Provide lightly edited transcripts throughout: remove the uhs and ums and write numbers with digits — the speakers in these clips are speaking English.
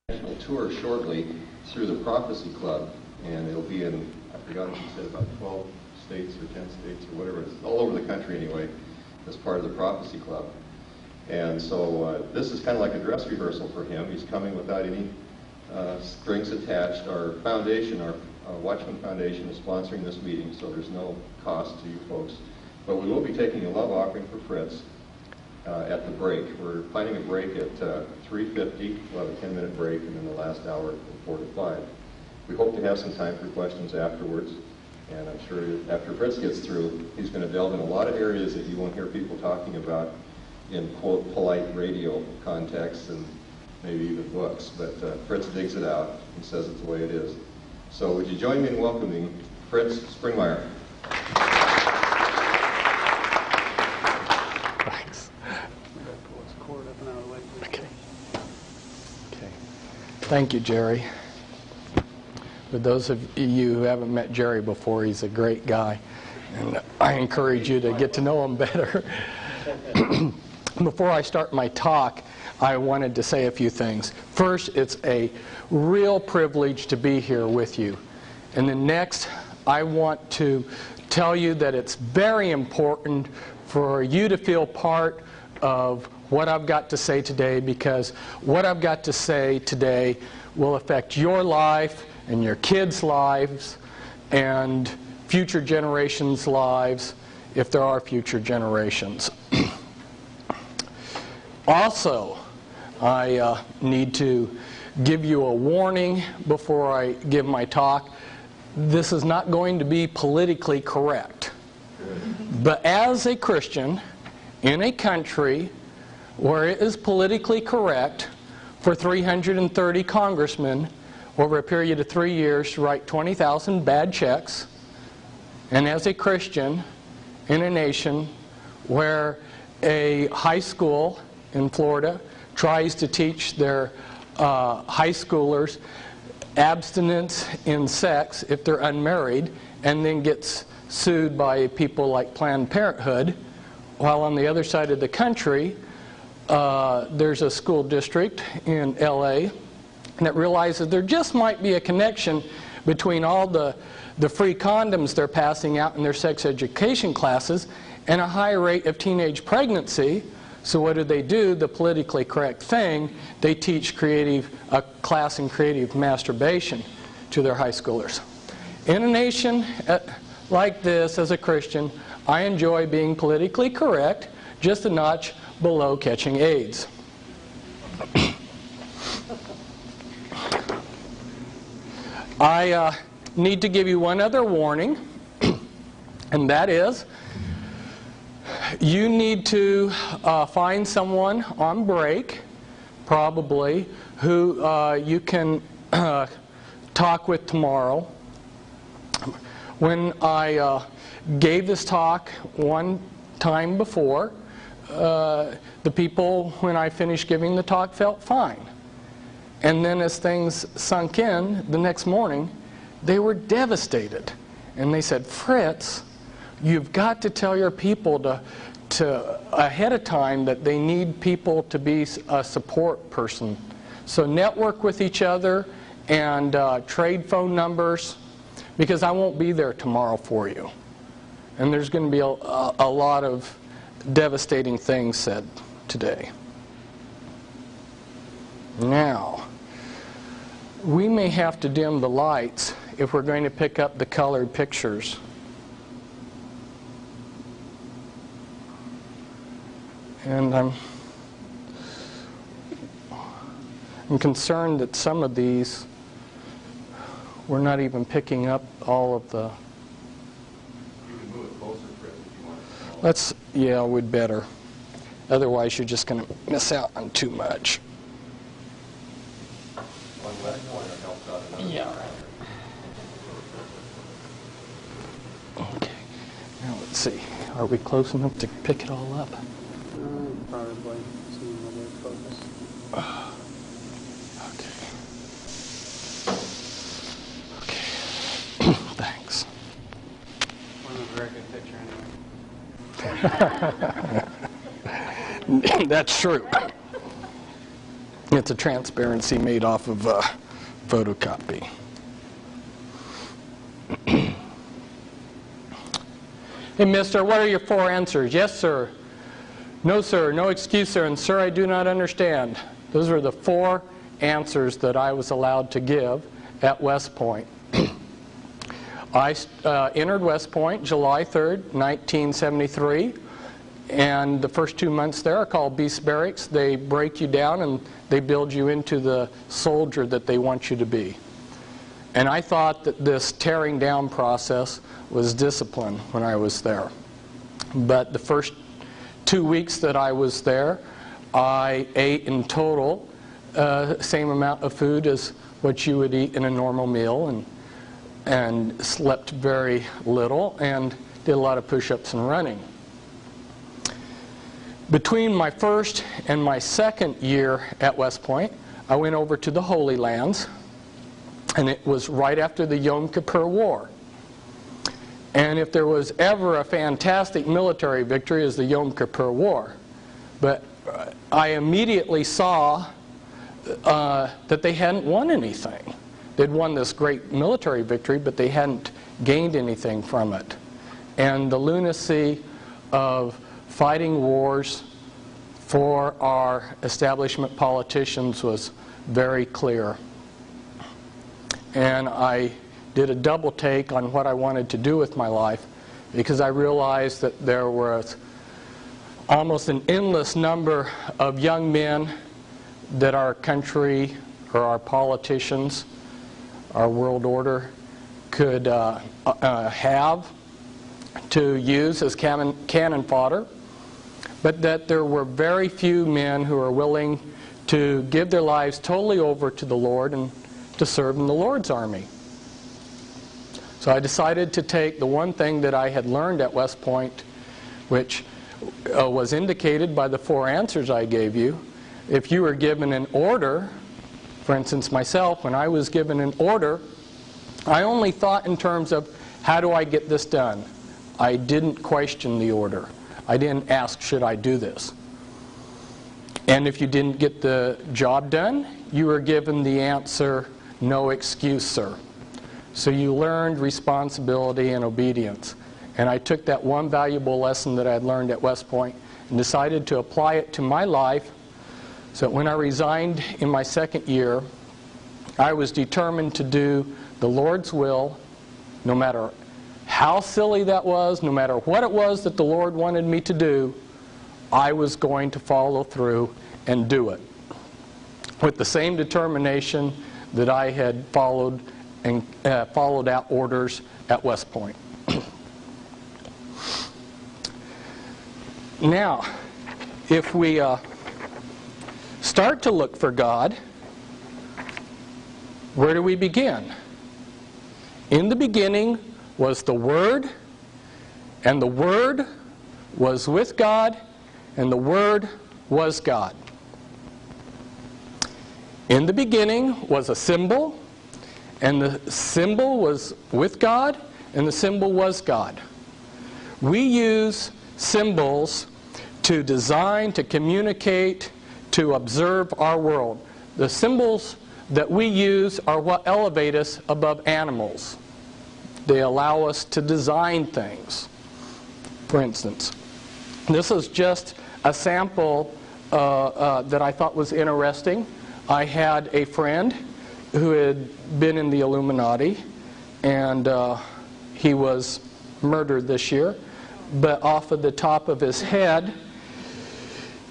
national tour shortly through the Prophecy Club, and it'll be in, I forgot if you said about 12 states or 10 states or whatever, it's all over the country anyway, as part of the Prophecy Club. And so this is kind of like a dress rehearsal for him. He's coming without any strings attached. Our foundation, our Watchman Foundation, is sponsoring this meeting, so there's no cost to you folks. But we will be taking a love offering for Fritz at the break. We're planning a break at 3:50. We'll have a 10-minute break, and then the last hour from 4 to 5. We hope to have some time for questions afterwards. And I'm sure after Fritz gets through, he's going to delve in a lot of areas that you won't hear people talking about in, quote, polite radio contexts and maybe even books. But Fritz digs it out and says it's the way it is. So would you join me in welcoming Fritz Springmeier? Thanks. Okay. Okay. Thank you, Jerry. For those of you who haven't met Jerry before, he's a great guy, and I encourage you to get to know him better. Before I start my talk, I wanted to say a few things. First, it's a real privilege to be here with you. And then next, I want to tell you that it's very important for you to feel part of what I've got to say today, because what I've got to say today will affect your life and your kids' lives and future generations' lives, if there are future generations. Also, I need to give you a warning before I give my talk. This is not going to be politically correct. But as a Christian in a country where it is politically correct for 330 congressmen over a period of 3 years to write 20,000 bad checks, and as a Christian in a nation where a high school in Florida tries to teach their high schoolers abstinence in sex if they're unmarried, and then gets sued by people like Planned Parenthood, while on the other side of the country there's a school district in LA that realizes there just might be a connection between all the free condoms they're passing out in their sex education classes and a high rate of teenage pregnancy. So what do? The politically correct thing, they teach a class in creative masturbation to their high schoolers. In a nation like this, as a Christian, I enjoy being politically correct, just a notch below catching AIDS. I need to give you one other warning, and that is, you need to find someone on break, probably, who you can talk with tomorrow. When I gave this talk one time before, the people, when I finished giving the talk, felt fine. And then as things sunk in the next morning, they were devastated. And they said, Fritz, you've got to tell your people to ahead of time that they need people to be a support person. So network with each other and trade phone numbers, because I won't be there tomorrow for you. And there's going to be a lot of devastating things said today. Now, we may have to dim the lights if we're going to pick up the colored pictures. And I'm concerned that some of these, we're not even picking up all of the... You can move it closer, Fritz, if you want. Let's, yeah, we'd better. Otherwise, you're just going to miss out on too much. One left pointer helps out another. Yeah. Okay. Now let's see. Are we close enough to pick it all up? Probably. Seeing whether it's focused. Okay. Okay. Thanks. Wasn't a very good picture anyway. That's true. It's a transparency made off of a photocopy. Hey, mister, what are your 4 answers? Yes, sir. No, sir. No excuse, sir. And, sir, I do not understand. Those are the 4 answers that I was allowed to give at West Point. I entered West Point July 3rd, 1973. And the first 2 months there are called beast barracks. They break you down and they build you into the soldier that they want you to be. And I thought that this tearing down process was discipline when I was there. But the first 2 weeks that I was there, I ate in total same amount of food as what you would eat in a normal meal, and slept very little and did a lot of push-ups and running. Between my first and my second year at West Point, I went over to the Holy Lands, and it was right after the Yom Kippur War. And if there was ever a fantastic military victory, it was the Yom Kippur War. But I immediately saw that they hadn't won anything. They'd won this great military victory, but they hadn't gained anything from it. And the lunacy of fighting wars for our establishment politicians was very clear. And I did a double take on what I wanted to do with my life, because I realized that there was almost an endless number of young men that our country or our politicians, our world order, could have to use as cannon fodder, but that there were very few men who are willing to give their lives totally over to the Lord and to serve in the Lord's army. So I decided to take the one thing that I had learned at West Point, which was indicated by the 4 answers I gave you. If you were given an order, for instance myself, when I was given an order, I only thought in terms of, how do I get this done? I didn't question the order. I didn't ask, should I do this? And if you didn't get the job done, you were given the answer, no excuse, sir. So you learned responsibility and obedience. And I took that one valuable lesson that I had learned at West Point and decided to apply it to my life. So when I resigned in my second year, I was determined to do the Lord's will, no matter how silly that was, no matter what it was that the Lord wanted me to do, I was going to follow through and do it with the same determination that I had followed out orders at West Point. Now, if we start to look for God, where do we begin? In the beginning was the Word, and the Word was with God, and the Word was God. In the beginning was a symbol, and the symbol was with God, and the symbol was God. We use symbols to design, to communicate, to observe our world. The symbols that we use are what elevate us above animals. They allow us to design things. For instance, this is just a sample that I thought was interesting. I had a friend who had been in the Illuminati, and he was murdered this year. But off of the top of his head,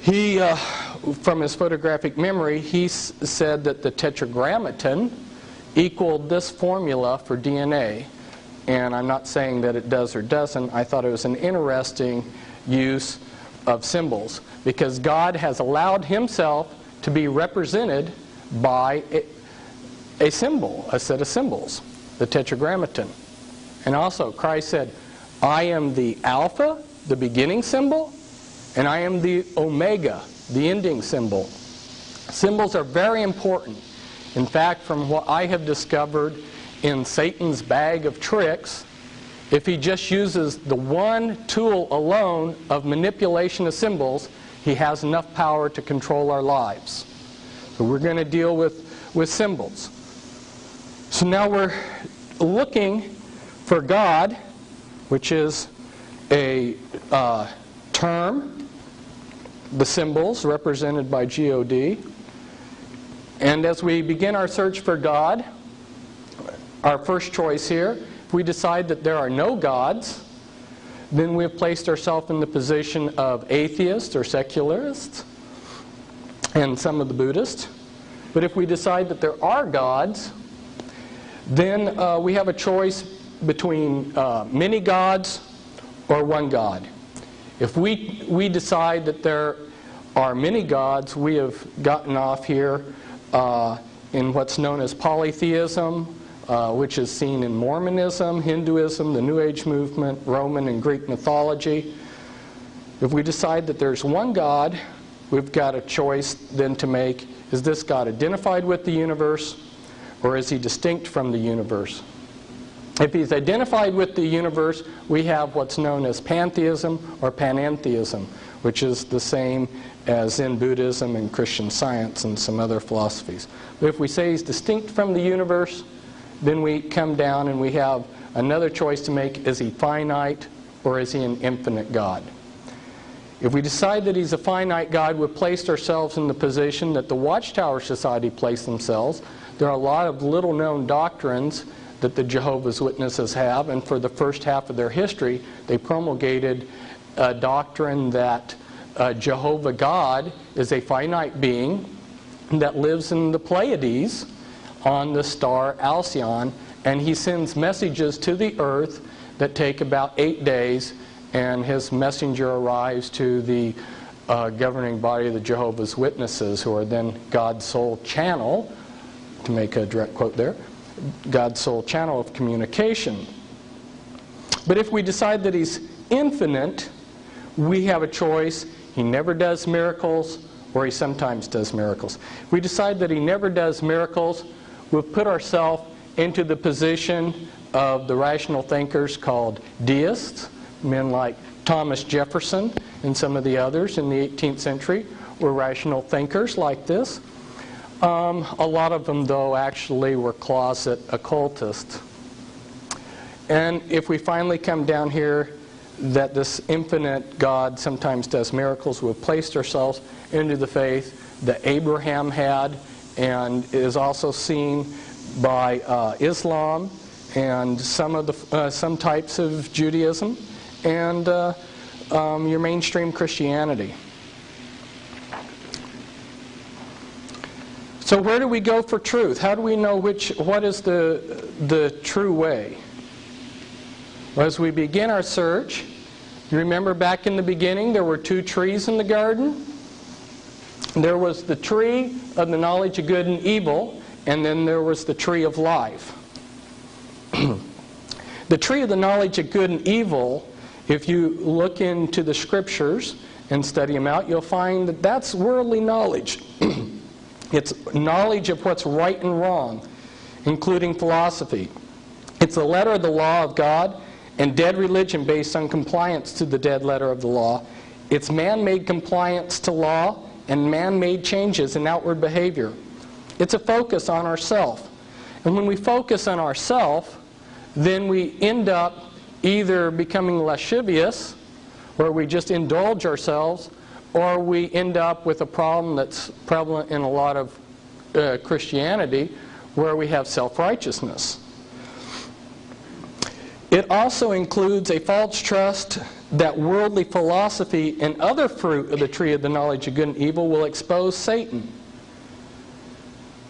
he, from his photographic memory, he said that the tetragrammaton equaled this formula for DNA. And I'm not saying that it does or doesn't. I thought it was an interesting use of symbols, because God has allowed himself to be represented by a symbol, a set of symbols, the tetragrammaton. And also Christ said, I am the Alpha, the beginning symbol, and I am the Omega, the ending symbol. Symbols are very important. In fact, from what I have discovered in Satan's bag of tricks, if he just uses the one tool alone of manipulation of symbols, he has enough power to control our lives. So we're going to deal with symbols. So now we're looking for God, which is a term, the symbols represented by God. And as we begin our search for God, our first choice here, if we decide that there are no gods, then we have placed ourselves in the position of atheists or secularists, and some of the Buddhists. But if we decide that there are gods, then we have a choice between many gods or one God. If we decide that there are many gods, we have gotten off here in what's known as polytheism, which is seen in Mormonism, Hinduism, the New Age movement, Roman and Greek mythology. If we decide that there's one God, we've got a choice then to make. Is this God identified with the universe, or is he distinct from the universe? If he's identified with the universe, we have what's known as pantheism or panentheism, which is the same as in Buddhism and Christian Science and some other philosophies. But if we say he's distinct from the universe, then we come down and we have another choice to make. Is he finite, or is he an infinite God? If we decide that he's a finite God, we've placed ourselves in the position that the Watchtower Society placed themselves. There are a lot of little-known doctrines that the Jehovah's Witnesses have, and for the first half of their history, they promulgated a doctrine that Jehovah God is a finite being that lives in the Pleiades on the star Alcyon, and he sends messages to the earth that take about 8 days, and his messenger arrives to the governing body of the Jehovah's Witnesses, who are then God's sole channel, to make a direct quote there, God's sole channel of communication. But if we decide that he's infinite, we have a choice. He never does miracles, or he sometimes does miracles. If we decide that he never does miracles, we've put ourselves into the position of the rational thinkers called deists. Men like Thomas Jefferson and some of the others in the 18th century were rational thinkers like this. A lot of them, though, actually were closet occultists. And if we finally come down here that this infinite God sometimes does miracles, we've placed ourselves into the faith that Abraham had, and is also seen by Islam and some types of Judaism, and your mainstream Christianity. So where do we go for truth? How do we know what is the true way? Well, as we begin our search, you remember back in the beginning there were two trees in the garden. There was the tree of the knowledge of good and evil, and then there was the tree of life. The tree of the knowledge of good and evil, if you look into the scriptures and study them out, you'll find that that's worldly knowledge. It's knowledge of what's right and wrong, including philosophy. It's the letter of the law of God and dead religion based on compliance to the dead letter of the law. It's man-made compliance to law and man-made changes in outward behavior. It's a focus on ourself. And when we focus on ourself, then we end up either becoming lascivious, where we just indulge ourselves, or we end up with a problem that's prevalent in a lot of Christianity, where we have self-righteousness. It also includes a false trust that worldly philosophy and other fruit of the tree of the knowledge of good and evil will expose Satan.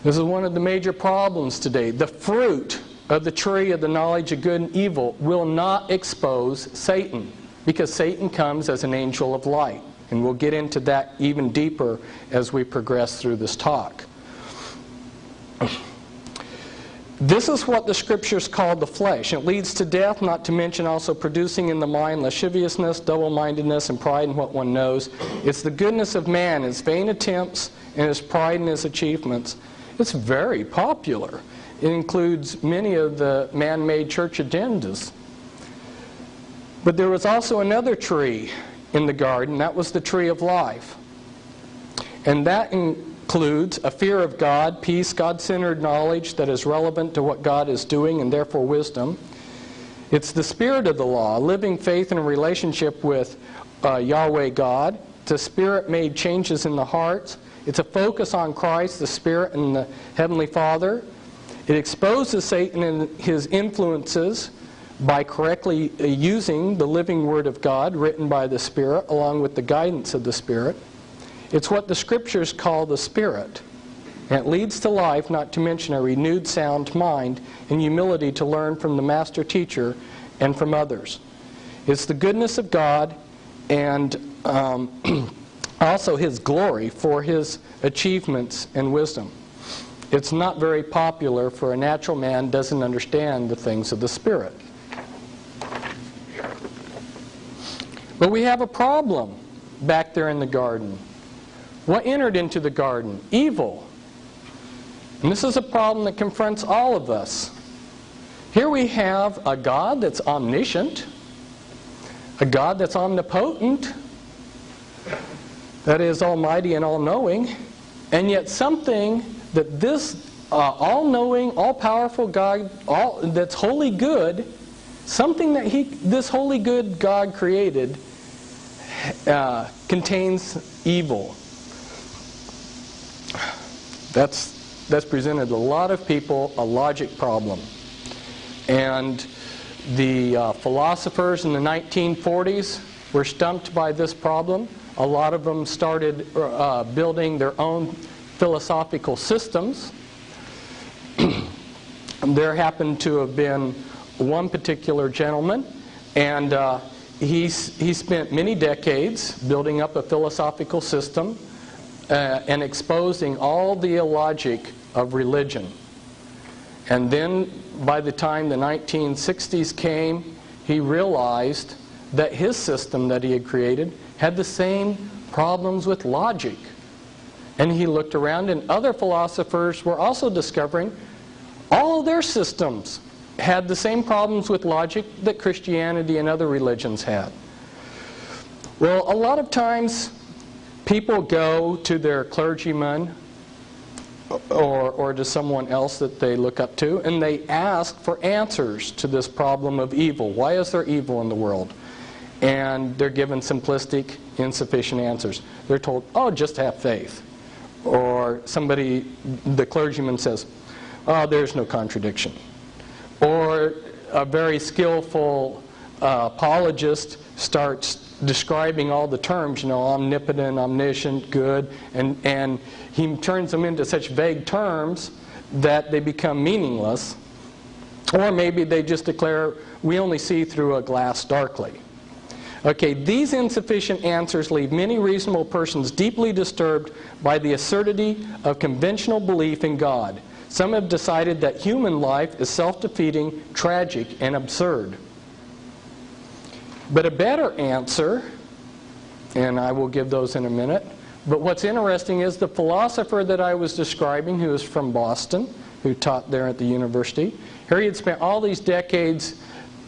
This is one of the major problems today. The fruit of the tree of the knowledge of good and evil will not expose Satan, because Satan comes as an angel of light. And we'll get into that even deeper as we progress through this talk. This is what the scriptures call the flesh. It leads to death, not to mention also producing in the mind lasciviousness, double-mindedness, and pride in what one knows. It's the goodness of man, his vain attempts, and his pride in his achievements. It's very popular. It includes many of the man-made church agendas. But there was also another tree in the garden. That was the tree of life. And that includes a fear of God, peace, God-centered knowledge that is relevant to what God is doing and therefore wisdom. It's the spirit of the law, living faith in a relationship with Yahweh God. It's a spirit-made changes in the hearts. It's a focus on Christ, the Spirit, and the Heavenly Father. It exposes Satan and his influences by correctly using the living Word of God written by the Spirit along with the guidance of the Spirit. It's what the Scriptures call the Spirit. And it leads to life, not to mention a renewed sound mind and humility to learn from the Master Teacher and from others. It's the goodness of God and also His glory for His achievements and wisdom. It's not very popular for a natural man doesn't understand the things of the Spirit. But we have a problem back there in the garden. What entered into the garden? Evil. And this is a problem that confronts all of us. Here we have a God that's omniscient, a God that's omnipotent, that is almighty and all-knowing, and yet something that this all-knowing, all-powerful God, that's wholly good, something that this wholly good God created contains evil. That's presented a lot of people a logic problem. And the philosophers in the 1940s were stumped by this problem. A lot of them started building their own philosophical systems. There happened to have been one particular gentleman, and he spent many decades building up a philosophical system and exposing all the illogic of religion. And then by the time the 1960s came, he realized that his system that he had created had the same problems with logic. And he looked around, and other philosophers were also discovering all of their systems had the same problems with logic that Christianity and other religions had. Well, a lot of times people go to their clergyman or to someone else that they look up to, and they ask for answers to this problem of evil. Why is there evil in the world? And they're given simplistic, insufficient answers. They're told, oh, just have faith. Or the clergyman says, oh, there's no contradiction. Or a very skillful apologist starts describing all the terms, omnipotent, omniscient, good, and he turns them into such vague terms that they become meaningless. Or maybe they just declare, we only see through a glass darkly. Okay, these insufficient answers leave many reasonable persons deeply disturbed by the absurdity of conventional belief in God. Some have decided that human life is self-defeating, tragic, and absurd. But a better answer, and I will give those in a minute, but what's interesting is the philosopher that I was describing, who is from Boston, who taught there at the university, here he had spent all these decades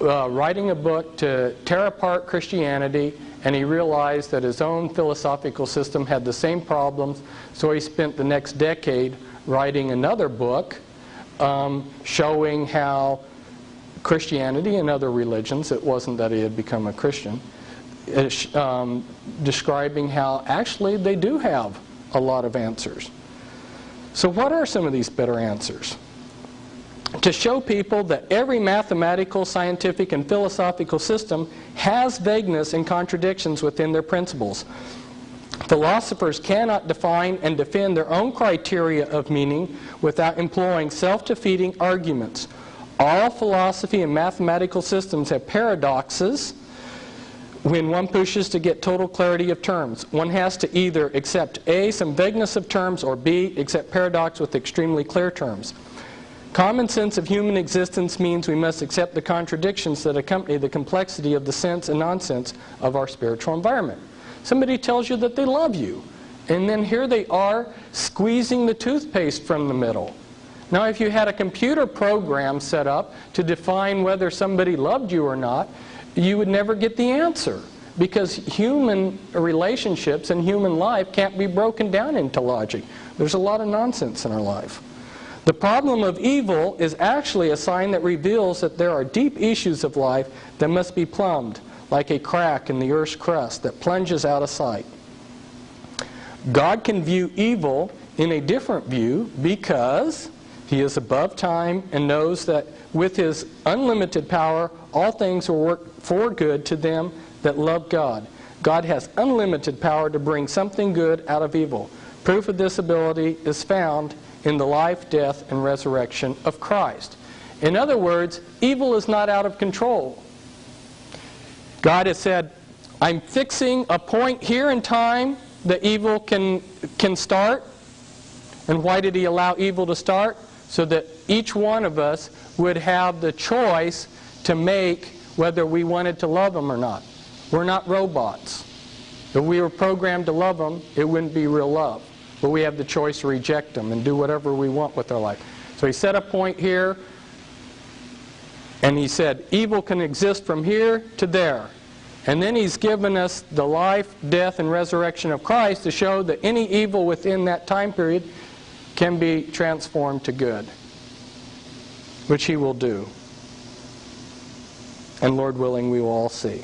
writing a book to tear apart Christianity, and he realized that his own philosophical system had the same problems, so he spent the next decade writing another book showing how Christianity and other religions, it wasn't that he had become a Christian, describing how actually they do have a lot of answers. So what are some of these better answers? To show people that every mathematical, scientific, and philosophical system has vagueness and contradictions within their principles. Philosophers cannot define and defend their own criteria of meaning without employing self-defeating arguments. All philosophy and mathematical systems have paradoxes when one pushes to get total clarity of terms. One has to either accept A, some vagueness of terms, or B, accept paradox with extremely clear terms. Common sense of human existence means we must accept the contradictions that accompany the complexity of the sense and nonsense of our spiritual environment. Somebody tells you that they love you, and then here they are squeezing the toothpaste from the middle. Now, if you had a computer program set up to define whether somebody loved you or not, you would never get the answer. because human relationships and human life can't be broken down into logic. There's a lot of nonsense in our life. The problem of evil is actually a sign that reveals that there are deep issues of life that must be plumbed, like a crack in the earth's crust that plunges out of sight. God can view evil in a different view because He is above time and knows that with His unlimited power, all things will work for good to them that love God. God has unlimited power to bring something good out of evil. Proof of this ability is found in the life, death, and resurrection of Christ. In other words, evil is not out of control. God has said, I'm fixing a point here in time that evil can start. And why did He allow evil to start? So that each one of us would have the choice to make whether we wanted to love Him or not. We're not robots. If we were programmed to love Him, it wouldn't be real love. But we have the choice to reject Him and do whatever we want with our life. So He set a point here, and He said, evil can exist from here to there. And then He's given us the life, death, and resurrection of Christ to show that any evil within that time period can be transformed to good, which He will do. And Lord willing, we will all see.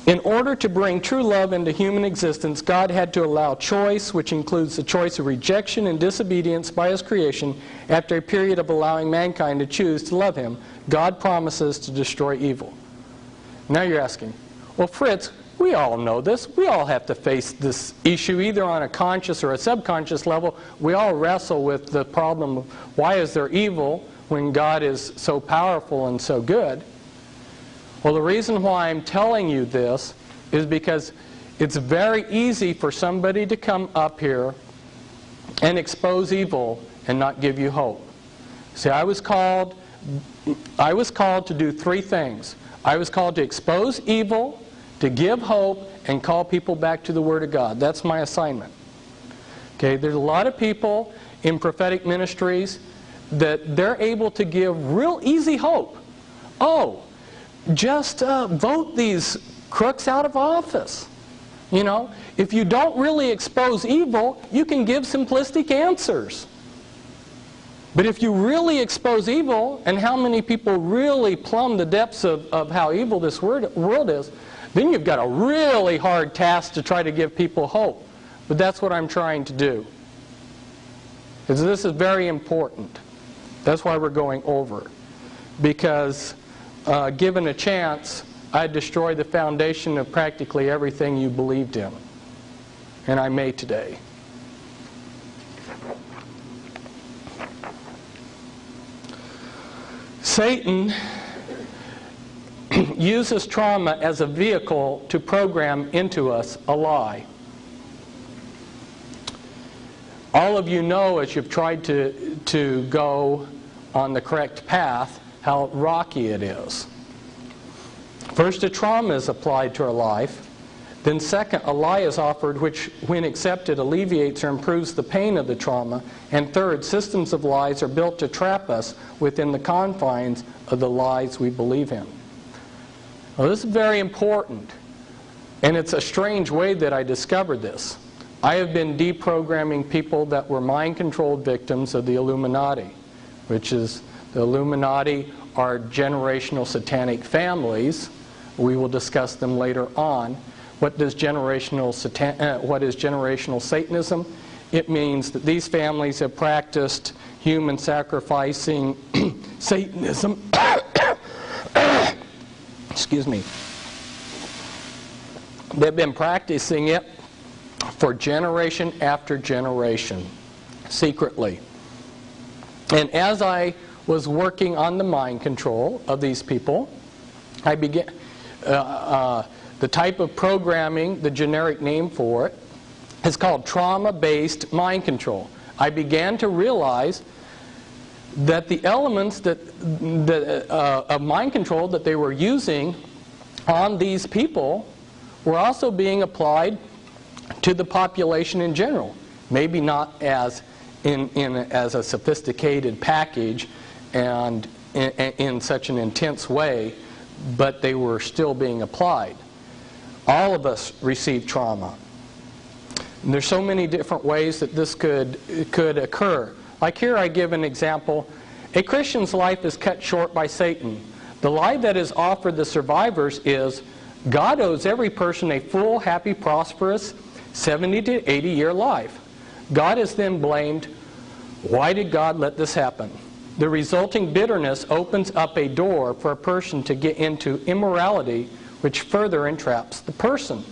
In order to bring true love into human existence, God had to allow choice, which includes the choice of rejection and disobedience by His creation. After a period of allowing mankind to choose to love Him, God promises to destroy evil. Now you're asking, well, Fritz, we all know this. We all have to face this issue either on a conscious or a subconscious level. We all wrestle with the problem of why is there evil when God is so powerful and so good? Well, the reason why I'm telling you this is because it's very easy for somebody to come up here and expose evil and not give you hope. See, I was called to do three things. I was called to expose evil, to give hope, and call people back to the Word of God. That's my assignment. Okay, there's a lot of people in prophetic ministries that they're able to give real easy hope. Oh, just vote these crooks out of office. You know, if you don't really expose evil, you can give simplistic answers. But if you really expose evil, and how many people really plumb the depths of how evil this world is, then you've got a really hard task to try to give people hope. But that's what I'm trying to do. Because this is very important. That's why we're going over it. Because given a chance, I'd destroy the foundation of practically everything you believed in. And I may today. Satan uses trauma as a vehicle to program into us a lie. All of you know, as you've tried to go on the correct path, how rocky it is. First, a trauma is applied to our life. Then second, a lie is offered which, when accepted, alleviates or improves the pain of the trauma. And third, systems of lies are built to trap us within the confines of the lies we believe in. Well, this is very important. And it's a strange way that I discovered this. I have been deprogramming people that were mind-controlled victims of the Illuminati, which is the Illuminati are generational satanic families. We will discuss them later on. What is generational Satanism? It means that these families have practiced human sacrificing Satanism. Excuse me. They've been practicing it for generation after generation, secretly. And as I was working on the mind control of these people, I began the type of programming, the generic name for it, is called trauma-based mind control. I began to realize that the elements of mind control that they were using on these people were also being applied to the population in general. Maybe not as as a sophisticated package and in such an intense way, but they were still being applied. All of us receive trauma. And there's so many different ways that this could occur. Like here I give an example. A Christian's life is cut short by Satan. The lie that is offered the survivors is God owes every person a full, happy, prosperous 70 to 80-year life. God is then blamed. Why did God let this happen? The resulting bitterness opens up a door for a person to get into immorality, which further entraps the person.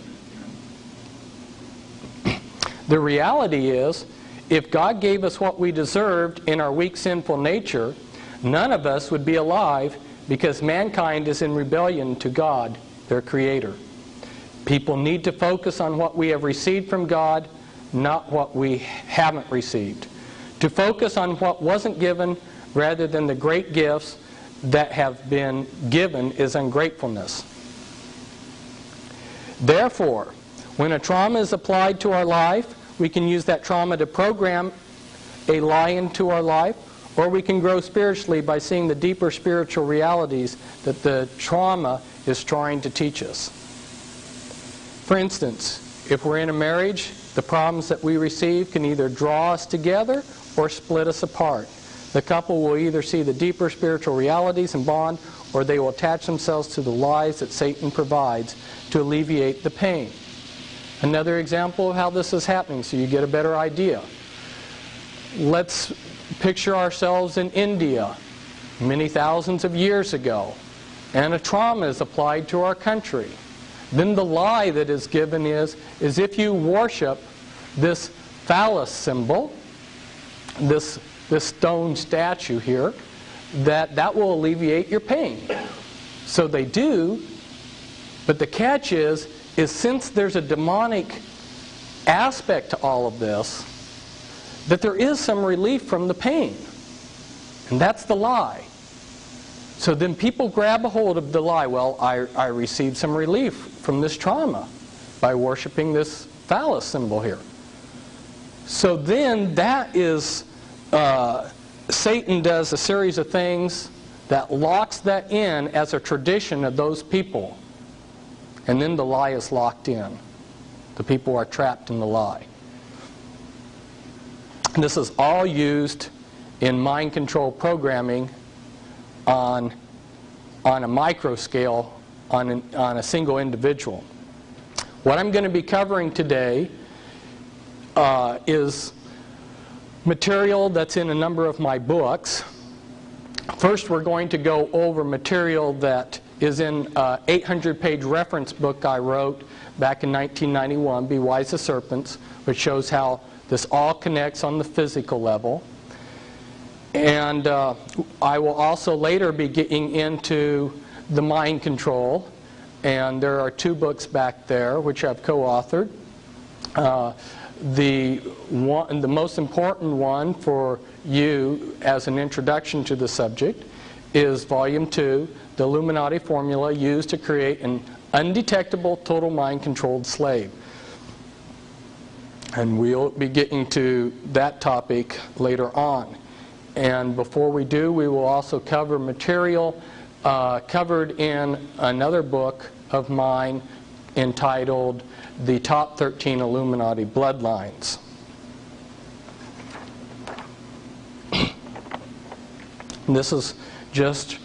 The reality is, if God gave us what we deserved in our weak, sinful nature, none of us would be alive because mankind is in rebellion to God, their Creator. People need to focus on what we have received from God, not what we haven't received. To focus on what wasn't given rather than the great gifts that have been given is ungratefulness. Therefore, when a trauma is applied to our life, we can use that trauma to program a lie into our life, or we can grow spiritually by seeing the deeper spiritual realities that the trauma is trying to teach us. For instance, if we're in a marriage, the problems that we receive can either draw us together or split us apart. The couple will either see the deeper spiritual realities and bond, or they will attach themselves to the lies that Satan provides to alleviate the pain. Another example of how this is happening, so you get a better idea. Let's picture ourselves in India many thousands of years ago, and a trauma is applied to our country. Then the lie that is given is if you worship this phallus symbol, this stone statue here, that will alleviate your pain. So they do, but the catch is since there's a demonic aspect to all of this, that there is some relief from the pain. And that's the lie. So then people grab a hold of the lie. Well, I received some relief from this trauma by worshiping this phallus symbol here. So then that is, Satan does a series of things that locks that in as a tradition of those people. And then the lie is locked in. The people are trapped in the lie. And this is all used in mind control programming on a micro scale, on a single individual. What I'm going to be covering today is material that's in a number of my books. First, we're going to go over material that is in an 800-page reference book I wrote back in 1991, Be Wise as Serpents, which shows how this all connects on the physical level. And I will also later be getting into the mind control. And there are 2 books back there which I've co-authored. The most important one for you as an introduction to the subject is Volume 2, The Illuminati Formula Used to Create an Undetectable Total Mind-Controlled Slave. And we'll be getting to that topic later on. And before we do, we will also cover material covered in another book of mine entitled The Top 13 Illuminati Bloodlines. This is just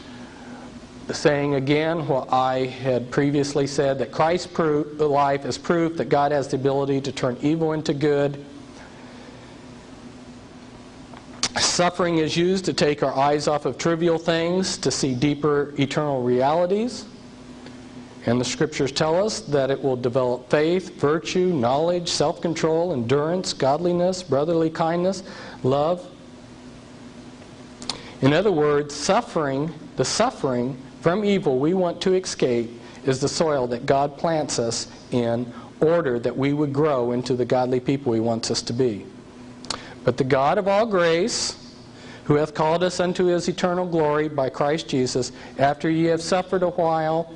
saying again what I had previously said, that Christ's life is proof that God has the ability to turn evil into good. Suffering is used to take our eyes off of trivial things to see deeper eternal realities. And the scriptures tell us that it will develop faith, virtue, knowledge, self-control, endurance, godliness, brotherly kindness, love. In other words, the suffering from evil we want to escape is the soil that God plants us in order that we would grow into the godly people He wants us to be. But the God of all grace, who hath called us unto His eternal glory by Christ Jesus, after ye have suffered a while,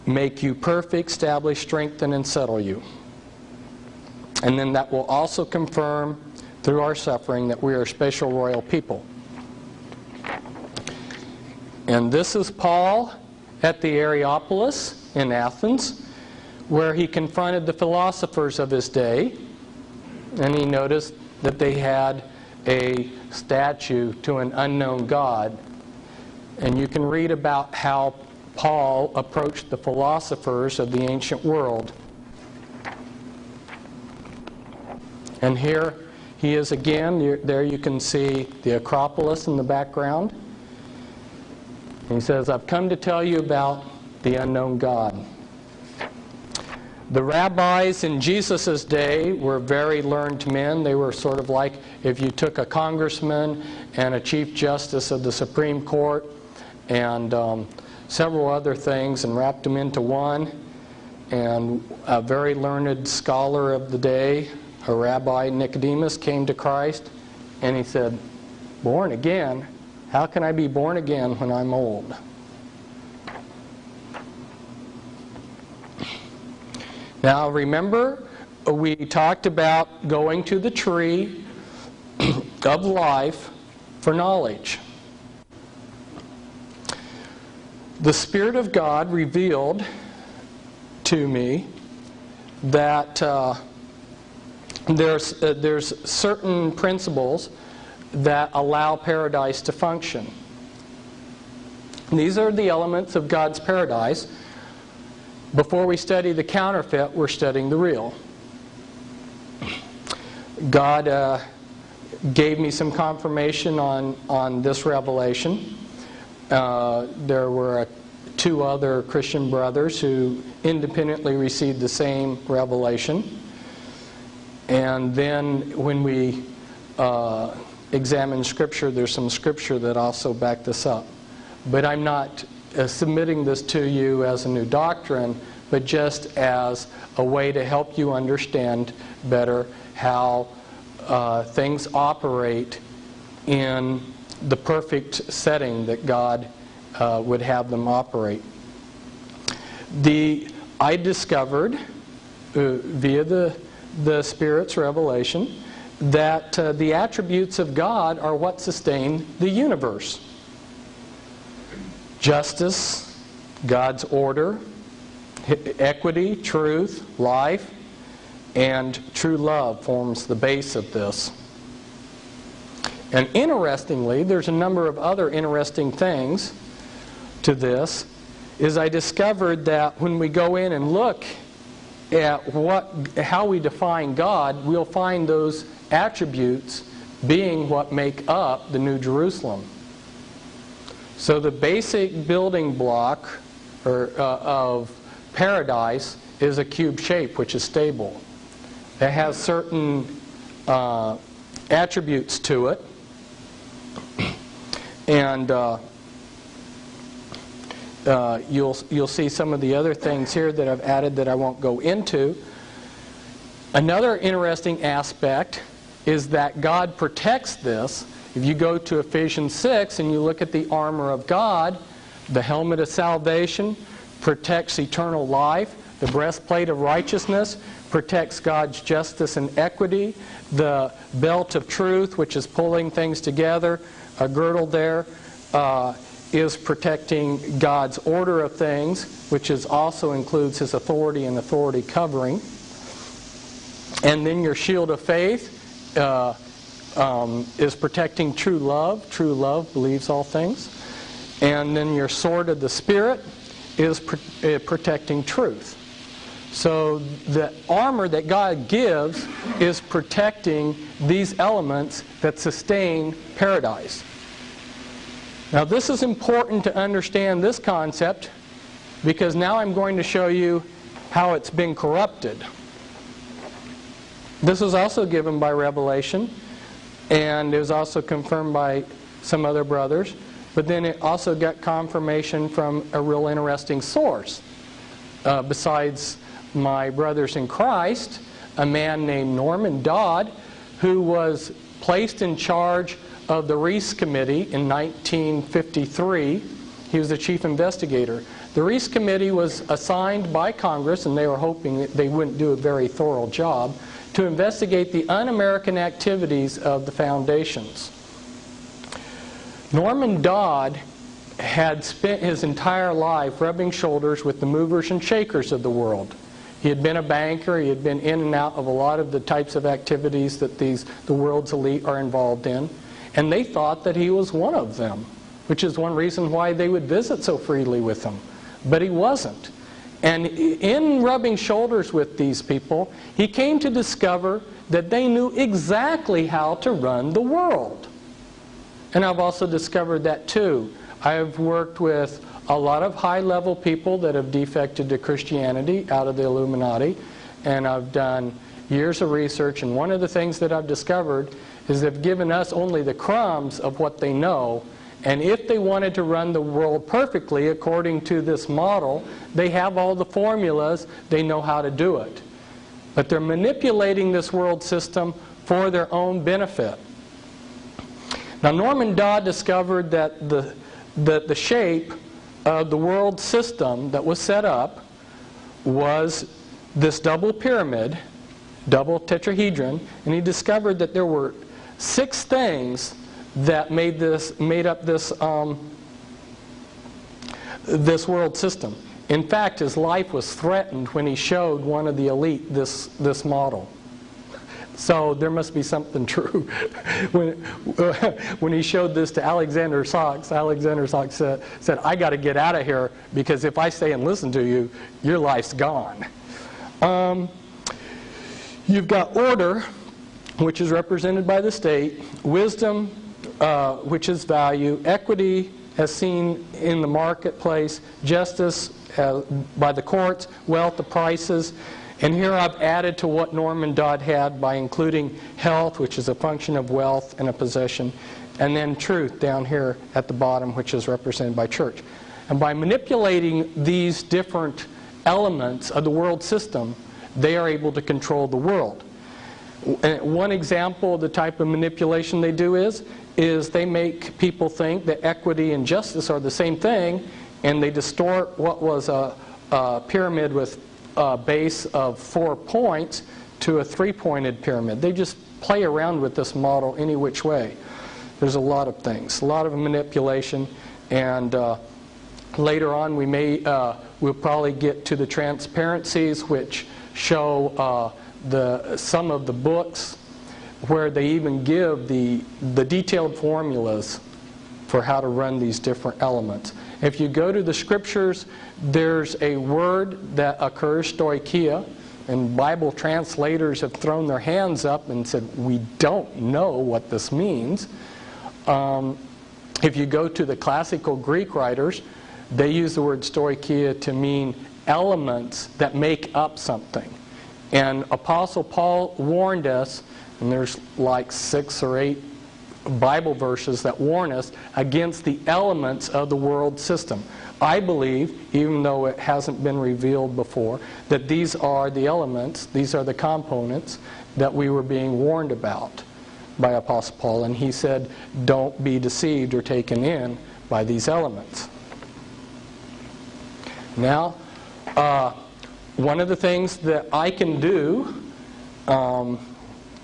make you perfect, establish, strengthen, and settle you. And then that will also confirm through our suffering that we are a special royal people. And this is Paul at the Areopagus in Athens, where he confronted the philosophers of his day, and he noticed that they had a statue to an unknown god. And you can read about how Paul approached the philosophers of the ancient world. And here he is again. There you can see the Acropolis in the background. And he says, I've come to tell you about the unknown God. The rabbis in Jesus' day were very learned men. They were sort of like if you took a congressman and a chief justice of the Supreme Court and several other things and wrapped them into one. And a very learned scholar of the day, a rabbi, Nicodemus, came to Christ, and he said, born again? How can I be born again when I'm old? Now remember, we talked about going to the tree of life for knowledge. The Spirit of God revealed to me that there's certain principles that allow paradise to function. These are the elements of God's paradise. Before we study the counterfeit, we're studying the real. God gave me some confirmation on this revelation. There were two other Christian brothers who independently received the same revelation. And then when we examine Scripture, there's some Scripture that also back this up. But I'm not submitting this to you as a new doctrine, but just as a way to help you understand better how things operate in the perfect setting that God would have them operate. I discovered via the Spirit's revelation that the attributes of God are what sustain the universe. Justice, God's order, equity, truth, life, and true love forms the base of this. And interestingly, there's a number of other interesting things to this, is I discovered that when we go in and look at how we define God, we'll find those attributes being what make up the New Jerusalem. So the basic building block of paradise is a cube shape, which is stable. It has certain attributes to it. And you'll see some of the other things here that I've added that I won't go into. Another interesting aspect is that God protects this. If you go to Ephesians 6 and you look at the armor of God, the helmet of salvation protects eternal life. The breastplate of righteousness protects God's justice and equity. The belt of truth, which is pulling things together, a girdle there, is protecting God's order of things, which also includes His authority and authority covering. And then your shield of faith is protecting true love. True love believes all things. And then your sword of the Spirit is protecting truth. So the armor that God gives is protecting these elements that sustain paradise. Now this is important to understand this concept, because now I'm going to show you how it's been corrupted. This was also given by revelation, and it was also confirmed by some other brothers, but then it also got confirmation from a real interesting source. Besides my brothers in Christ, a man named Norman Dodd, who was placed in charge of the Reese Committee in 1953. He was the chief investigator. The Reese Committee was assigned by Congress, and they were hoping that they wouldn't do a very thorough job, to investigate the un-American activities of the foundations. Norman Dodd had spent his entire life rubbing shoulders with the movers and shakers of the world. He had been a banker. He had been in and out of a lot of the types of activities that the world's elite are involved in. And they thought that he was one of them, which is one reason why they would visit so freely with him. But he wasn't. And in rubbing shoulders with these people, he came to discover that they knew exactly how to run the world. And I've also discovered that too. I've worked with a lot of high-level people that have defected to Christianity out of the Illuminati, and I've done years of research, and one of the things that I've discovered is they've given us only the crumbs of what they know, and if they wanted to run the world perfectly according to this model, they have all the formulas, they know how to do it. But they're manipulating this world system for their own benefit. Now, Norman Dodd discovered that the shape of the world system that was set up was this double pyramid, double tetrahedron, and he discovered that there were 6 things that made up this world system. In fact, his life was threatened when he showed one of the elite this model. So there must be something true. When he showed this to Alexander Sachs said, "I got to get out of here, because if I stay and listen to you, your life's gone." You've got order, which is represented by the state, wisdom, which is value, equity as seen in the marketplace, justice by the courts, wealth, the prices. And here I've added to what Norman Dodd had by including health, which is a function of wealth and a possession, and then truth down here at the bottom, which is represented by church. And by manipulating these different elements of the world system, they are able to control the world. One example of the type of manipulation they do is they make people think that equity and justice are the same thing, and they distort what was a pyramid with a base of 4 points to a 3-pointed pyramid. They just play around with this model any which way. There's a lot of things, a lot of manipulation, and later on we'll probably get to the transparencies, which show some of the books where they even give the detailed formulas for how to run these different elements. If you go to the scriptures, there's a word that occurs, stoicheia, and Bible translators have thrown their hands up and said, we don't know what this means. If you go to the classical Greek writers, they use the word stoicheia to mean elements that make up something. And Apostle Paul warned us, and there's like 6 or 8 Bible verses that warn us against the elements of the world system. I believe, even though it hasn't been revealed before, that these are the elements, these are the components that we were being warned about by Apostle Paul. And he said, don't be deceived or taken in by these elements. Now, one of the things that I can do,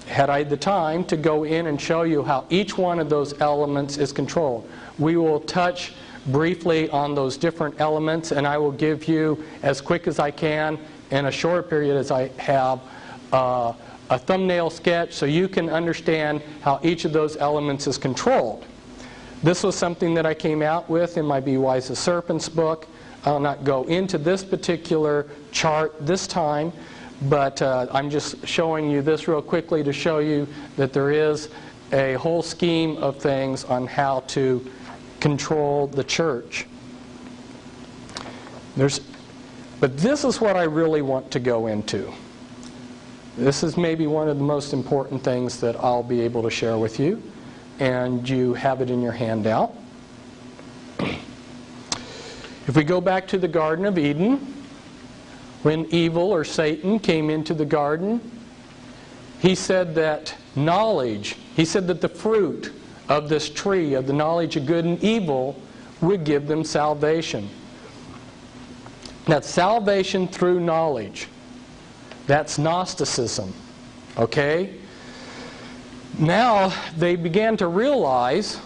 had I the time, to go in and show you how each one of those elements is controlled. We will touch briefly on those different elements, and I will give you, as quick as I can, in a short period as I have, a thumbnail sketch so you can understand how each of those elements is controlled. This was something that I came out with in my Be Wise as Serpents book. I'll not go into this particular chart this time, but I'm just showing you this real quickly to show you that there is a whole scheme of things on how to control the church. But this is what I really want to go into. This is maybe one of the most important things that I'll be able to share with you, and you have it in your handout. If we go back to the Garden of Eden, when evil or Satan came into the garden, he said that the fruit of this tree, of the knowledge of good and evil, would give them salvation. That's salvation through knowledge. That's Gnosticism. Okay? Now they began to realize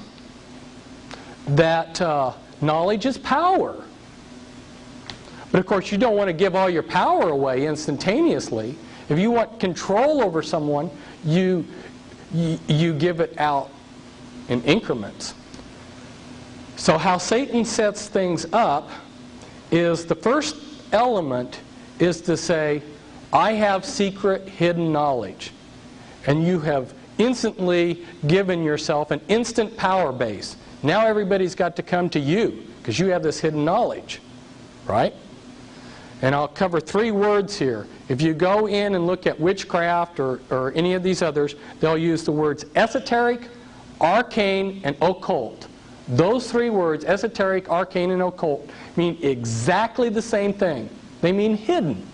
that knowledge is power. But of course, you don't want to give all your power away instantaneously. If you want control over someone, you give it out in increments. So how Satan sets things up is the first element is to say, I have secret hidden knowledge. And you have instantly given yourself an instant power base. Now everybody's got to come to you because you have this hidden knowledge, right? And I'll cover 3 words here. If you go in and look at witchcraft or any of these others, they'll use the words esoteric, arcane, and occult. Those 3 words, esoteric, arcane, and occult, mean exactly the same thing. They mean hidden.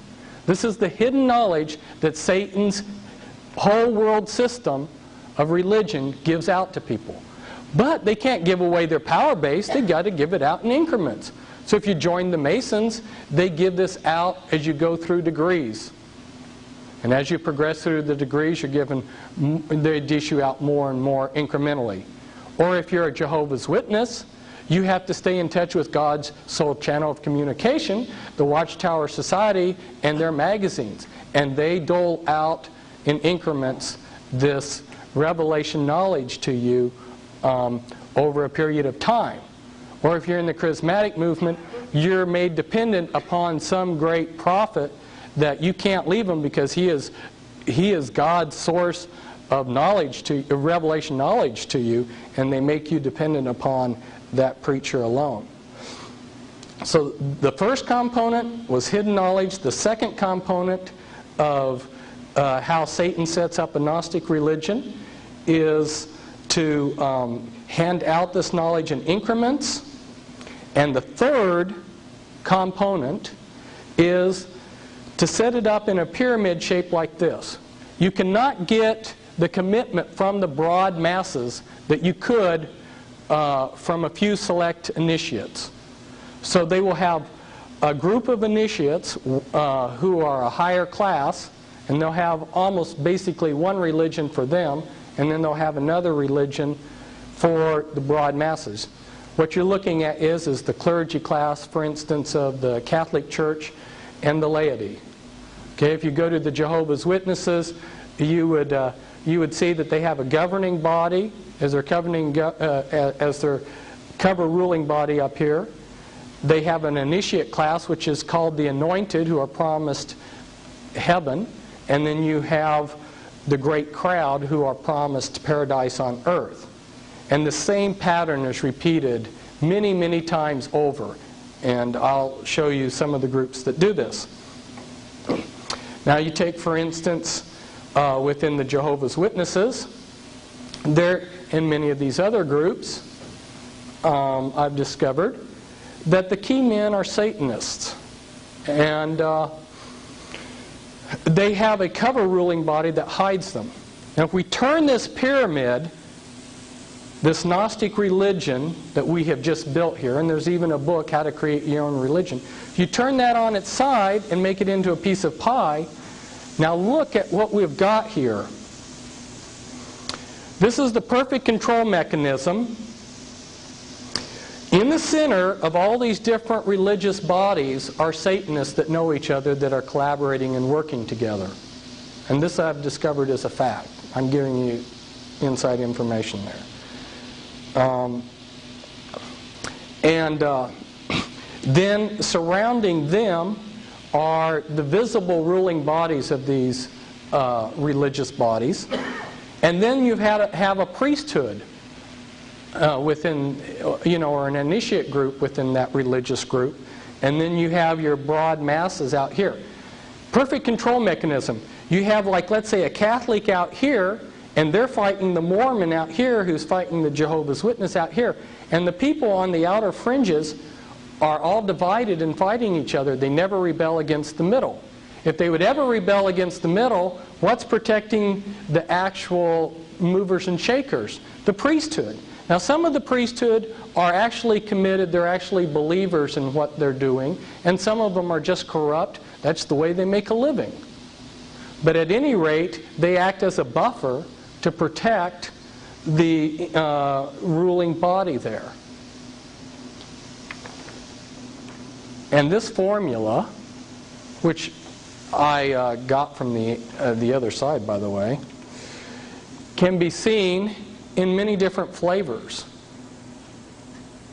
This is the hidden knowledge that Satan's whole world system of religion gives out to people. But they can't give away their power base. They've got to give it out in increments. So if you join the Masons, they give this out as you go through degrees. And as you progress through the degrees, you're given, they dish you out more and more incrementally. Or if you're a Jehovah's Witness, you have to stay in touch with God's sole channel of communication, the Watchtower Society, and their magazines. And they dole out in increments this revelation knowledge to you over a period of time. Or if you're in the charismatic movement, you're made dependent upon some great prophet that you can't leave him because he is God's source of knowledge to revelation knowledge to you, and they make you dependent upon that preacher alone. So the first component was hidden knowledge. The second component of how Satan sets up a Gnostic religion is to hand out this knowledge in increments. And the third component is to set it up in a pyramid shape like this. You cannot get the commitment from the broad masses that you could from a few select initiates. So they will have a group of initiates who are a higher class, and they'll have almost basically one religion for them, and then they'll have another religion for the broad masses. What you're looking at is the clergy class, for instance, of the Catholic Church and the laity. Okay, if you go to the Jehovah's Witnesses, you would see that they have a governing body as their cover ruling body up here. They have an initiate class, which is called the anointed, who are promised heaven. And then you have the great crowd, who are promised paradise on earth. And the same pattern is repeated many, many times over. And I'll show you some of the groups that do this. Now you take, for instance, within the Jehovah's Witnesses, there and many of these other groups, I've discovered that the key men are Satanists. And they have a cover ruling body that hides them. Now if we turn this pyramid, this Gnostic religion that we have just built here, and there's even a book, How to Create Your Own Religion. If you turn that on its side and make it into a piece of pie, now look at what we've got here. This is the perfect control mechanism. In the center of all these different religious bodies are Satanists that know each other, that are collaborating and working together. And this I've discovered is a fact. I'm giving you inside information there. Then surrounding them are the visible ruling bodies of these religious bodies. And then you have a priesthood within, or an initiate group within that religious group. And then you have your broad masses out here. Perfect control mechanism. You have, like, let's say a Catholic out here, and they're fighting the Mormon out here, who's fighting the Jehovah's Witness out here. And the people on the outer fringes are all divided and fighting each other. They never rebel against the middle. If they would ever rebel against the middle, what's protecting the actual movers and shakers? The priesthood. Now some of the priesthood are actually committed, they're actually believers in what they're doing, and some of them are just corrupt. That's the way they make a living. But at any rate, they act as a buffer to protect the ruling body there. And this formula, which I got from the other side, by the way, can be seen in many different flavors.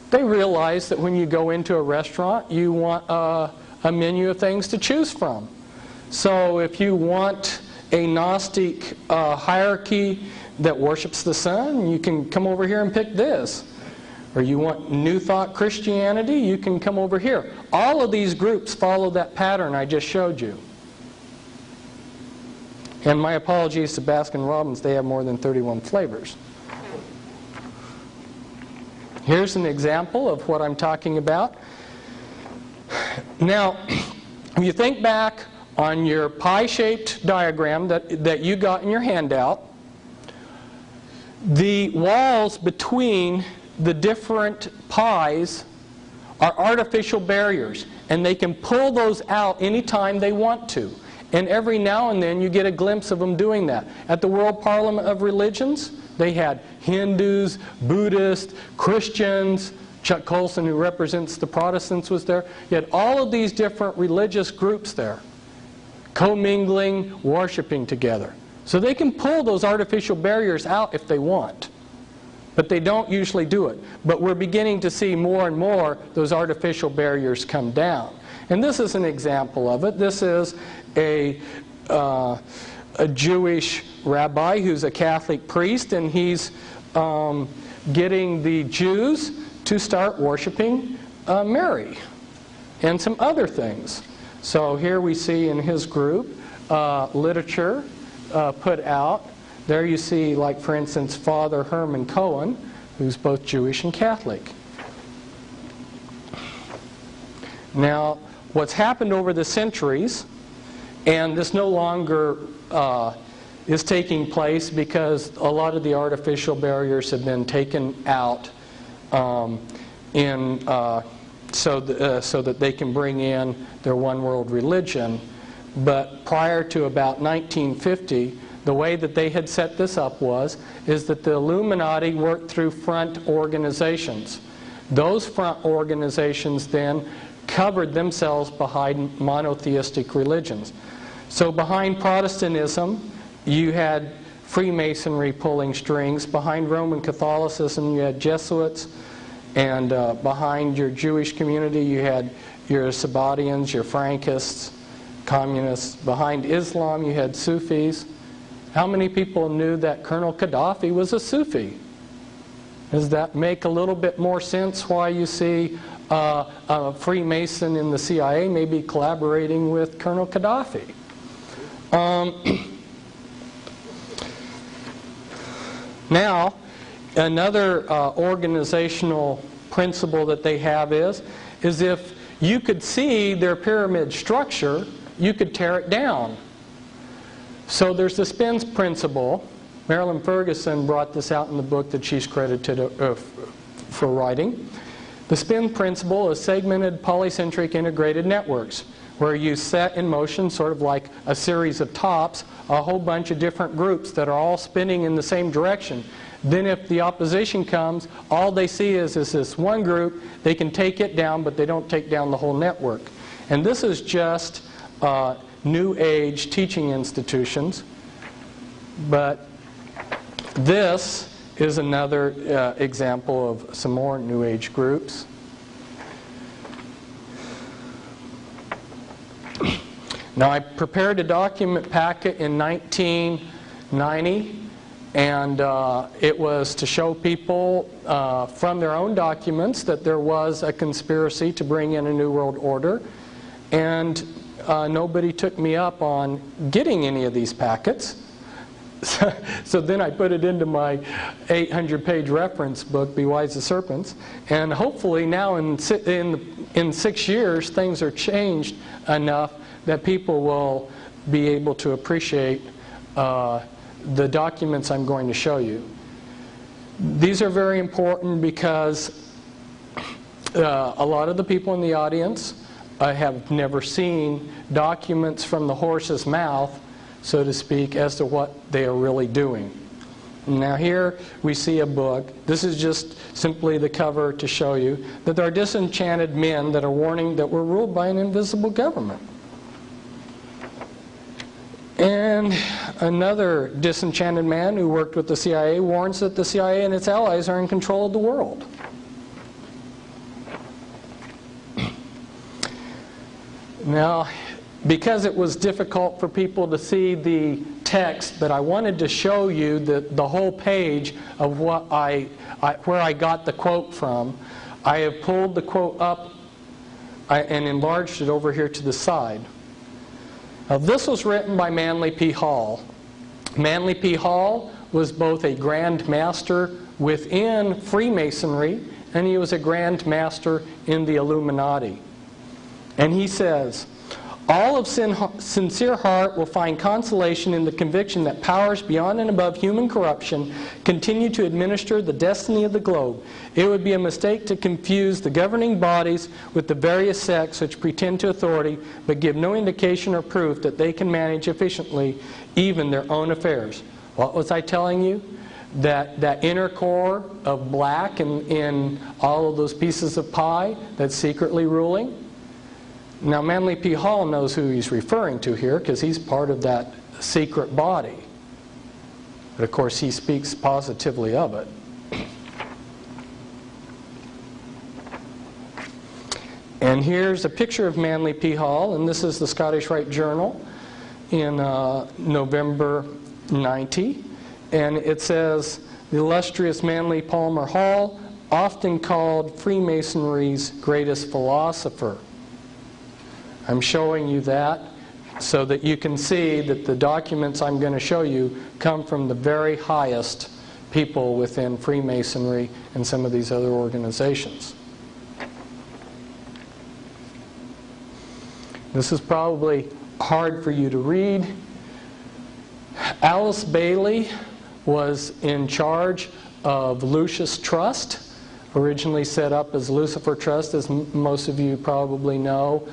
They realize that when you go into a restaurant, you want a menu of things to choose from. So if you want a Gnostic hierarchy that worships the sun, you can come over here and pick this. Or you want New Thought Christianity, you can come over here. All of these groups follow that pattern I just showed you. And my apologies to Baskin-Robbins, they have more than 31 flavors. Here's an example of what I'm talking about. Now, if you think back on your pie-shaped diagram that you got in your handout, the walls between the different pies are artificial barriers, and they can pull those out anytime they want to. And every now and then you get a glimpse of them doing that. At the World Parliament of Religions, they had Hindus, Buddhists, Christians. Chuck Colson, who represents the Protestants, was there. You had all of these different religious groups there, commingling, worshiping together. So they can pull those artificial barriers out if they want. But they don't usually do it. But we're beginning to see more and more those artificial barriers come down. And this is an example of it. This is a Jewish rabbi who's a Catholic priest, and he's getting the Jews to start worshiping Mary and some other things. So here we see in his group literature put out. There you see, like for instance, Father Herman Cohen, who's both Jewish and Catholic. Now, what's happened over the centuries, and this no longer is taking place because a lot of the artificial barriers have been taken out so that they can bring in their one world religion. But prior to about 1950, the way that they had set this up is that the Illuminati worked through front organizations. Those front organizations then covered themselves behind monotheistic religions. So behind Protestantism, you had Freemasonry pulling strings. Behind Roman Catholicism, you had Jesuits. And behind your Jewish community, you had your Sabbatians, your Frankists, communists. Behind Islam, you had Sufis. How many people knew that Colonel Gaddafi was a Sufi? Does that make a little bit more sense why you see a Freemason in the CIA maybe collaborating with Colonel Gaddafi? Now, another organizational principle that they have is if you could see their pyramid structure, you could tear it down. So there's the spins principle. Marilyn Ferguson brought this out in the book that she's credited for writing. The spin principle is segmented polycentric integrated networks, where you set in motion, sort of like a series of tops, a whole bunch of different groups that are all spinning in the same direction. Then if the opposition comes, all they see is this one group. They can take it down, but they don't take down the whole network. And this is just New Age teaching institutions. But this is another example of some more New Age groups. Now, I prepared a document packet in 1990, and it was to show people from their own documents that there was a conspiracy to bring in a New World Order, and nobody took me up on getting any of these packets. So then I put it into my 800-page reference book, Be Wise as Serpents, and hopefully now in 6 years things are changed enough that people will be able to appreciate the documents I'm going to show you. These are very important because a lot of the people in the audience have never seen documents from the horse's mouth, so to speak, as to what they are really doing. Now here we see a book. This is just simply the cover to show you that there are disenchanted men that are warning that we're ruled by an invisible government. And another disenchanted man who worked with the CIA warns that the CIA and its allies are in control of the world. Now, because it was difficult for people to see the text, but I wanted to show you the whole page of what where I got the quote from, I have pulled the quote up and enlarged it over here to the side. Now, this was written by Manly P. Hall. Manly P. Hall was both a Grand Master within Freemasonry, and he was a Grand Master in the Illuminati. And he says, all of sincere heart will find consolation in the conviction that powers beyond and above human corruption continue to administer the destiny of the globe. It would be a mistake to confuse the governing bodies with the various sects which pretend to authority but give no indication or proof that they can manage efficiently even their own affairs. What was I telling you? That inner core of black in all of those pieces of pie that's secretly ruling? Now, Manly P. Hall knows who he's referring to here because he's part of that secret body. But of course, he speaks positively of it. And here's a picture of Manly P. Hall, and this is the Scottish Rite Journal in November 90. And it says, the illustrious Manly Palmer Hall, often called Freemasonry's greatest philosopher. I'm showing you that so that you can see that the documents I'm going to show you come from the very highest people within Freemasonry and some of these other organizations. This is probably hard for you to read. Alice Bailey was in charge of Lucius Trust, originally set up as Lucifer Trust, as most of you probably know.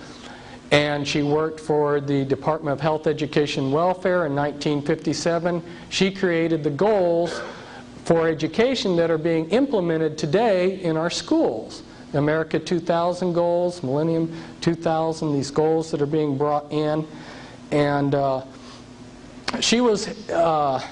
And she worked for the Department of Health, Education, and Welfare in 1957. She created the goals for education that are being implemented today in our schools. The America 2000 goals, Millennium 2000, these goals that are being brought in. And she was a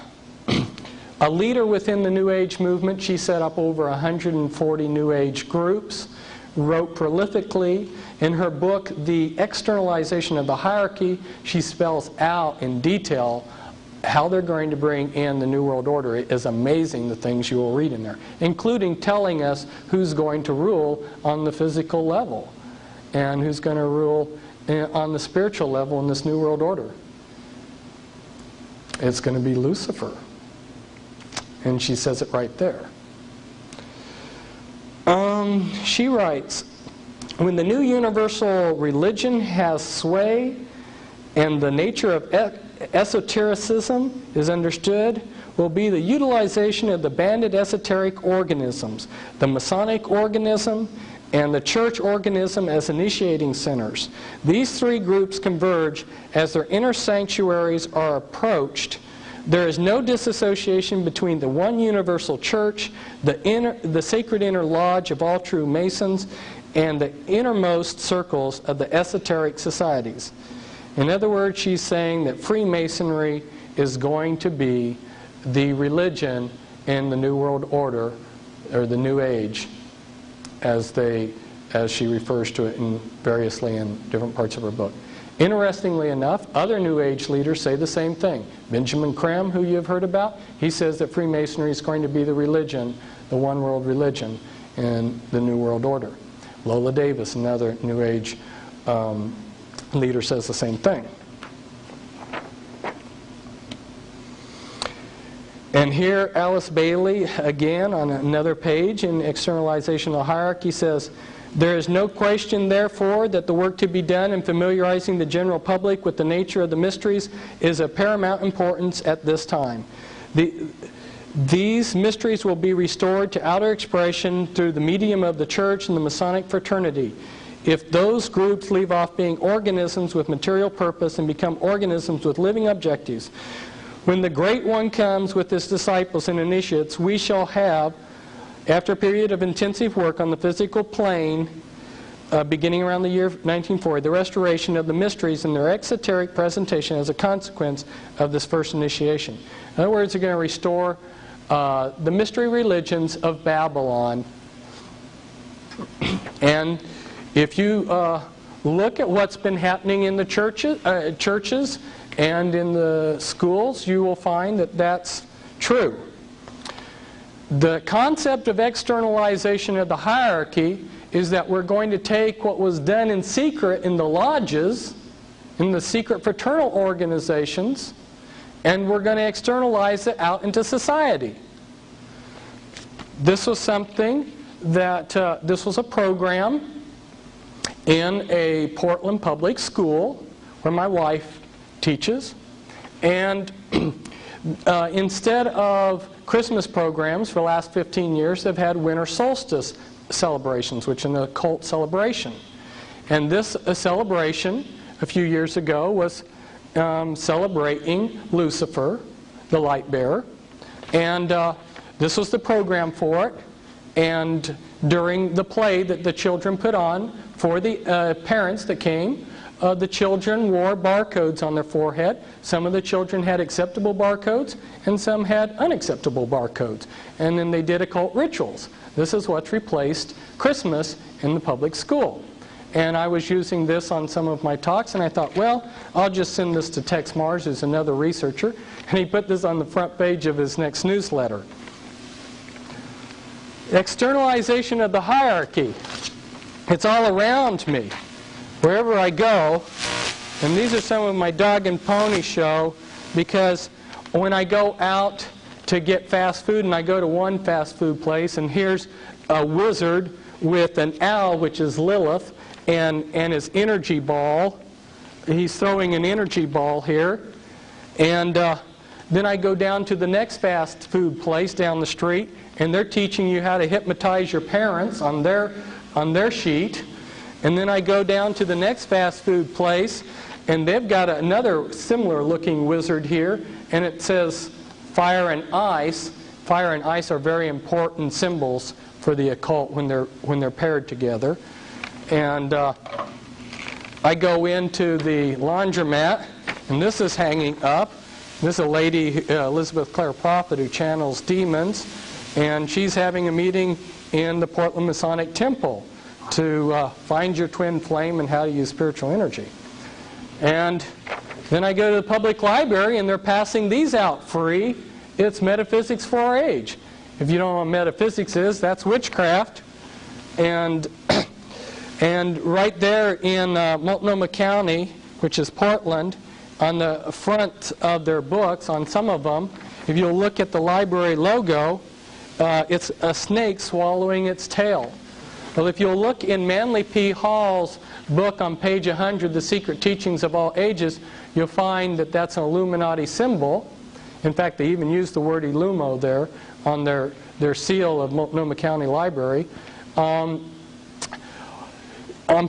leader within the New Age movement. She set up over 140 New Age groups, wrote prolifically. In her book, The Externalization of the Hierarchy, she spells out in detail how they're going to bring in the New World Order. It is amazing the things you will read in there, including telling us who's going to rule on the physical level and who's going to rule on the spiritual level in this New World Order. It's going to be Lucifer. And she says it right there. She writes, when the new universal religion has sway and the nature of esotericism is understood, will be the utilization of the banded esoteric organisms, the Masonic organism and the church organism as initiating centers. These three groups converge as their inner sanctuaries are approached. There is no disassociation between the one universal church, the sacred inner lodge of all true Masons, and the innermost circles of the esoteric societies. In other words, she's saying that Freemasonry is going to be the religion in the New World Order, or the New Age, as she refers to it variously in different parts of her book. Interestingly enough, other New Age leaders say the same thing. Benjamin Krem, who you've heard about, he says that Freemasonry is going to be the religion, the one world religion in the New World Order. Lola Davis, another New Age leader, says the same thing. And here Alice Bailey, again on another page in Externalization of the Hierarchy, says, there is no question, therefore, that the work to be done in familiarizing the general public with the nature of the mysteries is of paramount importance at this time. These mysteries will be restored to outer expression through the medium of the church and the Masonic fraternity. If those groups leave off being organisms with material purpose and become organisms with living objectives, When the Great One comes with his disciples and initiates, we shall have, after a period of intensive work on the physical plane, beginning around the year 1940, the restoration of the mysteries in their exoteric presentation as a consequence of this first initiation. In other words, they're going to restore the mystery religions of Babylon. And if you look at what's been happening in the churches and in the schools, you will find that that's true. The concept of externalization of the hierarchy is that we're going to take what was done in secret in the lodges, in the secret fraternal organizations, and we're going to externalize it out into society. This was something that, this was a program in a Portland public school where my wife teaches. And instead of Christmas programs for the last 15 years, they've had winter solstice celebrations, which is an occult celebration. And this celebration a few years ago was celebrating Lucifer, the light bearer. And this was the program for it. And during the play that the children put on for the parents that came, the children wore barcodes on their forehead. Some of the children had acceptable barcodes, and some had unacceptable barcodes. And then they did occult rituals. This is what's replaced Christmas in the public school. And I was using this on some of my talks, and I thought, well, I'll just send this to Tex Mars, who's another researcher, and he put this on the front page of his next newsletter. Externalization of the hierarchy. It's all around me, wherever I go. And these are some of my dog and pony show, because when I go out to get fast food, and I go to one fast food place, and here's a wizard with an owl, which is Lilith, and his energy ball. He's throwing an energy ball here. And then I go down to the next fast food place down the street, and they're teaching you how to hypnotize your parents on their sheet. And then I go down to the next fast food place, and they've got another similar looking wizard here, and it says fire and ice. Fire and ice are very important symbols for the occult when they're paired together. And I go into the laundromat, and this is hanging up. This is a lady, Elizabeth Clare Prophet, who channels demons, and she's having a meeting in the Portland Masonic Temple to find your twin flame and how to use spiritual energy. And then I go to the public library, and they're passing these out free. It's Metaphysics for Our Age. If you don't know what metaphysics is, that's witchcraft. And right there in Multnomah County, which is Portland, on the front of their books, on some of them, if you'll look at the library logo, it's a snake swallowing its tail. Well, if you'll look in Manly P. Hall's book on page 100, The Secret Teachings of All Ages, you'll find that that's an Illuminati symbol. In fact, they even use the word Illumo there on their seal of Multnomah County Library. On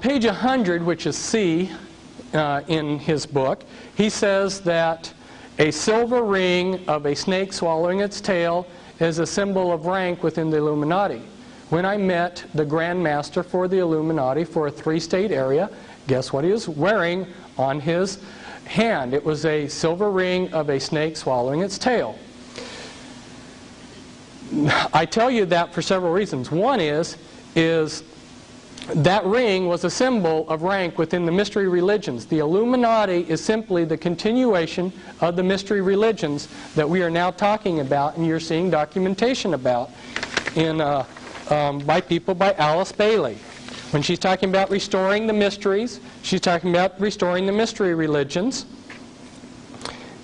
page 100, which is C in his book, he says that a silver ring of a snake swallowing its tail is a symbol of rank within the Illuminati. When I met the Grand Master for the Illuminati for a 3-state area, guess what he was wearing on his hand? It was a silver ring of a snake swallowing its tail. I tell you that for several reasons. One is that ring was a symbol of rank within the mystery religions. The Illuminati is simply the continuation of the mystery religions that we are now talking about, and you're seeing documentation about by people by Alice Bailey. When she's talking about restoring the mysteries, she's talking about restoring the mystery religions.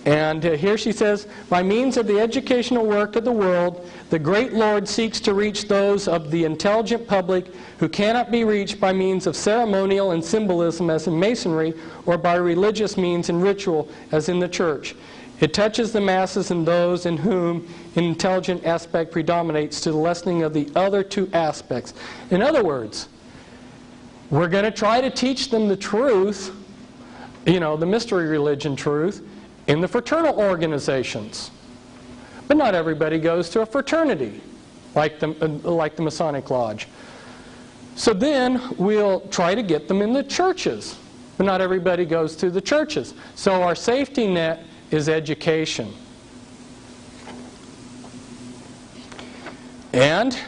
And here she says, by means of the educational work of the world, the great Lord seeks to reach those of the intelligent public who cannot be reached by means of ceremonial and symbolism as in Masonry, or by religious means and ritual as in the church. It touches the masses and those in whom an intelligent aspect predominates to the lessening of the other two aspects. In other words, we're going to try to teach them the truth, the mystery religion truth, in the fraternal organizations. But not everybody goes to a fraternity like the Masonic Lodge. So then we'll try to get them in the churches. But not everybody goes to the churches. So our safety net is education. And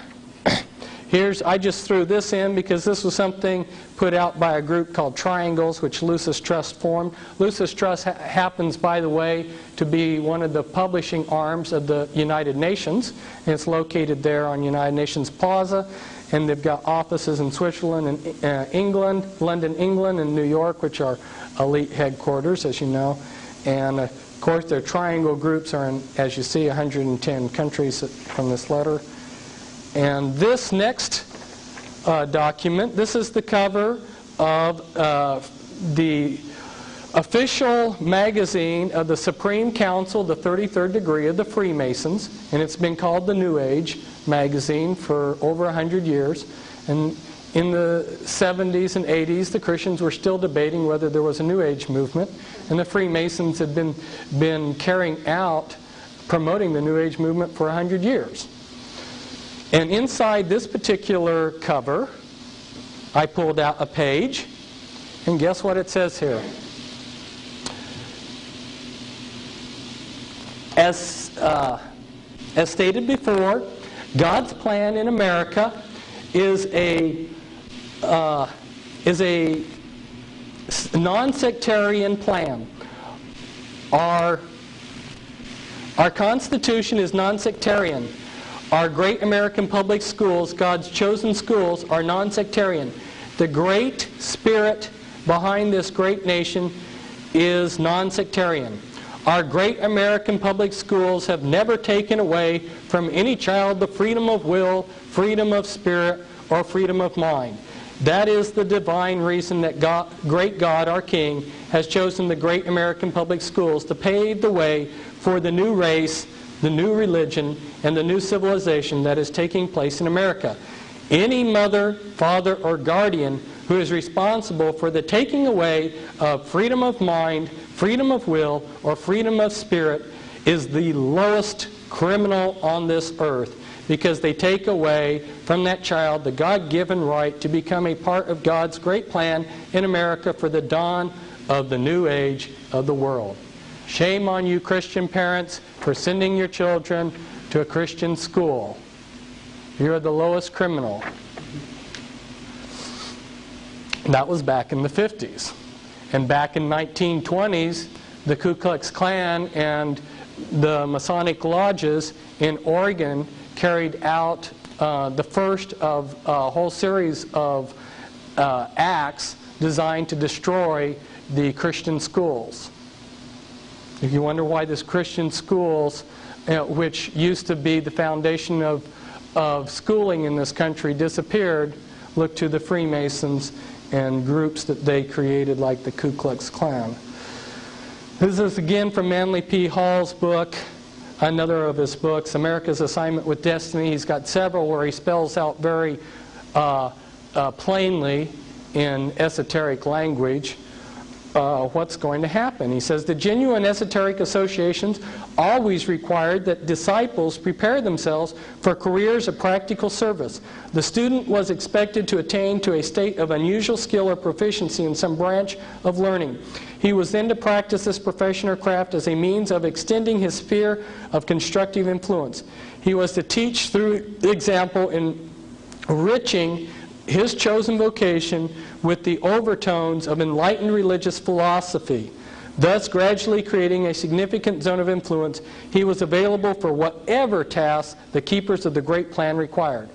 I just threw this in because this was something put out by a group called Triangles, which Lucis Trust formed. Lucis Trust happens, by the way, to be one of the publishing arms of the United Nations. And it's located there on United Nations Plaza. And they've got offices in Switzerland and England, London, England, and New York, which are elite headquarters, as you know. And, of course, their triangle groups are in, as you see, 110 countries from this letter. And this next document, this is the cover of the official magazine of the Supreme Council, the 33rd degree of the Freemasons, and it's been called the New Age magazine for over 100 years. And in the 70s and 80s, the Christians were still debating whether there was a New Age movement, and the Freemasons had been carrying out, promoting the New Age movement for 100 years. And inside this particular cover, I pulled out a page, and guess what it says here? As stated before, God's plan in America is a non-sectarian plan. Our Constitution is non-sectarian. Our great American public schools, God's chosen schools, are non-sectarian. The great spirit behind this great nation is non-sectarian. Our great American public schools have never taken away from any child the freedom of will, freedom of spirit, or freedom of mind. That is the divine reason that great God, our King, has chosen the great American public schools to pave the way for the new race, the new religion, and the new civilization that is taking place in America. Any mother, father, or guardian who is responsible for the taking away of freedom of mind, freedom of will, or freedom of spirit is the lowest criminal on this earth, because they take away from that child the God-given right to become a part of God's great plan in America for the dawn of the new age of the world. Shame on you, Christian parents, for sending your children to a Christian school. You're the lowest criminal. That was back in the 50s. And back in 1920s, the Ku Klux Klan and the Masonic lodges in Oregon carried out the first of a whole series of acts designed to destroy the Christian schools. If you wonder why this Christian schools, which used to be the foundation of schooling in this country, disappeared, look to the Freemasons and groups that they created, like the Ku Klux Klan. This is again from Manly P. Hall's book, another of his books, America's Assignment with Destiny. He's got several where he spells out very plainly in esoteric language what's going to happen. He says, the genuine esoteric associations always required that disciples prepare themselves for careers of practical service. The student was expected to attain to a state of unusual skill or proficiency in some branch of learning. He was then to practice this profession or craft as a means of extending his sphere of constructive influence. He was to teach through example, enriching his chosen vocation with the overtones of enlightened religious philosophy, thus gradually creating a significant zone of influence. He was available for whatever tasks the keepers of the great plan required.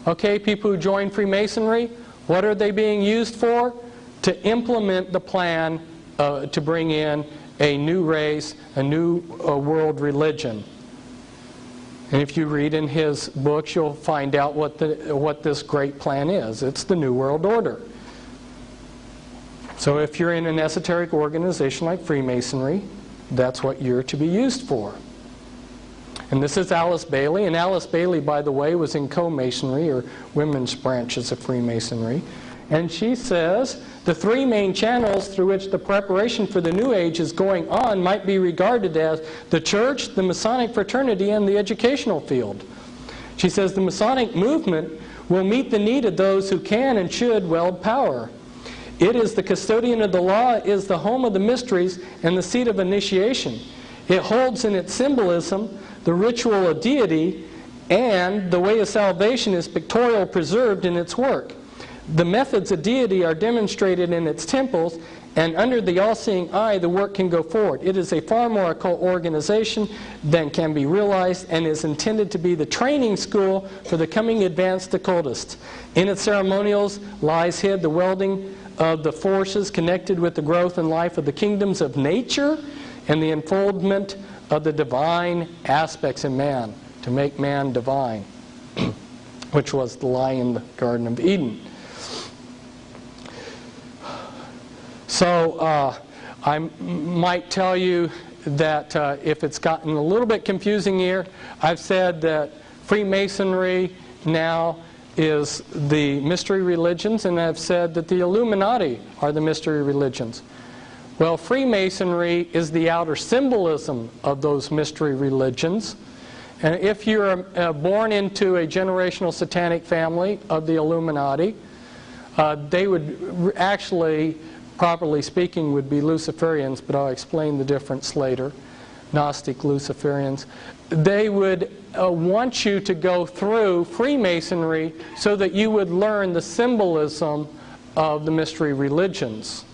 Okay, people who join Freemasonry, what are they being used for? To implement the plan to bring in a new race, a new world religion. And if you read in his books, you'll find out what this great plan is. It's the New World Order. So if you're in an esoteric organization like Freemasonry, that's what you're to be used for. And this is Alice Bailey. And Alice Bailey, by the way, was in co-masonry, or women's branches of Freemasonry. And she says, the three main channels through which the preparation for the New Age is going on might be regarded as the church, the Masonic fraternity, and the educational field. She says the Masonic movement will meet the need of those who can and should wield power. It is the custodian of the law, is the home of the mysteries, and the seat of initiation. It holds in its symbolism the ritual of deity, and the way of salvation is pictorial preserved in its work. The methods of deity are demonstrated in its temples, and under the all-seeing eye the work can go forward. It is a far more occult organization than can be realized, and is intended to be the training school for the coming advanced occultists. In its ceremonials lies hid the welding of the forces connected with the growth and life of the kingdoms of nature, and the unfoldment of the divine aspects in man, to make man divine, which was the lie in the Garden of Eden. So I might tell you that if it's gotten a little bit confusing here, I've said that Freemasonry now is the mystery religions, and I've said that the Illuminati are the mystery religions. Well, Freemasonry is the outer symbolism of those mystery religions. And if you're born into a generational satanic family of the Illuminati, they would actually, properly speaking, would be Luciferians, but I'll explain the difference later. Gnostic Luciferians. They would want you to go through Freemasonry so that you would learn the symbolism of the mystery religions.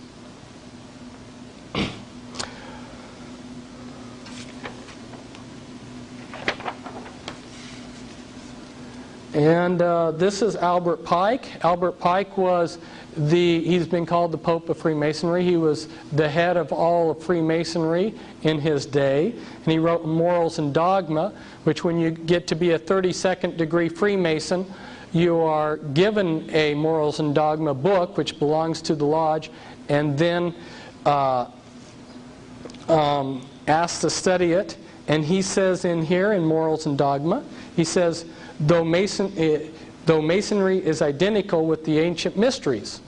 And this is Albert Pike. Albert Pike was he's been called the Pope of Freemasonry. He was the head of all of Freemasonry in his day. And he wrote Morals and Dogma, which when you get to be a 32nd degree Freemason, you are given a Morals and Dogma book, which belongs to the lodge, and then asked to study it. And he says in here, in Morals and Dogma, he says, though Masonry is identical with the ancient mysteries.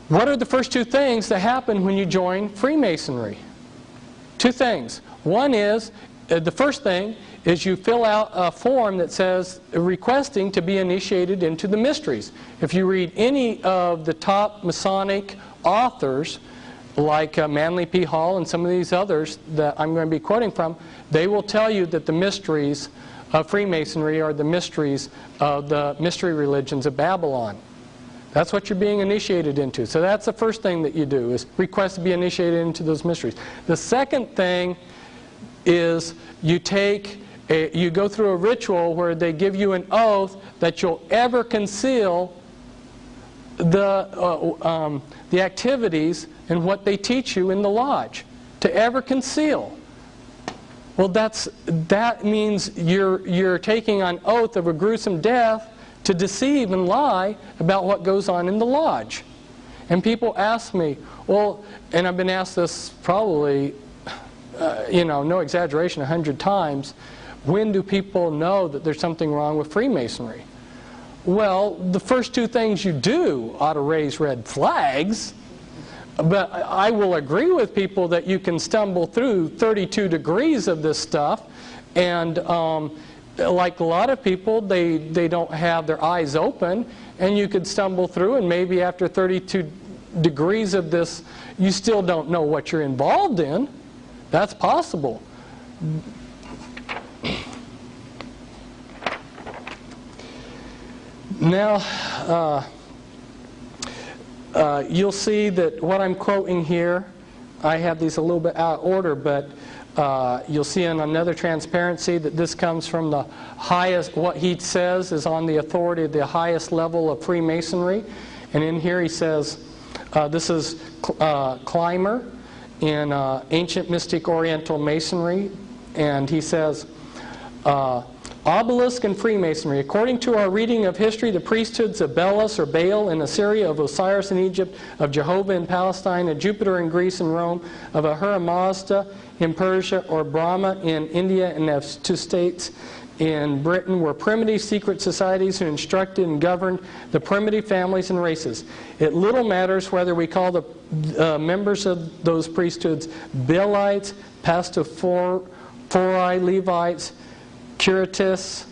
What are the first two things that happen when you join Freemasonry? Two things. One is, the first thing is you fill out a form that says requesting to be initiated into the mysteries. If you read any of the top Masonic authors, like Manly P. Hall and some of these others that I'm going to be quoting from, they will tell you that the mysteries of Freemasonry are the mysteries of the mystery religions of Babylon. That's what you're being initiated into. So that's the first thing that you do, is request to be initiated into those mysteries. The second thing is you go through a ritual where they give you an oath that you'll ever conceal the activities and what they teach you in the lodge. To ever conceal. Well, that means you're taking on oath of a gruesome death to deceive and lie about what goes on in the lodge. And people ask me, well, and I've been asked this probably, no exaggeration, 100 times, when do people know that there's something wrong with Freemasonry? Well, the first two things you do ought to raise red flags. But I will agree with people that you can stumble through 32 degrees of this stuff, and like a lot of people, they don't have their eyes open, and you could stumble through, and maybe after 32 degrees of this, you still don't know what you're involved in. That's possible. Now, you'll see that what I'm quoting here, I have these a little bit out of order, but you'll see in another transparency that this comes from the highest, what he says is on the authority of the highest level of Freemasonry. And in here he says, this is Clymer in Ancient Mystic Oriental Masonry, and he says, Obelisk and Freemasonry. According to our reading of history, the priesthoods of Belus or Baal in Assyria, of Osiris in Egypt, of Jehovah in Palestine, of Jupiter in Greece and Rome, of Ahura Mazda in Persia, or Brahma in India, and of two states in Britain were primitive secret societies who instructed and governed the primitive families and races. It little matters whether we call the members of those priesthoods Bilites, Pastophori, Levites, Curatists,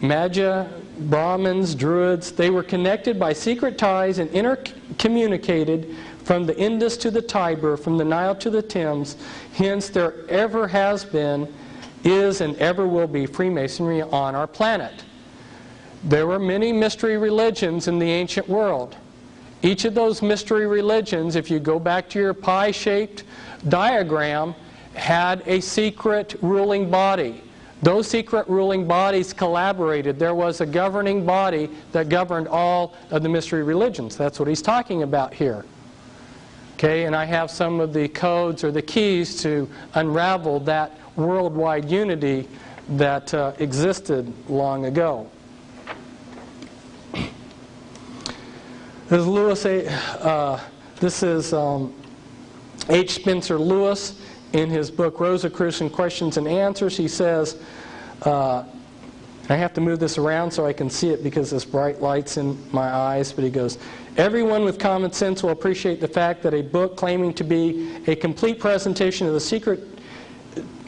Magi, Brahmins, Druids. They were connected by secret ties and intercommunicated from the Indus to the Tiber, from the Nile to the Thames. Hence, there ever has been, is, and ever will be Freemasonry on our planet. There were many mystery religions in the ancient world. Each of those mystery religions, if you go back to your pie-shaped diagram, had a secret ruling body. Those secret ruling bodies collaborated. There was a governing body that governed all of the mystery religions. That's what he's talking about here. Okay, and I have some of the codes or the keys to unravel that worldwide unity that existed long ago. This is H. Spencer Lewis in his book Rosicrucian Questions and Answers. He says, I have to move this around so I can see it because this bright light's in my eyes, but he goes, everyone with common sense will appreciate the fact that a book claiming to be a complete presentation of the secret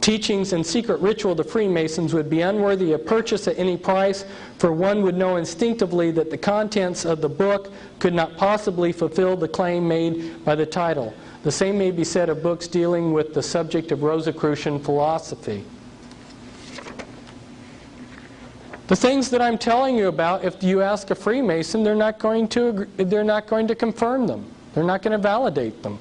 teachings and secret ritual of the Freemasons would be unworthy of purchase at any price, for one would know instinctively that the contents of the book could not possibly fulfill the claim made by the title. The same may be said of books dealing with the subject of Rosicrucian philosophy. The things that I'm telling you about, if you ask a Freemason, they're not going to confirm them. They're not going to validate them.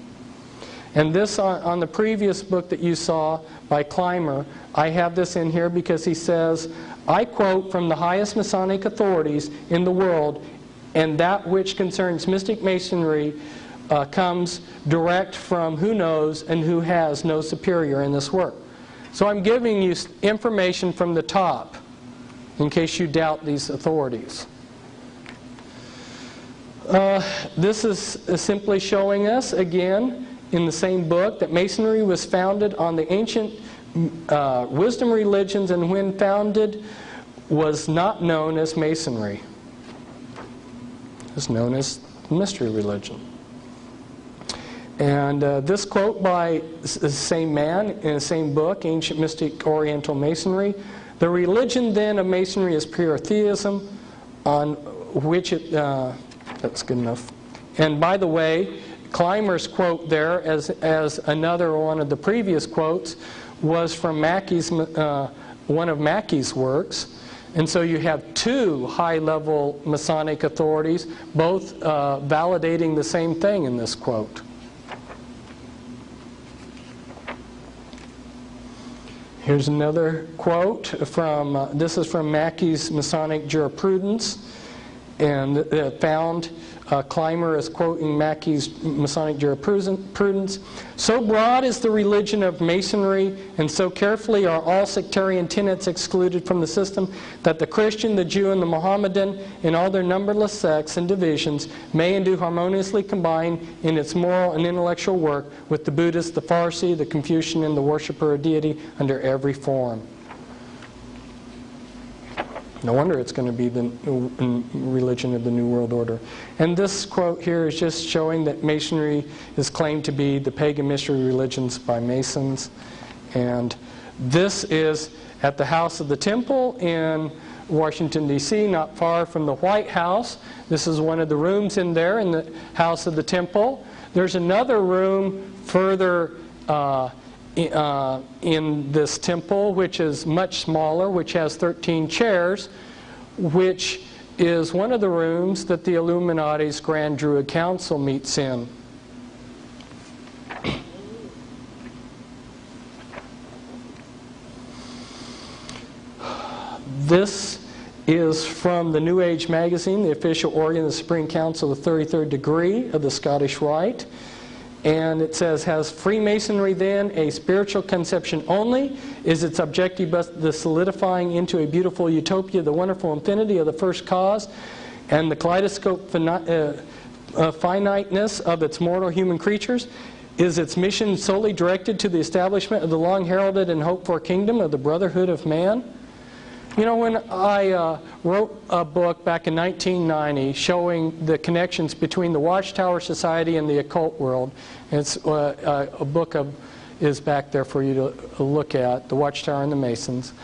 And this, on the previous book that you saw by Clymer, I have this in here because he says, I quote from the highest Masonic authorities in the world, and that which concerns mystic masonry comes direct from who knows and who has no superior in this work. So I'm giving you information from the top, in case you doubt these authorities. This is simply showing us, again, in the same book, that Masonry was founded on the ancient wisdom religions, and when founded was not known as Masonry. It was known as mystery religion. And this quote by the same man in the same book, Ancient Mystic Oriental Masonry, the religion then of Masonry is pure theism, on which it... that's good enough. And by the way, Clymer's quote there, as another one of the previous quotes, was from Mackey's, one of Mackey's works. And so you have two high-level Masonic authorities, both validating the same thing in this quote. Here's another quote from, this is from Mackey's Masonic Jurisprudence, and found, Clymer is quoting Mackey's Masonic Jurisprudence. So broad is the religion of Masonry, and so carefully are all sectarian tenets excluded from the system, that the Christian, the Jew, and the Mohammedan, in all their numberless sects and divisions, may and do harmoniously combine in its moral and intellectual work with the Buddhist, the Parsi, the Confucian, and the worshipper of deity under every form. No wonder it's going to be the religion of the New World Order. And this quote here is just showing that Masonry is claimed to be the pagan mystery religions by Masons. And this is at the House of the Temple in Washington, D.C., not far from the White House. This is one of the rooms in there in the House of the Temple. There's another room further in this temple, which is much smaller, which has 13 chairs, which is one of the rooms that the Illuminati's Grand Druid Council meets in. This is from the New Age magazine, the official organ of the Supreme Council of the 33rd degree of the Scottish Rite. And it says, has Freemasonry then a spiritual conception only? Is its objective but the solidifying into a beautiful utopia, the wonderful infinity of the first cause, and the kaleidoscope finiteness of its mortal human creatures? Is its mission solely directed to the establishment of the long-heralded and hoped-for kingdom of the brotherhood of man? You know, when I wrote a book back in 1990 showing the connections between the Watchtower Society and the occult world, it's a book is back there for you to look at, The Watchtower and the Masons.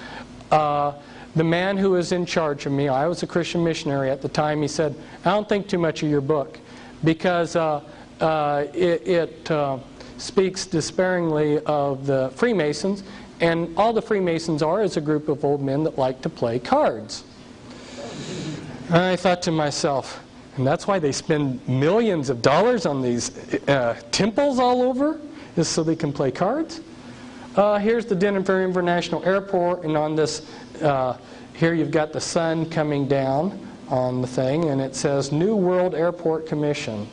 The man who was in charge of me, I was a Christian missionary at the time, he said, I don't think too much of your book because it speaks despairingly of the Freemasons, and all the Freemasons are is a group of old men that like to play cards. And I thought to myself, and that's why they spend millions of dollars on these temples all over, is so they can play cards? Here's the Denver International Airport, and on this, here you've got the sun coming down on the thing, and it says New World Airport Commission.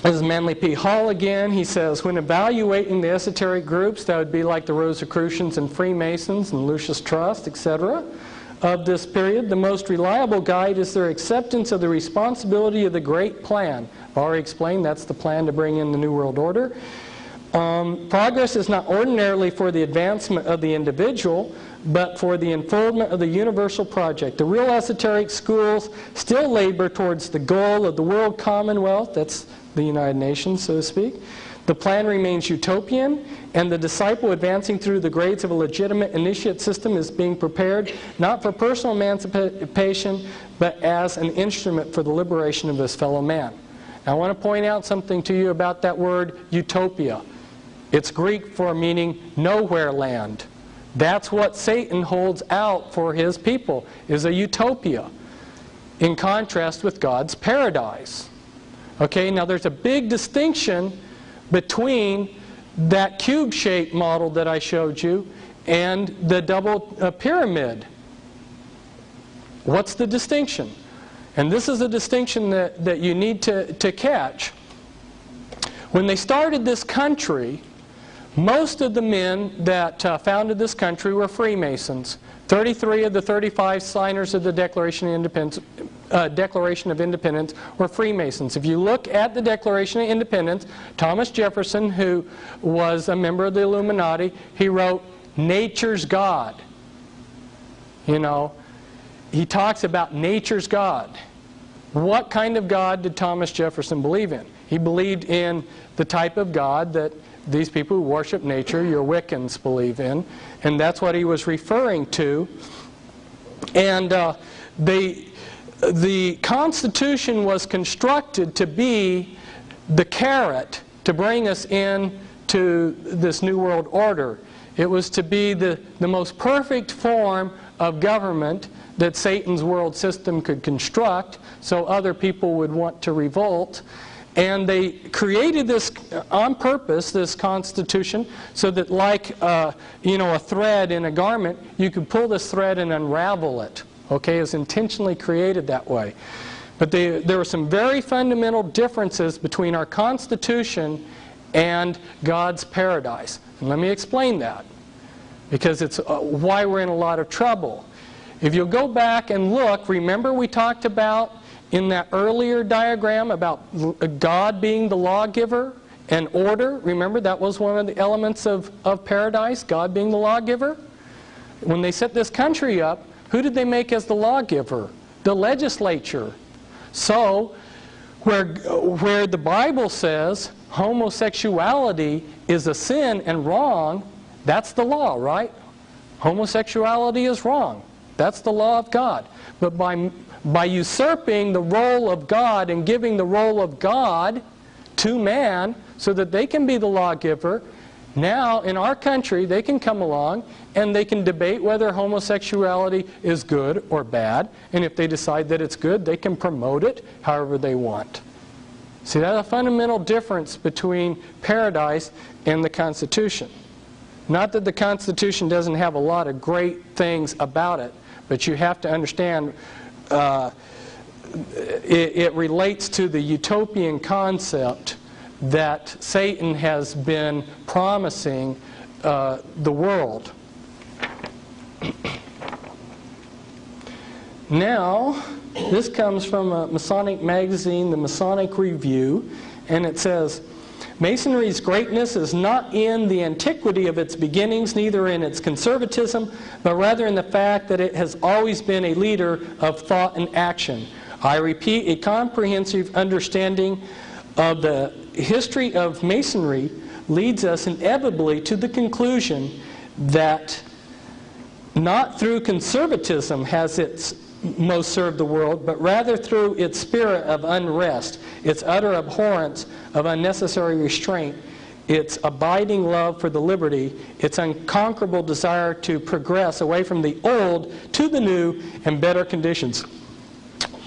This is Manly P. Hall again. He says, when evaluating the esoteric groups, that would be like the Rosicrucians and Freemasons and Lucis Trust, etc., of this period, the most reliable guide is their acceptance of the responsibility of the Great Plan. I've already explained that's the plan to bring in the New World Order. Progress is not ordinarily for the advancement of the individual, but for the unfoldment of the universal project. The real esoteric schools still labor towards the goal of the world commonwealth, that's the United Nations, so to speak. The plan remains utopian, and the disciple advancing through the grades of a legitimate initiate system is being prepared not for personal emancipation, but as an instrument for the liberation of his fellow man. Now, I want to point out something to you about that word utopia. It's Greek for meaning nowhere land. That's what Satan holds out for his people, is a utopia, in contrast with God's paradise. Okay, now there's a big distinction between that cube-shaped model that I showed you and the double pyramid. What's the distinction? And this is a distinction that you need to catch. When they started this country, most of the men that founded this country were Freemasons. 33 of the 35 signers of the Declaration of Independence were Freemasons. If you look at the Declaration of Independence, Thomas Jefferson, who was a member of the Illuminati, he wrote, nature's God. You know, he talks about nature's God. What kind of God did Thomas Jefferson believe in? He believed in the type of God that these people who worship nature, your Wiccans, believe in. And that's what he was referring to. And the Constitution was constructed to be the carrot to bring us into this New World Order. It was to be the most perfect form of government that Satan's world system could construct, so other people would want to revolt. And they created this on purpose, this Constitution, so that like a thread in a garment, you could pull this thread and unravel it. Okay, it was intentionally created that way. But there were some very fundamental differences between our Constitution and God's paradise. And let me explain that, because it's why we're in a lot of trouble. If you'll go back and look, remember we talked about in that earlier diagram about God being the lawgiver and order. Remember, that was one of the elements of paradise, God being the lawgiver. When they set this country up, who did they make as the lawgiver? The legislature. So, where the Bible says homosexuality is a sin and wrong, that's the law, right? Homosexuality is wrong. That's the law of God. But by usurping the role of God and giving the role of God to man so that they can be the lawgiver, now in our country they can come along and they can debate whether homosexuality is good or bad, and if they decide that it's good, they can promote it however they want. See, that's a fundamental difference between paradise and the Constitution. Not that the Constitution doesn't have a lot of great things about it, but you have to understand it relates to the utopian concept that Satan has been promising the world. Now, this comes from a Masonic magazine, the Masonic Review, and it says, Masonry's greatness is not in the antiquity of its beginnings, neither in its conservatism, but rather in the fact that it has always been a leader of thought and action. I repeat, a comprehensive understanding of the history of Masonry leads us inevitably to the conclusion that not through conservatism has it most served the world, but rather through its spirit of unrest, its utter abhorrence of unnecessary restraint, its abiding love for the liberty, its unconquerable desire to progress away from the old to the new and better conditions.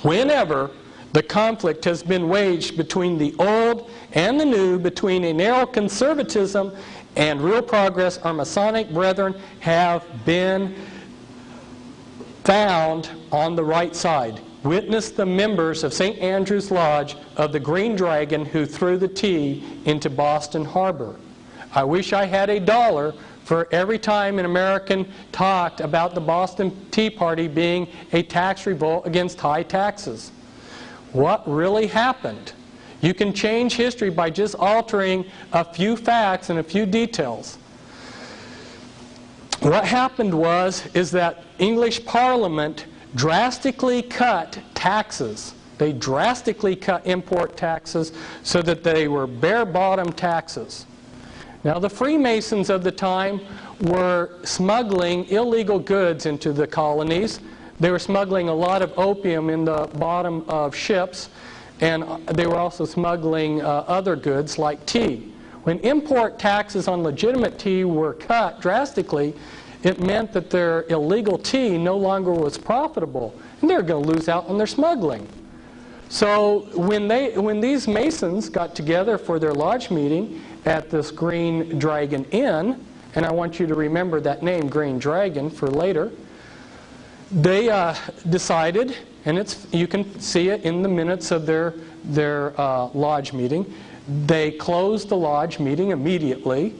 Whenever the conflict has been waged between the old and the new, between a narrow conservatism and real progress, our Masonic brethren have been found on the right side. Witness the members of St. Andrew's Lodge of the Green Dragon who threw the tea into Boston Harbor. I wish I had $1 for every time an American talked about the Boston Tea Party being a tax revolt against high taxes. What really happened? You can change history by just altering a few facts and a few details. What happened is that English Parliament drastically cut taxes. They drastically cut import taxes so that they were bare-bottom taxes. Now, the Freemasons of the time were smuggling illegal goods into the colonies. They were smuggling a lot of opium in the bottom of ships, and they were also smuggling other goods like tea. When import taxes on legitimate tea were cut drastically, it meant that their illegal tea no longer was profitable, and they were going to lose out on their smuggling. So when these Masons got together for their lodge meeting at this Green Dragon Inn, and I want you to remember that name, Green Dragon, for later, they decided, and you can see it in the minutes of their lodge meeting, they closed the lodge meeting immediately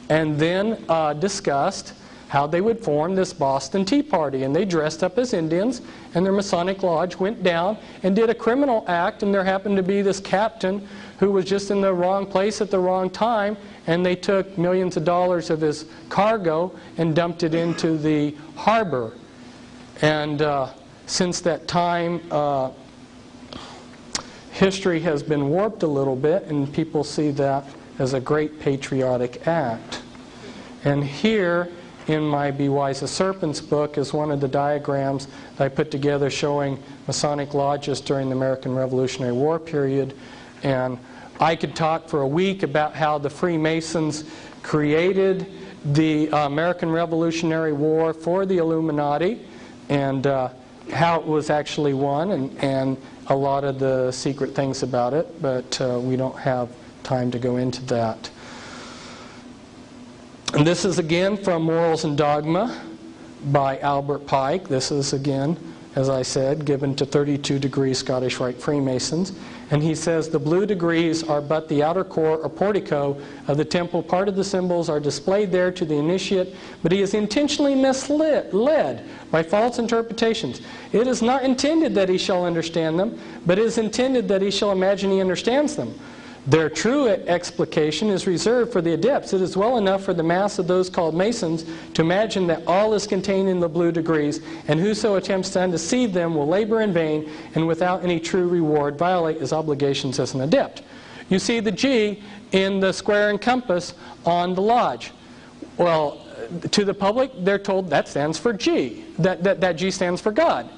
and then discussed how they would form this Boston Tea Party. And they dressed up as Indians, and their Masonic lodge went down and did a criminal act, and there happened to be this captain who was just in the wrong place at the wrong time, and they took millions of dollars of his cargo and dumped it into the harbor. And since that time, history has been warped a little bit, and people see that as a great patriotic act. And here, in my Be Wise as Serpents book, is one of the diagrams that I put together showing Masonic lodges during the American Revolutionary War period. And I could talk for a week about how the Freemasons created the American Revolutionary War for the Illuminati, and how it was actually won, and a lot of the secret things about it, but we don't have time to go into that. And this is again from Morals and Dogma by Albert Pike. This is again, as I said, given to 32 degree Scottish Rite Freemasons. And he says, the blue degrees are but the outer core or portico of the temple. Part of the symbols are displayed there to the initiate, but he is intentionally led by false interpretations. It is not intended that he shall understand them, but it is intended that he shall imagine he understands them. Their true explication is reserved for the adepts. It is well enough for the mass of those called Masons to imagine that all is contained in the blue degrees, and whoso attempts to undeceive them will labor in vain and without any true reward violate his obligations as an adept. You see the G in the square and compass on the lodge. Well, to the public, they're told that stands for G. That G stands for God.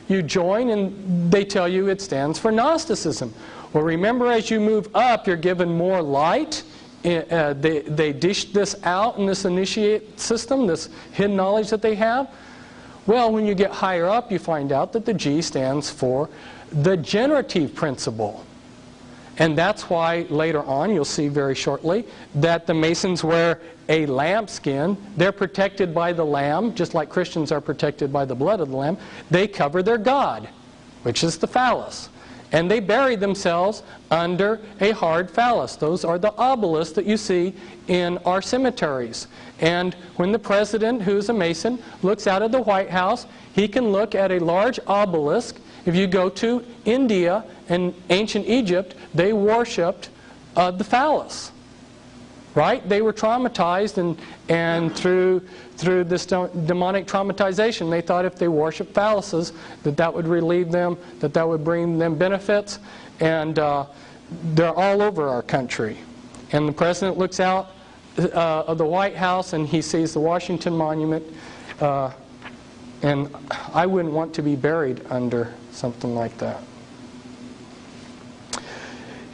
You join and they tell you it stands for Gnosticism. Well, remember, as you move up, you're given more light. They dish this out in this initiate system, this hidden knowledge that they have. Well, when you get higher up, you find out that the G stands for the generative principle. And that's why later on, you'll see very shortly, that the Masons wear a lambskin. They're protected by the lamb, just like Christians are protected by the blood of the lamb. They cover their God, which is the phallus. And they bury themselves under a hard phallus. Those are the obelisks that you see in our cemeteries. And when the president, who's a Mason, looks out of the White House, he can look at a large obelisk. If you go to India and ancient Egypt, they worshipped the phallus. Right? They were traumatized, and through this demonic traumatization, they thought if they worshiped phalluses, that would relieve them, that would bring them benefits. And they're all over our country. And the president looks out of the White House and he sees the Washington Monument. And I wouldn't want to be buried under something like that.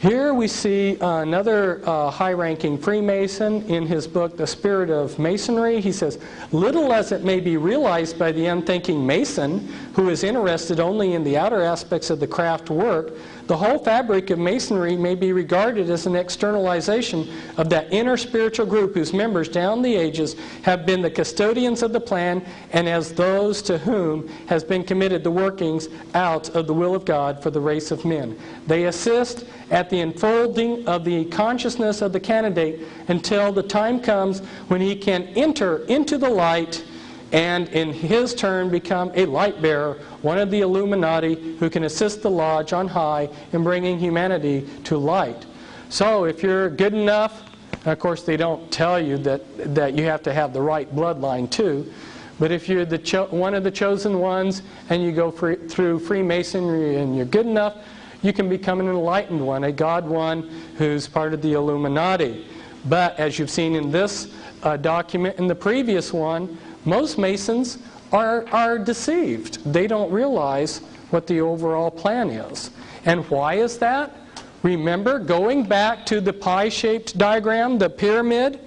Here we see another high-ranking Freemason in his book, The Spirit of Masonry. He says, little as it may be realized by the unthinking Mason, who is interested only in the outer aspects of the craft work, the whole fabric of Masonry may be regarded as an externalization of that inner spiritual group whose members down the ages have been the custodians of the plan and as those to whom has been committed the workings out of the will of God for the race of men. They assist at the unfolding of the consciousness of the candidate until the time comes when he can enter into the light and in his turn become a light bearer, one of the Illuminati who can assist the lodge on high in bringing humanity to light. So if you're good enough, and of course they don't tell you that you have to have the right bloodline too, but if you're one of the chosen ones and you go through Freemasonry and you're good enough, you can become an enlightened one, a God one who's part of the Illuminati. But as you've seen in this document and the previous one, most Masons are deceived. They don't realize what the overall plan is. And why is that? Remember, going back to the pie-shaped diagram, the pyramid,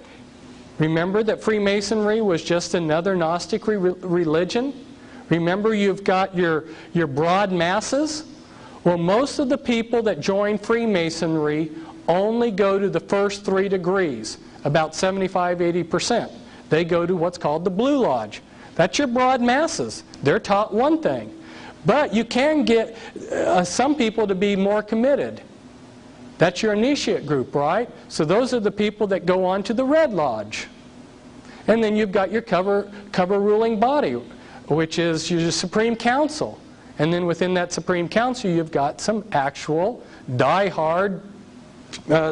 remember that Freemasonry was just another Gnostic religion? Remember, you've got your broad masses? Well, most of the people that join Freemasonry only go to the first 3 degrees, about 75–80%. They go to what's called the Blue Lodge. That's your broad masses. They're taught one thing. But you can get some people to be more committed. That's your initiate group, right? So those are the people that go on to the Red Lodge. And then you've got your cover ruling body, which is your Supreme Council. And then within that Supreme Council, you've got some actual die-hard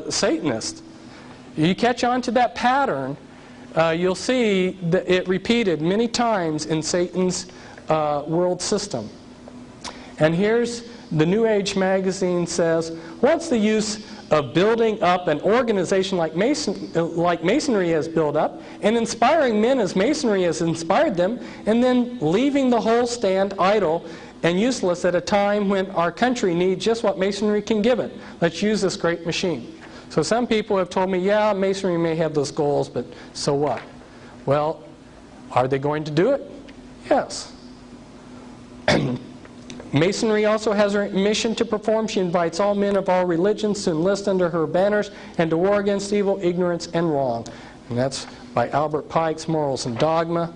Satanists. You catch on to that pattern, you'll see that it repeated many times in Satan's world system. And here's the New Age magazine says, what's the use of building up an organization like Masonry has built up and inspiring men as Masonry has inspired them and then leaving the whole stand idle and useless at a time when our country needs just what Masonry can give it. Let's use this great machine. So some people have told me, yeah, Masonry may have those goals, but so what? Well, are they going to do it? Yes. Masonry also has a mission to perform. She invites all men of all religions to enlist under her banners and to war against evil, ignorance, and wrong. And that's by Albert Pike's Morals and Dogma.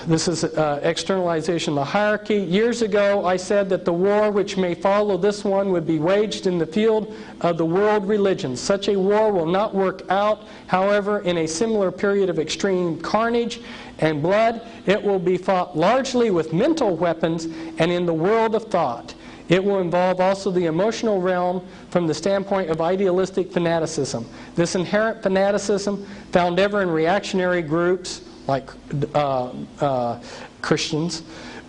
This is externalization of the hierarchy. Years ago, I said that the war which may follow this one would be waged in the field of the world religions. Such a war will not work out, however, in a similar period of extreme carnage and blood. It will be fought largely with mental weapons and in the world of thought. It will involve also the emotional realm from the standpoint of idealistic fanaticism. This inherent fanaticism, found ever in reactionary groups, like Christians,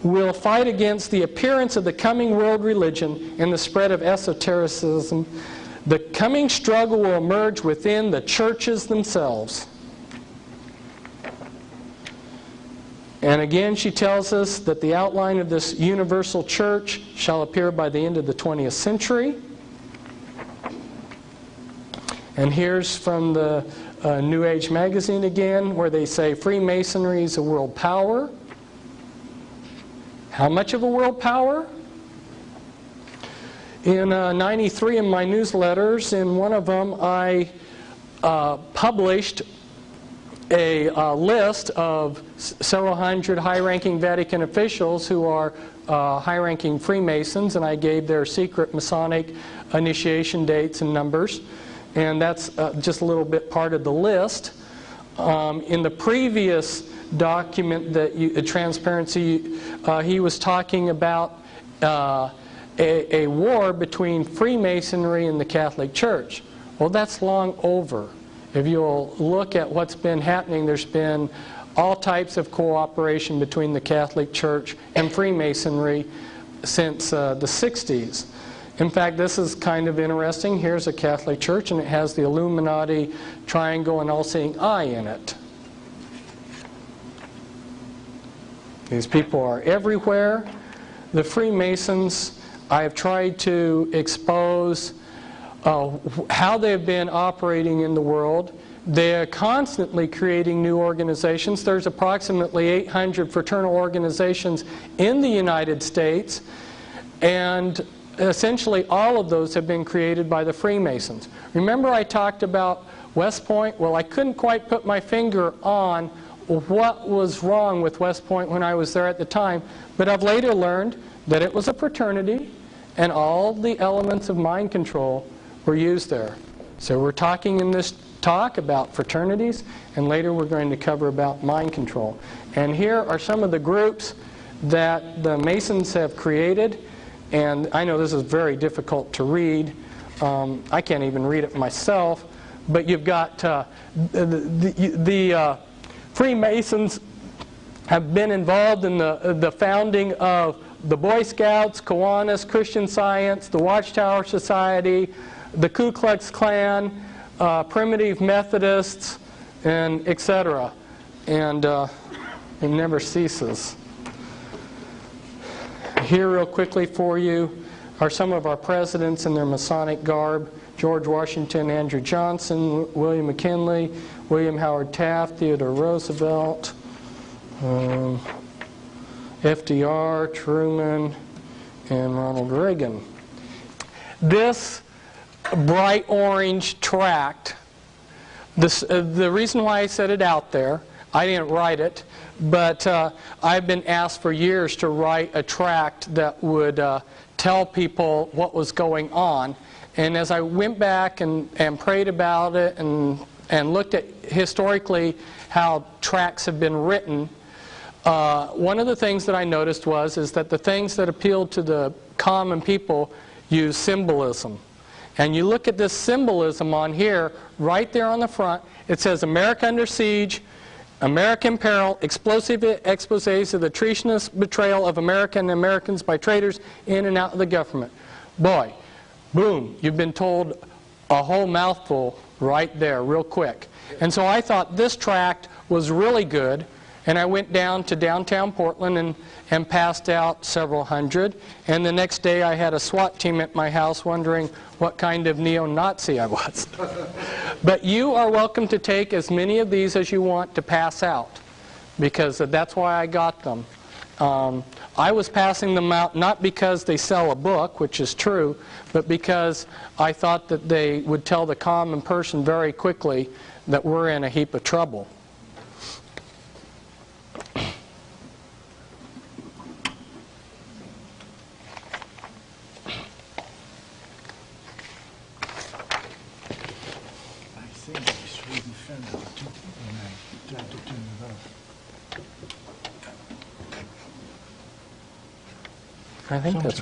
will fight against the appearance of the coming world religion and the spread of esotericism. The coming struggle will emerge within the churches themselves. And again, she tells us that the outline of this universal church shall appear by the end of the 20th century. And here's from the New Age magazine again, where they say Freemasonry is a world power. How much of a world power? In 93 in my newsletters, in one of them I published a list of several hundred high-ranking Vatican officials who are high-ranking Freemasons, and I gave their secret Masonic initiation dates and numbers. And that's just a little bit part of the list. In the previous document, that transparency, he was talking about a war between Freemasonry and the Catholic Church. Well, that's long over. If you'll look at what's been happening, there's been all types of cooperation between the Catholic Church and Freemasonry since the 60s. In fact, this is kind of interesting. Here's a Catholic Church, and it has the Illuminati triangle and all-seeing eye in it. These people are everywhere. The Freemasons, I have tried to expose how they've been operating in the world. They are constantly creating new organizations. There's approximately 800 fraternal organizations in the United States, and essentially all of those have been created by the Freemasons. Remember I talked about West Point? Well, I couldn't quite put my finger on what was wrong with West Point when I was there at the time, but I've later learned that it was a fraternity and all the elements of mind control were used there. So we're talking in this talk about fraternities, and later we're going to cover about mind control. And here are some of the groups that the Masons have created, and I know this is very difficult to read. I can't even read it myself, but you've got the Freemasons have been involved in the founding of the Boy Scouts, Kiwanis, Christian Science, the Watchtower Society, the Ku Klux Klan, Primitive Methodists, and etc. And it never ceases. Here real quickly for you are some of our presidents in their Masonic garb. George Washington, Andrew Johnson, William McKinley, William Howard Taft, Theodore Roosevelt, FDR, Truman, and Ronald Reagan. This bright orange tract, the reason why I set it out there, I didn't write it, but I've been asked for years to write a tract that would tell people what was going on. And as I went back and prayed about it and looked at historically how tracts have been written, one of the things that I noticed is that the things that appealed to the common people use symbolism. And you look at this symbolism on here, right there on the front, it says America under siege, American peril, explosive exposés of the treasonous betrayal of America and Americans by traitors in and out of the government. Boy, boom, you've been told a whole mouthful right there real quick. And so I thought this tract was really good, and I went down to downtown Portland and passed out several hundred. And the next day I had a SWAT team at my house wondering what kind of neo-Nazi I was. But you are welcome to take as many of these as you want to pass out, because that's why I got them. I was passing them out not because they sell a book, which is true, but because I thought that they would tell the common person very quickly that we're in a heap of trouble. I think that's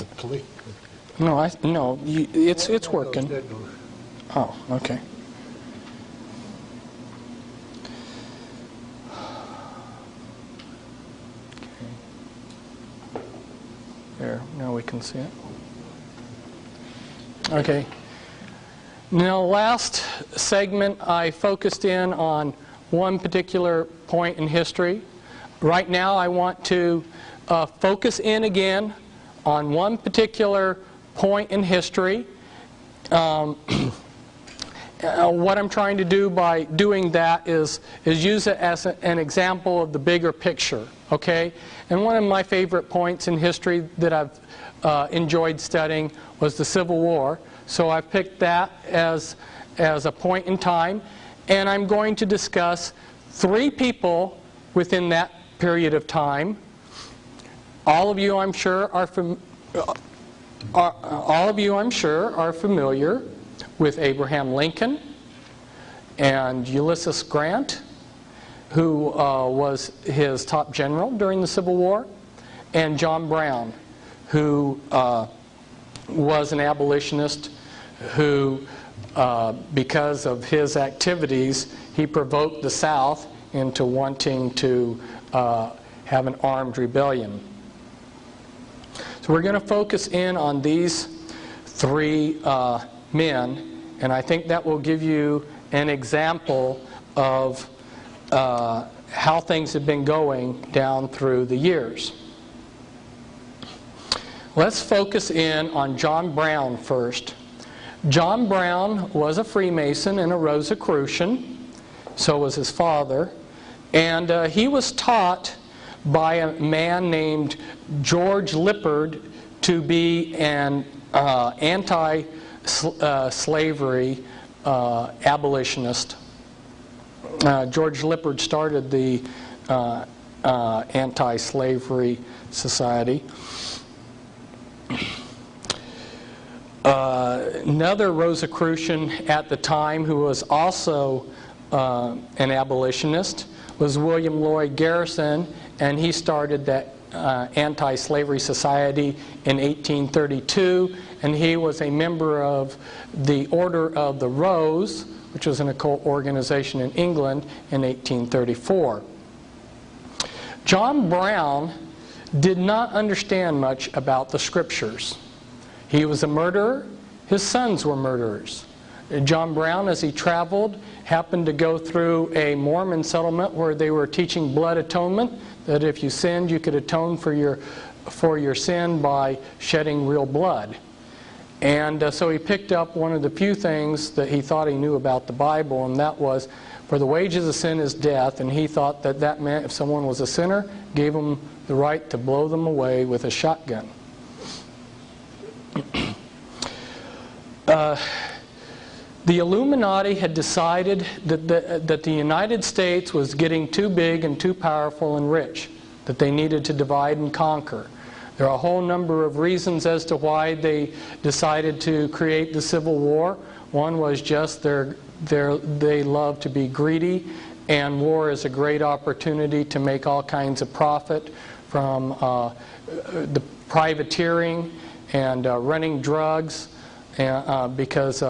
no. It's working. Oh, okay. There. Now we can see it. Okay. Now, last segment, I focused in on one particular point in history. Right now, I want to focus in again on one particular point in history. What I'm trying to do by doing that is use it as an example of the bigger picture, okay? And one of my favorite points in history that I've enjoyed studying was the Civil War. So I've picked that as a point in time, and I'm going to discuss 3 people within that period of time. all of you, I'm sure, are familiar with Abraham Lincoln and Ulysses Grant, who was his top general during the Civil War, and John Brown, who was an abolitionist who, because of his activities, he provoked the South into wanting to have an armed rebellion. So we're going to focus in on these three men, and I think that will give you an example of how things have been going down through the years. Let's focus in on John Brown first. John Brown was a Freemason and a Rosicrucian. So was his father. And he was taught by a man named George Lippard to be an anti-slavery abolitionist. George Lippard started the Anti-Slavery Society. Another Rosicrucian at the time who was also an abolitionist was William Lloyd Garrison, and he started that Anti-Slavery Society in 1832, and he was a member of the Order of the Rose, which was an occult organization in England, in 1834. John Brown did not understand much about the Scriptures. He was a murderer. His sons were murderers. John Brown, as he traveled, happened to go through a Mormon settlement where they were teaching blood atonement, that if you sinned, you could atone for your sin by shedding real blood. And so he picked up one of the few things that he thought he knew about the Bible, and that was, for the wages of sin is death, and he thought that that meant if someone was a sinner, gave them the right to blow them away with a shotgun. The Illuminati had decided that the United States was getting too big and too powerful and rich, that they needed to divide and conquer. There are a whole number of reasons as to why they decided to create the Civil War. One was just they love to be greedy, and war is a great opportunity to make all kinds of profit from the privateering and running drugs, because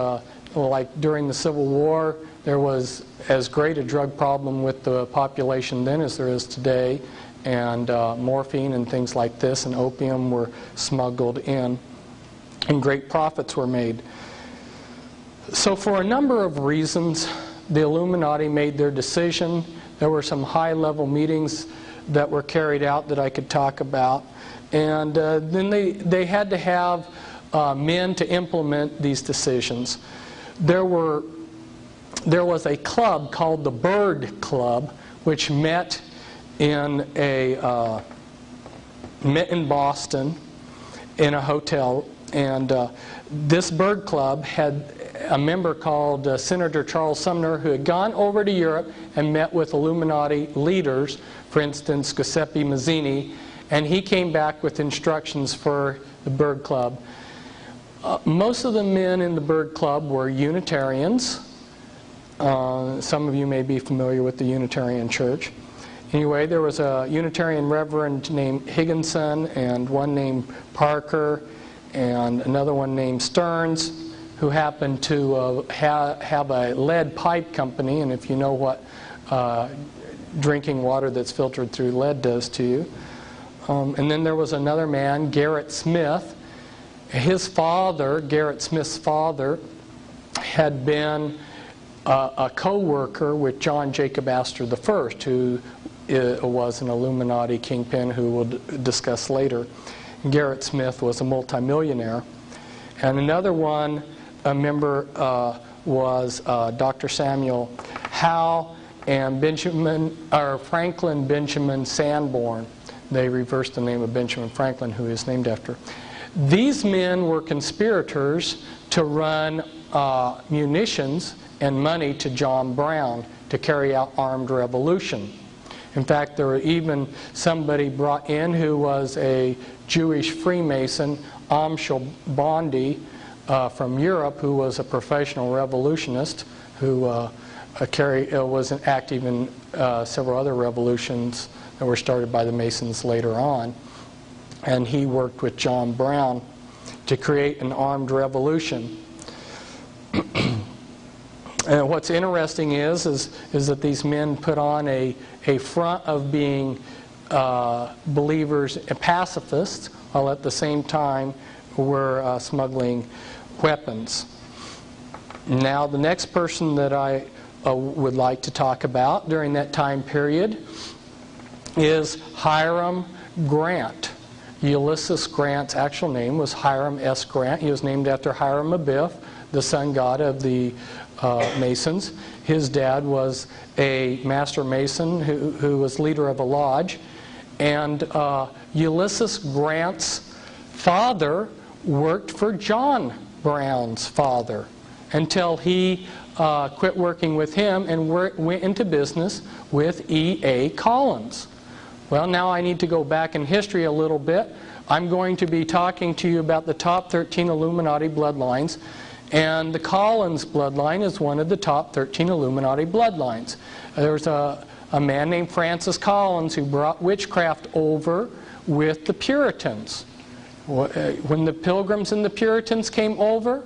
like during the Civil War, there was as great a drug problem with the population then as there is today, and morphine and things like this and opium were smuggled in, and great profits were made. So for a number of reasons, the Illuminati made their decision. There were some high-level meetings that were carried out that I could talk about, and then they had to have men to implement these decisions. There was a club called the Bird Club, which met in Boston in a hotel, and this Bird Club had a member called Senator Charles Sumner, who had gone over to Europe and met with Illuminati leaders, for instance Giuseppe Mazzini, and he came back with instructions for the Bird Club. Most of the men in the Bird Club were Unitarians. Some of you may be familiar with the Unitarian Church. Anyway, there was a Unitarian reverend named Higginson, and one named Parker, and another one named Stearns, who happened to have a lead pipe company, and if you know what drinking water that's filtered through lead does to you. And then there was another man, Garrett Smith. His father, Garrett Smith's father, had been a co-worker with John Jacob Astor I, who was an Illuminati kingpin who we'll discuss later. Garrett Smith was a multimillionaire. And another one, a member, was Dr. Samuel Howe and Franklin Benjamin Sanborn. They reversed the name of Benjamin Franklin, who he is named after. These men were conspirators to run munitions and money to John Brown to carry out armed revolution. In fact, there were even somebody brought in who was a Jewish Freemason, Amshel Bondi, from Europe, who was a professional revolutionist who was active in several other revolutions that were started by the Masons later on. And he worked with John Brown to create an armed revolution. And what's interesting is that these men put on a front of being believers and pacifists, while at the same time were smuggling weapons. Now, the next person that I would like to talk about during that time period is Hiram Grant. Ulysses Grant's actual name was Hiram S. Grant. He was named after Hiram Abiff, the sun god of the Masons. His dad was a master mason who was leader of a lodge. And Ulysses Grant's father worked for John Brown's father until he quit working with him and went into business with E.A. Collins. Well, now I need to go back in history a little bit. I'm going to be talking to you about the top 13 Illuminati bloodlines, and the Collins bloodline is one of the top 13 Illuminati bloodlines. There's a man named Francis Collins who brought witchcraft over with the Puritans. When the Pilgrims and the Puritans came over,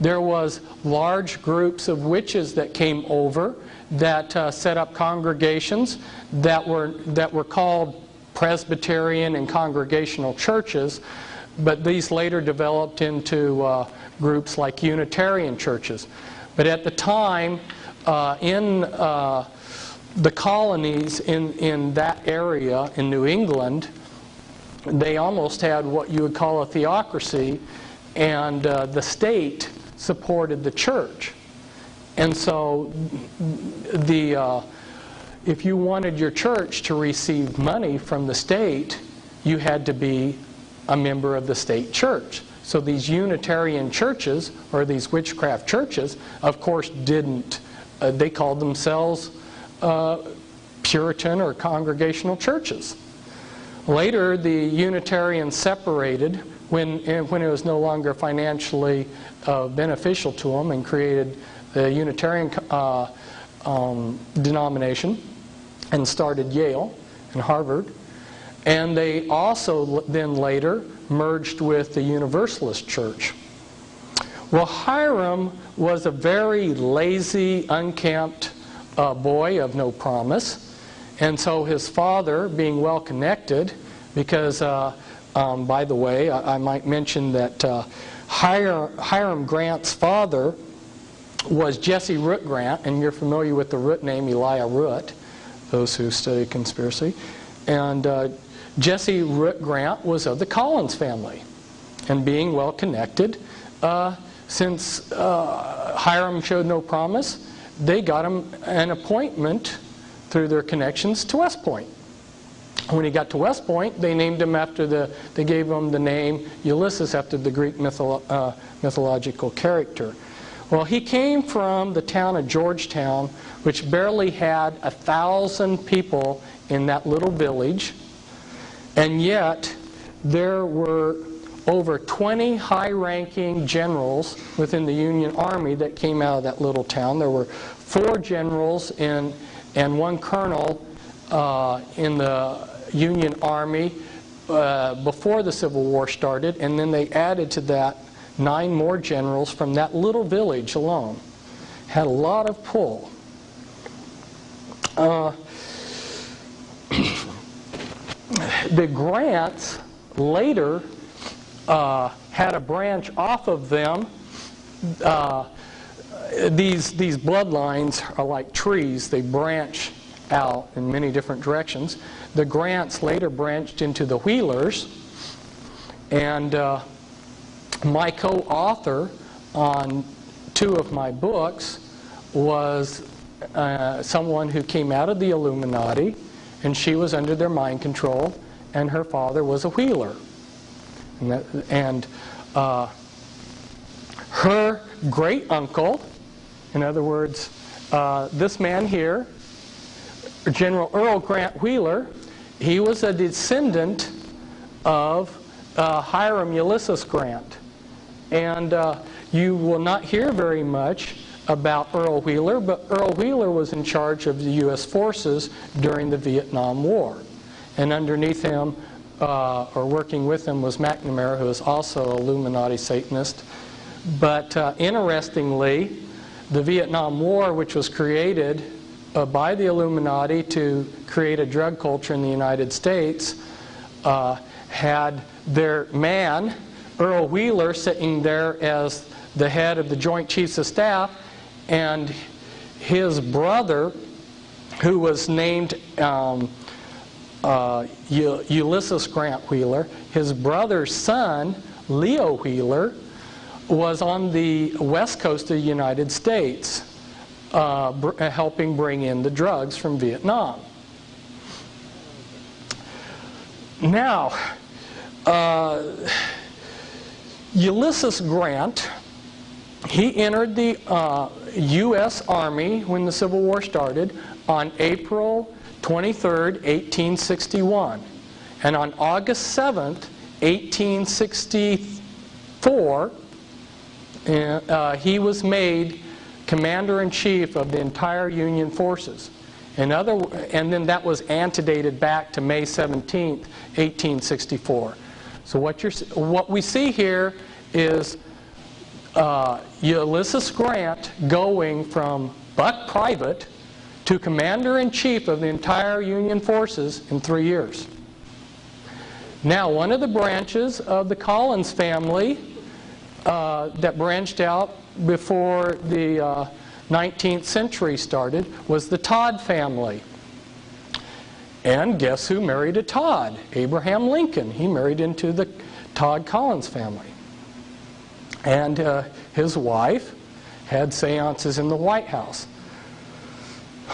there was large groups of witches that came over that set up congregations that were called Presbyterian and Congregational churches, but these later developed into groups like Unitarian churches. But at the time, in the colonies in that area in New England, they almost had what you would call a theocracy, and the state supported the church. And so if you wanted your church to receive money from the state, you had to be a member of the state church. So these Unitarian churches, or these witchcraft churches, of course didn't, they called themselves Puritan or Congregational churches. Later, the Unitarians separated when it was no longer financially beneficial to them, and created the Unitarian denomination and started Yale and Harvard. And they also then later merged with the Universalist Church. Well, Hiram was a very lazy, unkempt boy of no promise. And so his father, being well connected, because by the way, I might mention that Hiram Grant's father was Jesse Root Grant, and you're familiar with the Root name, Elijah Root, those who study conspiracy. And Jesse Root Grant was of the Collins family. And being well connected, since Hiram showed no promise, they got him an appointment through their connections to West Point. When he got to West Point, they named him they gave him the name Ulysses after the Greek mythological character. Well, he came from the town of Georgetown, which barely had 1,000 people in that little village, and yet there were over 20 high-ranking generals within the Union Army that came out of that little town. There were 4 generals and 1 colonel in the Union Army before the Civil War started, and then they added to that 9 more generals from that little village alone. Had a lot of pull. The Grants later had a branch off of them. These bloodlines are like trees. They branch out in many different directions. The Grants later branched into the Wheelers, and my co-author on 2 of my books was someone who came out of the Illuminati, and she was under their mind control, and her father was a Wheeler. And her great uncle, in other words, this man here, General Earl Grant Wheeler, he was a descendant of Hiram Ulysses Grant. And you will not hear very much about Earl Wheeler, but Earl Wheeler was in charge of the U.S. forces during the Vietnam War. And underneath him, or working with him, was McNamara, who was also an Illuminati Satanist. But interestingly, the Vietnam War, which was created by the Illuminati to create a drug culture in the United States, had their man, Earl Wheeler, sitting there as the head of the Joint Chiefs of Staff, and his brother, who was named Ulysses Grant Wheeler, his brother's son, Leo Wheeler, was on the west coast of the United States, helping bring in the drugs from Vietnam. Now, Ulysses Grant, he entered the U.S. Army when the Civil War started on April 23rd, 1861. And on August 7th, 1864, he was made Commander-in-Chief of the entire Union forces. And then that was antedated back to May 17th, 1864. So what we see here is Ulysses Grant going from buck private to Commander-in-Chief of the entire Union forces in 3 years. Now, one of the branches of the Collins family that branched out before the 19th century started was the Todd family. And guess who married a Todd? Abraham Lincoln. He married into the Todd Collins family. And his wife had seances in the White House.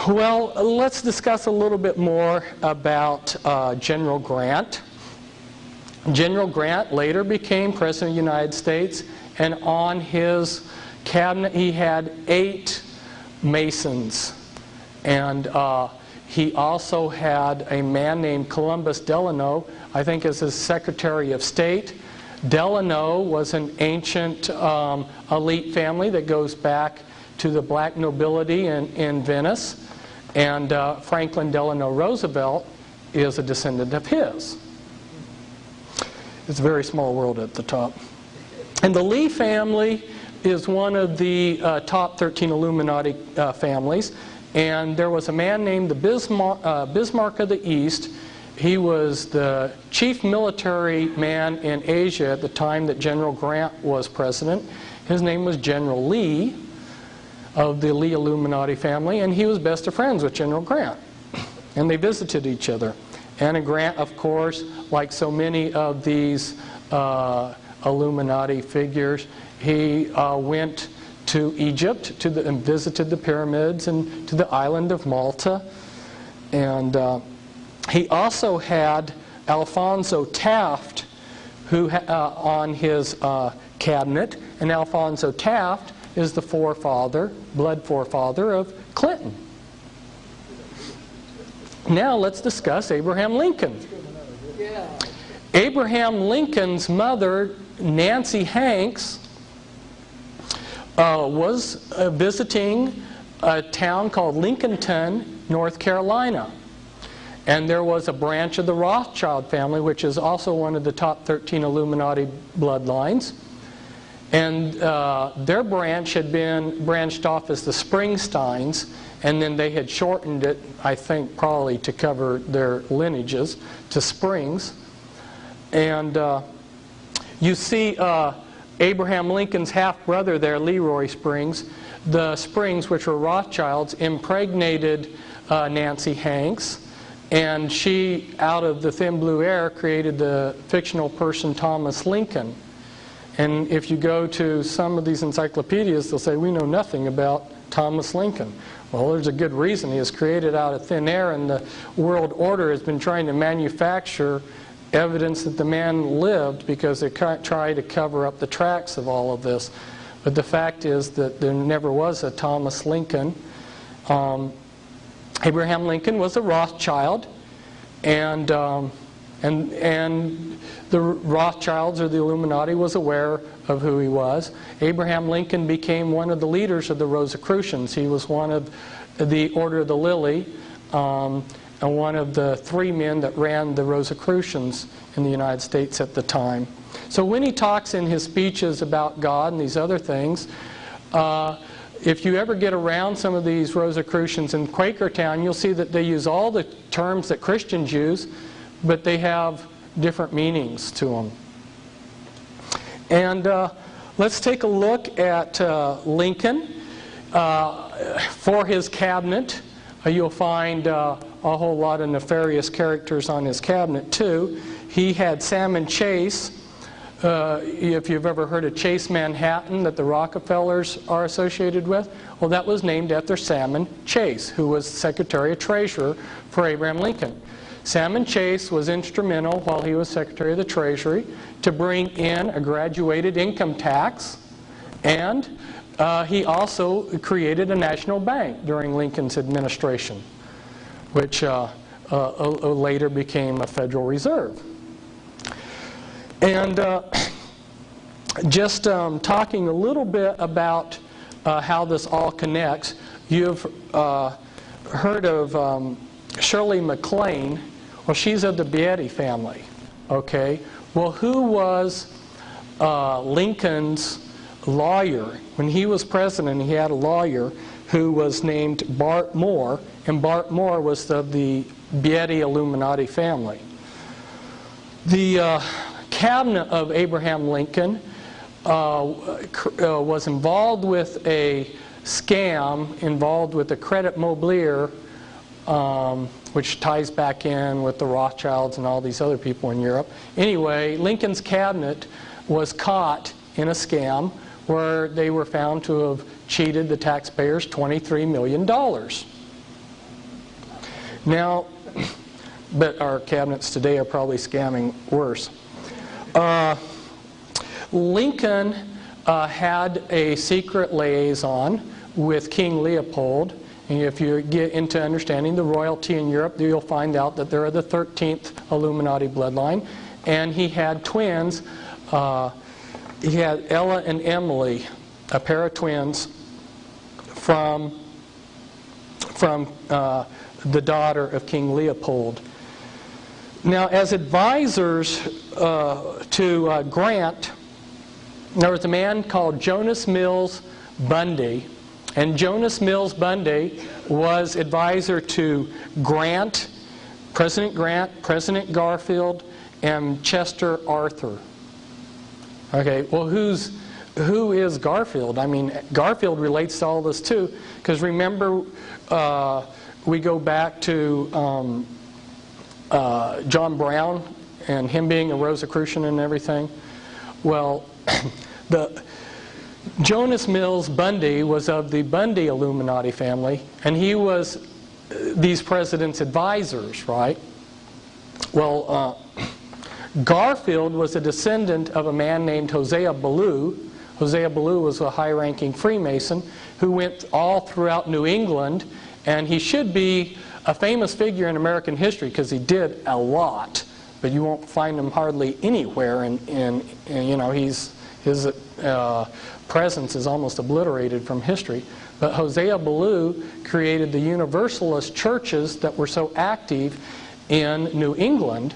Well, let's discuss a little bit more about General Grant. General Grant later became President of the United States, and on his cabinet he had 8 Masons. And he also had a man named Columbus Delano, I think, as his Secretary of State. Delano was an ancient elite family that goes back to the black nobility in Venice. And Franklin Delano Roosevelt is a descendant of his. It's a very small world at the top. And the Lee family is one of the top 13 Illuminati families. And there was a man named the Bismarck of the East. He was the chief military man in Asia at the time that General Grant was president. His name was General Lee of the Lee Illuminati family, and he was best of friends with General Grant. And they visited each other. And Grant, of course, like so many of these Illuminati figures, he went to Egypt and visited the pyramids and to the island of Malta. And he also had Alfonso Taft who on his cabinet. And Alfonso Taft is the blood forefather of Clinton. Now let's discuss Abraham Lincoln. Abraham Lincoln's mother, Nancy Hanks, was visiting a town called Lincolnton, North Carolina. And there was a branch of the Rothschild family, which is also one of the top 13 Illuminati bloodlines. And their branch had been branched off as the Springsteins, and then they had shortened it, I think, probably to cover their lineages, to Springs. And you see Abraham Lincoln's half-brother there, Leroy Springs. The Springs, which were Rothschilds, impregnated Nancy Hanks. And she, out of the thin blue air, created the fictional person Thomas Lincoln. And if you go to some of these encyclopedias, they'll say, we know nothing about Thomas Lincoln. Well, there's a good reason. He was created out of thin air, and the world order has been trying to manufacture evidence that the man lived because they try to cover up the tracks of all of this. But the fact is that there never was a Thomas Lincoln. Abraham Lincoln was a Rothschild, and the Rothschilds or the Illuminati was aware of who he was. Abraham Lincoln became one of the leaders of the Rosicrucians. He was one of the Order of the Lily, and one of the 3 men that ran the Rosicrucians in the United States at the time. So when he talks in his speeches about God and these other things, if you ever get around some of these Rosicrucians in Quakertown, you'll see that they use all the terms that Christians use, but they have different meanings to them. And let's take a look at Lincoln. For his cabinet, you'll find a whole lot of nefarious characters on his cabinet too. He had Salmon Chase. If you've ever heard of Chase Manhattan that the Rockefellers are associated with, well, that was named after Salmon Chase, who was Secretary of Treasurer for Abraham Lincoln. Salmon Chase was instrumental while he was Secretary of the Treasury to bring in a graduated income tax, and he also created a national bank during Lincoln's administration, which later became a Federal Reserve. And just talking a little bit about how this all connects, you've heard of Shirley MacLaine. Well, she's of the Beatty family. Okay. Well, who was Lincoln's lawyer? When he was president, he had a lawyer who was named Bart Moore, and Bart Moore was of the Beatty Illuminati family. The cabinet of Abraham Lincoln was involved with a scam, involved with the Credit Mobilier, which ties back in with the Rothschilds and all these other people in Europe. Anyway, Lincoln's cabinet was caught in a scam where they were found to have cheated the taxpayers $23 million. Now, but our cabinets today are probably scamming worse. Lincoln had a secret liaison with King Leopold. And if you get into understanding the royalty in Europe, you'll find out that they're the 13th Illuminati bloodline. And he had twins. He had Ella and Emily, a pair of twins from the daughter of King Leopold. Now, as advisors to Grant, there was a man called Jonas Mills Bundy. And Jonas Mills Bundy was advisor to Grant, President Garfield, and Chester Arthur. Okay, well, who is Garfield? I mean, Garfield relates to all this too, because remember, we go back to John Brown and him being a Rosicrucian and everything. Well, Jonas Mills Bundy was of the Bundy Illuminati family, and he was these presidents' advisors, right? Well, Garfield was a descendant of a man named Hosea Ballou. Hosea Ballou was a high-ranking Freemason who went all throughout New England, and he should be a famous figure in American history because he did a lot, but you won't find him hardly anywhere. And you know, his presence is almost obliterated from history. But Hosea Ballou created the Universalist churches that were so active in New England.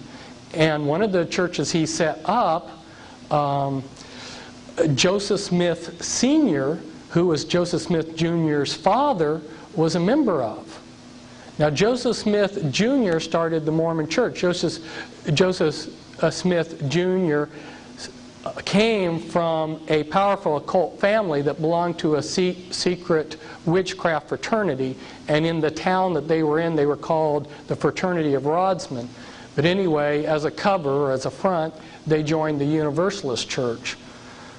And one of the churches he set up, Joseph Smith Sr., who was Joseph Smith Jr.'s father, was a member of. Now, Joseph Smith Jr. started the Mormon Church. Joseph Smith Jr. came from a powerful occult family that belonged to a secret witchcraft fraternity, and in the town that they were in, they were called the Fraternity of Rodsmen. But anyway, as a cover, or as a front, they joined the Universalist Church.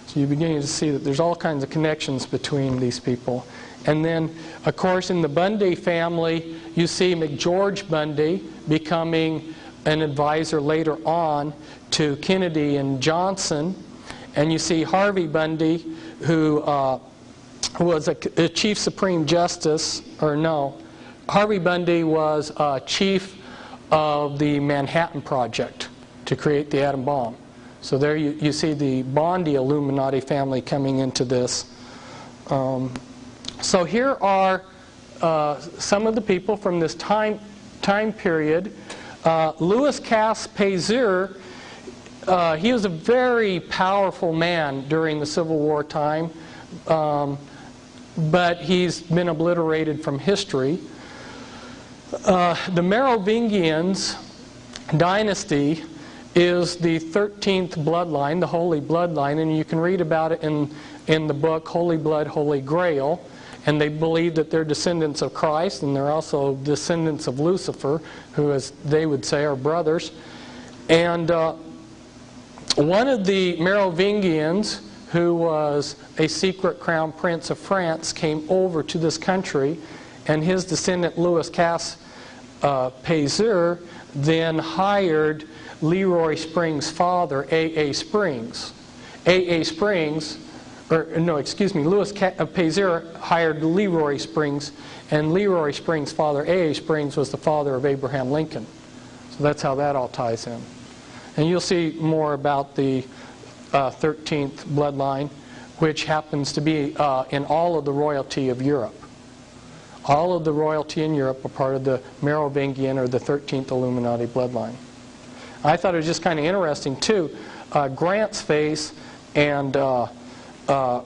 So you're beginning to see that there's all kinds of connections between these people. And then, of course, in the Bundy family, you see McGeorge Bundy becoming an advisor later on to Kennedy and Johnson. And you see Harvey Bundy, who was a Chief Supreme Justice, or no, Harvey Bundy was chief of the Manhattan Project to create the atom bomb. So there you see the Bondi Illuminati family coming into this. So here are some of the people from this time period. Louis Cass-Payzur, he was a very powerful man during the Civil War time, but he's been obliterated from history. The Merovingians dynasty is the 13th bloodline, the Holy Bloodline, and you can read about it in the book Holy Blood, Holy Grail. And they believe that they're descendants of Christ, and they're also descendants of Lucifer, who, as they would say, are brothers. And one of the Merovingians, who was a secret crown prince of France, came over to this country, and his descendant Louis Cass-Payzur then hired Leroy Springs' father, A.A. Springs. A.A. Springs, Louis Payzur hired Leroy Springs, and Leroy Springs' father, A.A. Springs, was the father of Abraham Lincoln. So that's how that all ties in. And you'll see more about the 13th bloodline, which happens to be in all of the royalty of Europe. All of the royalty in Europe are part of the Merovingian or the 13th Illuminati bloodline. I thought it was just kind of interesting, too. Grant's face and Earl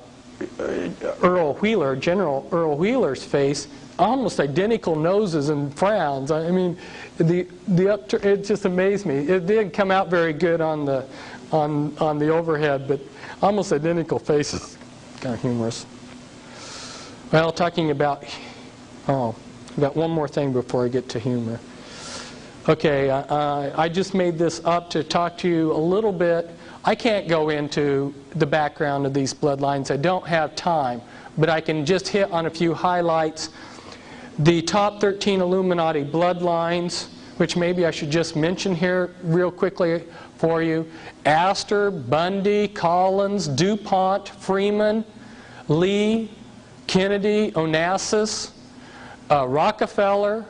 Wheeler, General Earl Wheeler's face, almost identical noses and frowns. I mean, it just amazed me. It didn't come out very good on the overhead, but almost identical faces. Kind of humorous. Well, talking about one more thing before I get to humor. Okay, I just made this up to talk to you a little bit. I can't go into the background of these bloodlines. I don't have time, but I can just hit on a few highlights. The top 13 Illuminati bloodlines, which maybe I should just mention here real quickly for you. Astor, Bundy, Collins, DuPont, Freeman, Lee, Kennedy, Onassis, Rockefeller,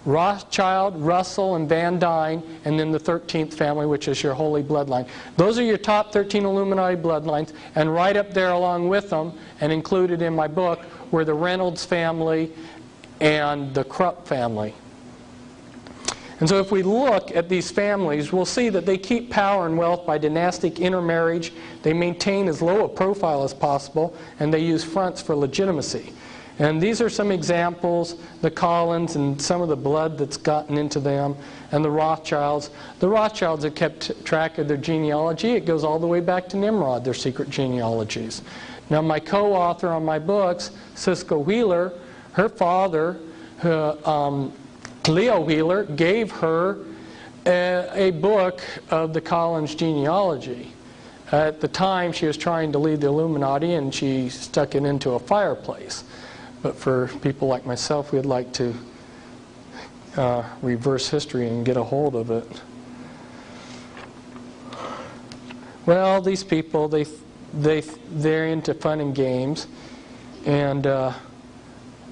Rothschild, Russell, and Van Dyne, and then the 13th family, which is your Holy Bloodline. Those are your top 13 Illuminati bloodlines, and right up there along with them, and included in my book, were the Reynolds family and the Krupp family. And so if we look at these families, we'll see that they keep power and wealth by dynastic intermarriage, they maintain as low a profile as possible, and they use fronts for legitimacy. And these are some examples, the Collins and some of the blood that's gotten into them, and the Rothschilds. The Rothschilds have kept track of their genealogy. It goes all the way back to Nimrod, their secret genealogies. Now my co-author on my books, Cisco Wheeler, her father, Leo Wheeler, gave her a book of the Collins genealogy. At the time, she was trying to lead the Illuminati, and she stuck it into a fireplace. But for people like myself, we'd like to reverse history and get a hold of it. Well, these people, they're into fun and games, and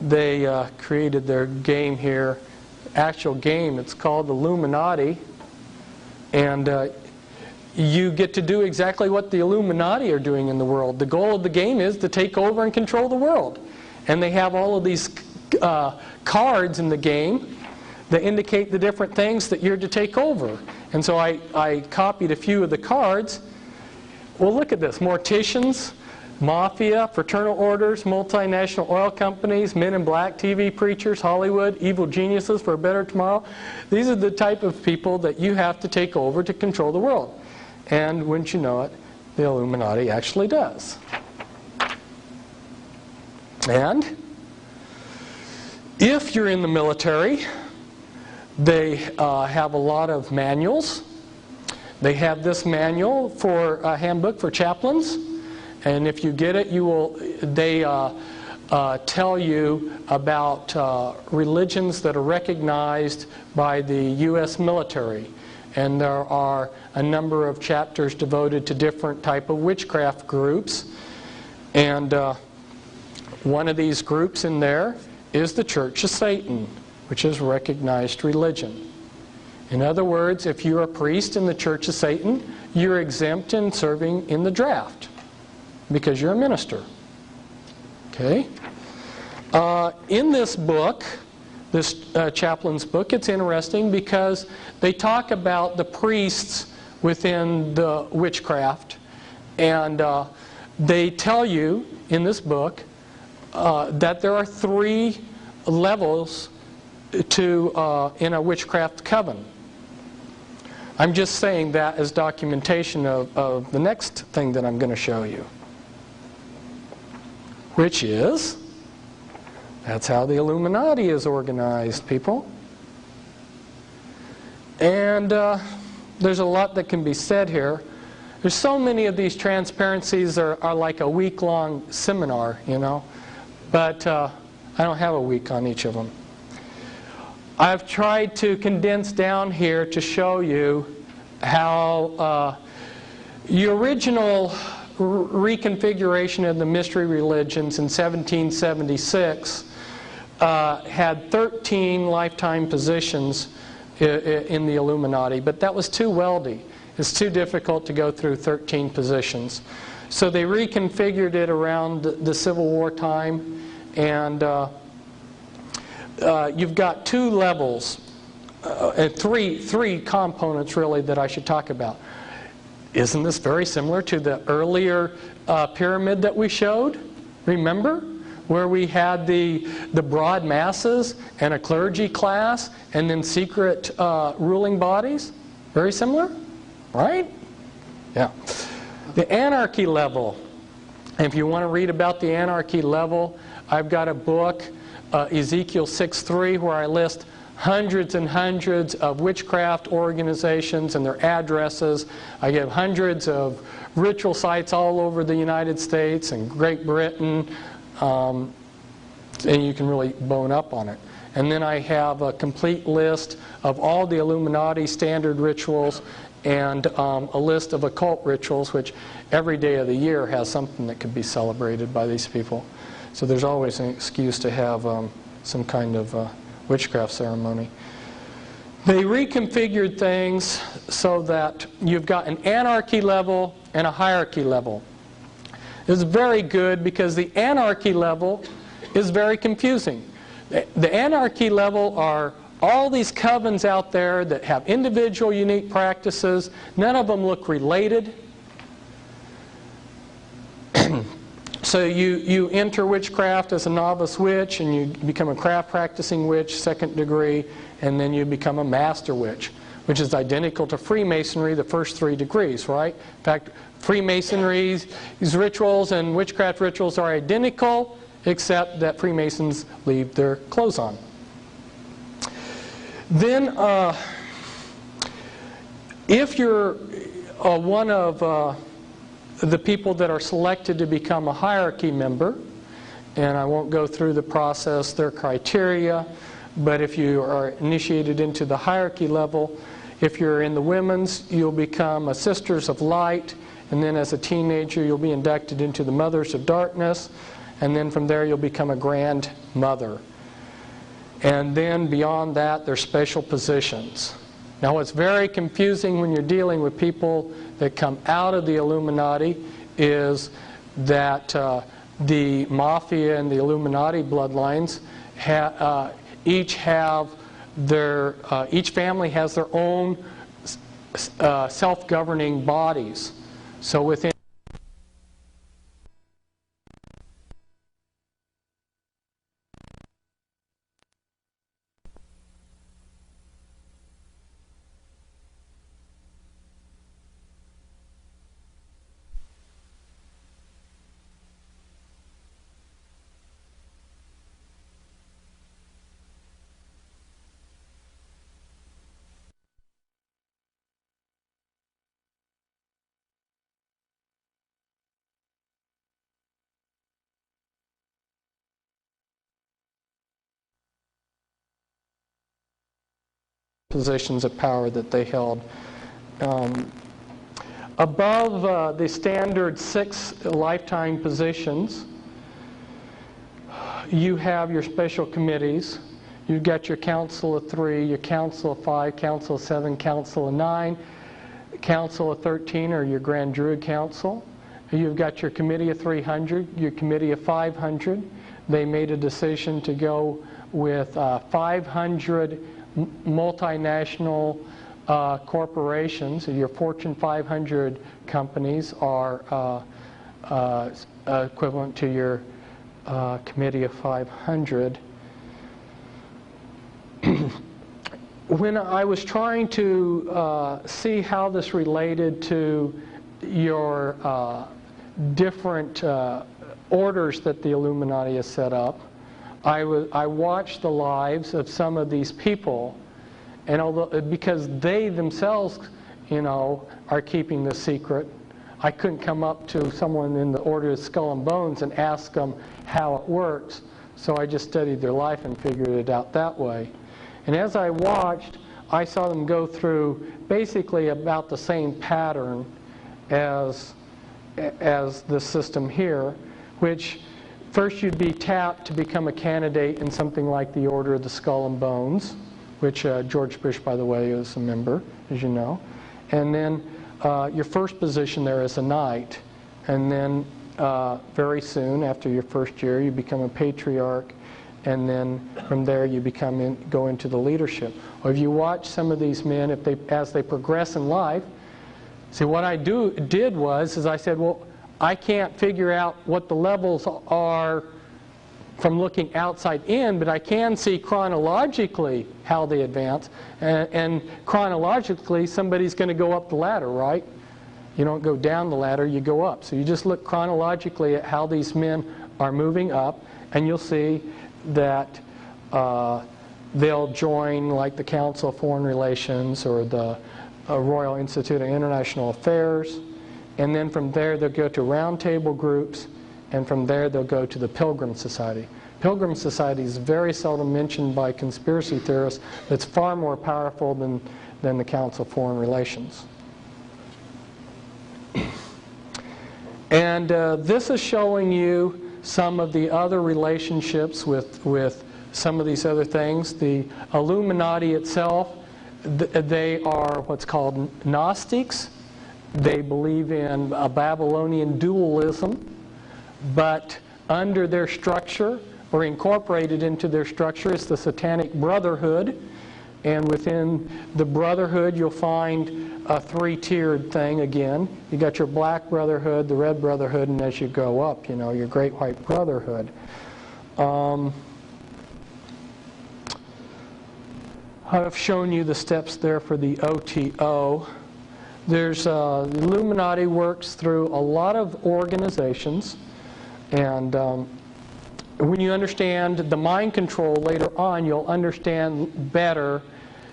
they created their game here, actual game. It's called Illuminati, and you get to do exactly what the Illuminati are doing in the world. The goal of the game is to take over and control the world. And they have all of these cards in the game that indicate the different things that you're to take over. And so I copied a few of the cards. Well, look at this. Morticians, mafia, fraternal orders, multinational oil companies, men in black, TV preachers, Hollywood, evil geniuses for a better tomorrow. These are the type of people that you have to take over to control the world. And wouldn't you know it, the Illuminati actually does. And if you're in the military, they have a lot of manuals. They have this manual for a handbook for chaplains, and if you get it, they tell you about religions that are recognized by the U.S. military. And there are a number of chapters devoted to different type of witchcraft groups. And one of these groups in there is the Church of Satan. which is recognized religion. In other words, if you're a priest in the Church of Satan, you're exempt in serving in the draft because you're a minister. Okay? In this book, this chaplain's book, it's interesting because they talk about the priests within the witchcraft, and they tell you in this book that there are 3 levels to in a witchcraft coven. I'm just saying that as documentation of the next thing that I'm going to show you, which is, that's how the Illuminati is organized, people. And there's a lot that can be said here. There's so many of these transparencies are like a week-long seminar, you know. But I don't have a week on each of them. I've tried to condense down here to show you how the original reconfiguration of the mystery religions in 1776 had 13 lifetime positions in the Illuminati, but that was too weldy. It's too difficult to go through 13 positions. So they reconfigured it around the Civil War time, and you've got 2 levels, and three components really that I should talk about. Isn't this very similar to the earlier pyramid that we showed? Remember? Where we had the broad masses and a clergy class and then secret ruling bodies? Very similar? Right? Yeah. The anarchy level. If you want to read about the anarchy level, I've got a book, Ezekiel 6:3, where I list hundreds and hundreds of witchcraft organizations and their addresses. I give hundreds of ritual sites all over the United States and Great Britain, and you can really bone up on it. And then I have a complete list of all the Illuminati standard rituals and a list of occult rituals, which every day of the year has something that could be celebrated by these people. So there's always an excuse to have some kind of witchcraft ceremony. They reconfigured things so that you've got an anarchy level and a hierarchy level. It's very good because the anarchy level is very confusing. The anarchy level are all these covens out there that have individual unique practices. None of them look related. So you enter witchcraft as a novice witch, and you become a craft practicing witch, 2nd degree, and then you become a master witch, which is identical to Freemasonry, the first 3 degrees, right? In fact, Freemasonry's rituals and witchcraft rituals are identical, except that Freemasons leave their clothes on. Then, if you're one of the people that are selected to become a hierarchy member, and I won't go through the process, their criteria, but if you are initiated into the hierarchy level, if you're in the women's, you'll become a Sisters of Light, and then as a teenager you'll be inducted into the Mothers of Darkness, and then from there you'll become a grandmother. And then beyond that, there's special positions. Now, what's very confusing when you're dealing with people that come out of the Illuminati is that the Mafia and the Illuminati bloodlines each family has their own self-governing bodies. So within positions of power that they held. Above the standard 6 lifetime positions, you have your special committees. You've got your Council of 3, your Council of 5, Council of 7, Council of 9, Council of 13 or your Grand Druid Council. You've got your Committee of 300, your Committee of 500. They made a decision to go with 500 multinational corporations. Your Fortune 500 companies are equivalent to your Committee of 500. When I was trying to see how this related to your different orders that the Illuminati has set up, I watched the lives of some of these people, and although because they themselves, are keeping the secret, I couldn't come up to someone in the Order of Skull and Bones and ask them how it works. So I just studied their life and figured it out that way. And as I watched, I saw them go through basically about the same pattern as the system here, which first you'd be tapped to become a candidate in something like the Order of the Skull and Bones, which George Bush, by the way, is a member, as you know. And then your first position there is a knight. And then very soon, after your first year, you become a patriarch. And then from there you go into the leadership. Or if you watch some of these men, as they progress in life, see, what I did was I said, well, I can't figure out what the levels are from looking outside in, but I can see chronologically how they advance. And chronologically, somebody's going to go up the ladder, right? You don't go down the ladder, you go up. So you just look chronologically at how these men are moving up, and you'll see that they'll join like the Council of Foreign Relations or the Royal Institute of International Affairs, and then from there they'll go to roundtable groups, and from there they'll go to the Pilgrim Society. Pilgrim Society is very seldom mentioned by conspiracy theorists. It's far more powerful than the Council of Foreign Relations. And this is showing you some of the other relationships with some of these other things. The Illuminati itself, they are what's called Gnostics. They believe in a Babylonian dualism, but under their structure, or incorporated into their structure, is the Satanic Brotherhood. And within the Brotherhood, you'll find a three-tiered thing again. You got your Black Brotherhood, the Red Brotherhood, and as you go up, your Great White Brotherhood. I've shown you the steps there for the OTO. There's the Illuminati works through a lot of organizations, and when you understand the mind control later on, you'll understand better.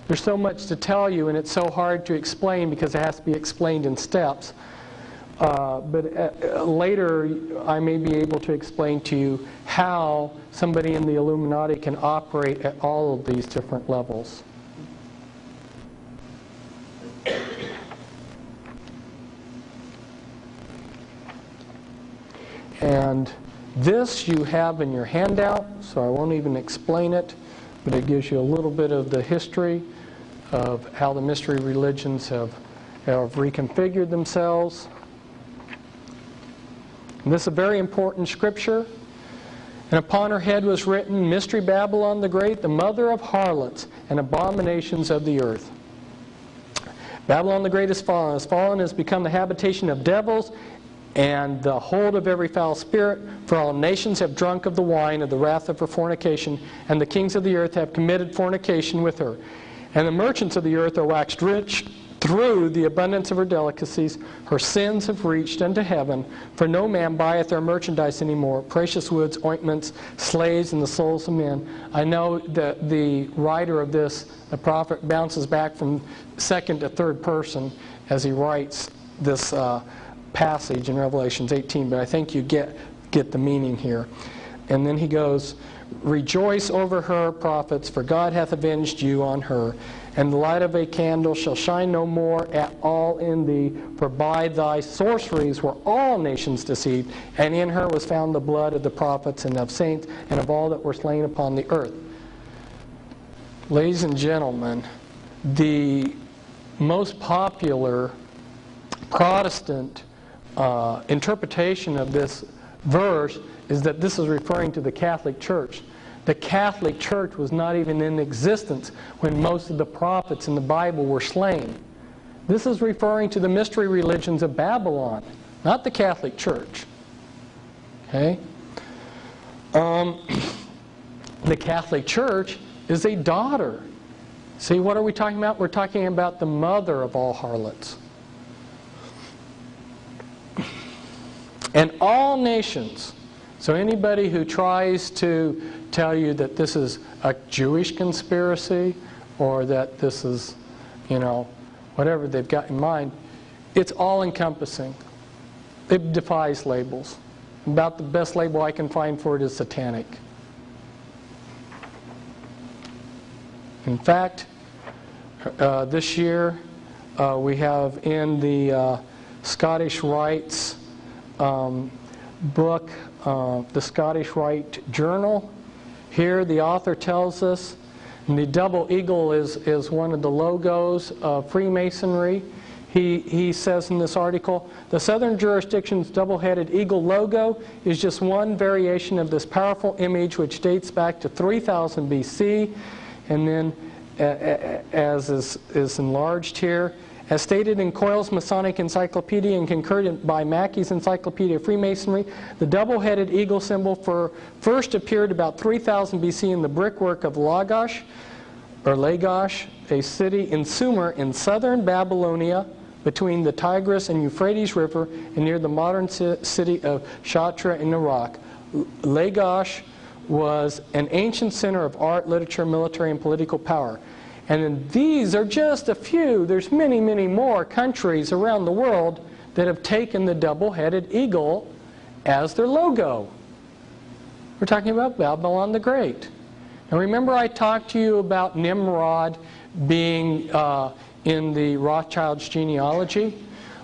There's so much to tell you, and it's so hard to explain because it has to be explained in steps. But later, I may be able to explain to you how somebody in the Illuminati can operate at all of these different levels. And this you have in your handout, so I won't even explain it, but it gives you a little bit of the history of how the mystery religions have reconfigured themselves. And this is a very important scripture. And upon her head was written, Mystery Babylon the Great, the mother of harlots and abominations of the earth. Babylon the Great is fallen, has become the habitation of devils, and the hold of every foul spirit, for all nations have drunk of the wine of the wrath of her fornication, and the kings of the earth have committed fornication with her. And the merchants of the earth are waxed rich through the abundance of her delicacies. Her sins have reached unto heaven, for no man buyeth their merchandise anymore, precious woods, ointments, slaves, and the souls of men. I know that the writer of this, the prophet, bounces back from second to third person as he writes this passage in Revelations 18, but I think you get the meaning here. And then he goes, Rejoice over her, prophets, for God hath avenged you on her. And the light of a candle shall shine no more at all in thee, for by thy sorceries were all nations deceived, and in her was found the blood of the prophets and of saints and of all that were slain upon the earth. Ladies and gentlemen, the most popular Protestant interpretation of this verse is that this is referring to the Catholic Church. The Catholic Church was not even in existence when most of the prophets in the Bible were slain. This is referring to the mystery religions of Babylon, not the Catholic Church. Okay? The Catholic Church is a daughter. See, what are we talking about? We're talking about the mother of all harlots. And all nations. So anybody who tries to tell you that this is a Jewish conspiracy or that this is, whatever they've got in mind, it's all-encompassing. It defies labels. About the best label I can find for it is Satanic. In fact, this year we have in the Scottish Rites book, the Scottish Rite Journal. Here the author tells us, and the double eagle is one of the logos of Freemasonry. He says in this article, the Southern jurisdiction's double-headed eagle logo is just one variation of this powerful image which dates back to 3000 BC, and then as is enlarged here, as stated in Coyle's Masonic Encyclopedia and concurred by Mackey's Encyclopedia of Freemasonry, the double-headed eagle symbol first appeared about 3000 BC in the brickwork of Lagash, a city in Sumer in southern Babylonia, between the Tigris and Euphrates River and near the modern city of Shatra in Iraq. Lagash was an ancient center of art, literature, military, and political power. And then these are just a few. There's many, many more countries around the world that have taken the double-headed eagle as their logo. We're talking about Babylon the Great. Now remember I talked to you about Nimrod being in the Rothschild's genealogy?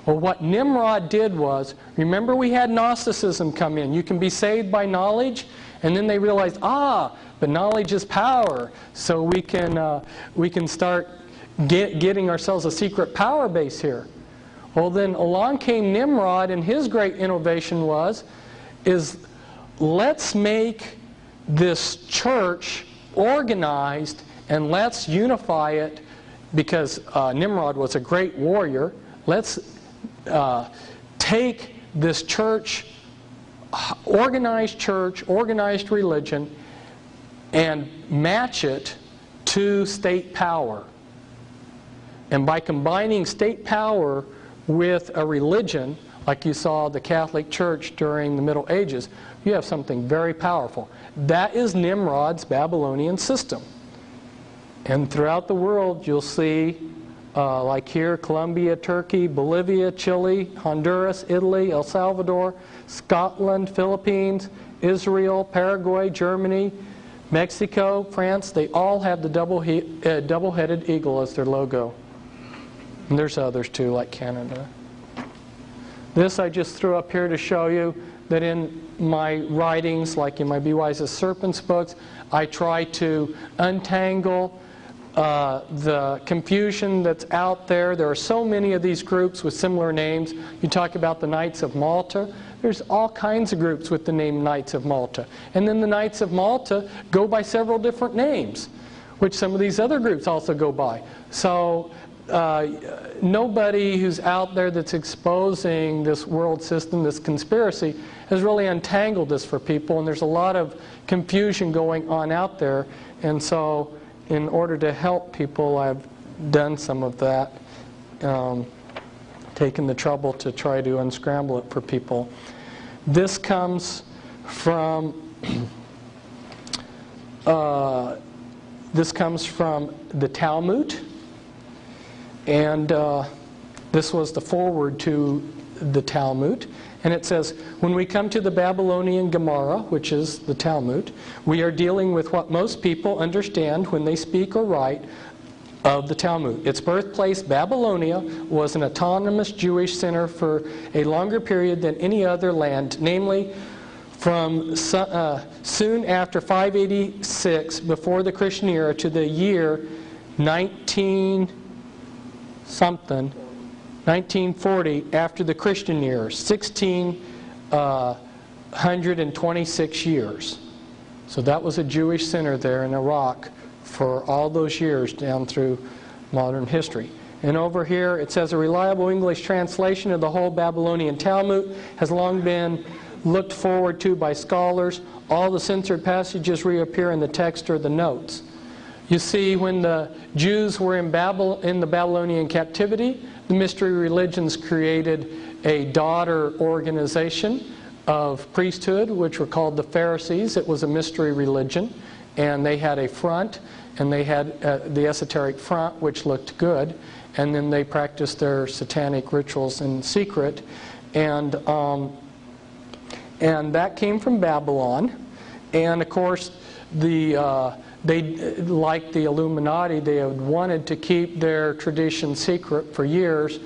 Well, what Nimrod did was, remember we had Gnosticism come in. You can be saved by knowledge, and then they realized, but knowledge is power. So we can start getting ourselves a secret power base here. Well, then along came Nimrod, and his great innovation is let's make this church organized and let's unify it, because Nimrod was a great warrior. Let's take this church, organized religion, and match it to state power. And by combining state power with a religion, like you saw the Catholic Church during the Middle Ages, you have something very powerful. That is Nimrod's Babylonian system. And throughout the world, you'll see, like here, Colombia, Turkey, Bolivia, Chile, Honduras, Italy, El Salvador, Scotland, Philippines, Israel, Paraguay, Germany, Mexico, France. They all have the double-headed eagle as their logo. And there's others too, like Canada. This I just threw up here to show you that in my writings, like in my Be Wise as Serpents books, I try to untangle the confusion that's out there. There are so many of these groups with similar names. You talk about the Knights of Malta. There's all kinds of groups with the name Knights of Malta. And then the Knights of Malta go by several different names, which some of these other groups also go by. So nobody who's out there that's exposing this world system, this conspiracy, has really untangled this for people. And there's a lot of confusion going on out there. And so in order to help people, I've done some of that, taken the trouble to try to unscramble it for people. This comes from the Talmud, and this was the foreword to the Talmud. And it says, when we come to the Babylonian Gemara, which is the Talmud, we are dealing with what most people understand when they speak or write of the Talmud. Its birthplace, Babylonia, was an autonomous Jewish center for a longer period than any other land, namely from soon after 586 before the Christian era to the year 1940 after the Christian era, 1626 years. So that was a Jewish center there in Iraq for all those years down through modern history. And over here it says a reliable English translation of the whole Babylonian Talmud has long been looked forward to by scholars. All the censored passages reappear in the text or the notes. You see, when the Jews were in the Babylonian captivity, the mystery religions created a daughter organization of priesthood, which were called the Pharisees. It was a mystery religion, and they had a front, and they had the esoteric front, which looked good, and then they practiced their satanic rituals in secret, and that came from Babylon. And of course, they, like the Illuminati, they had wanted to keep their tradition secret for years,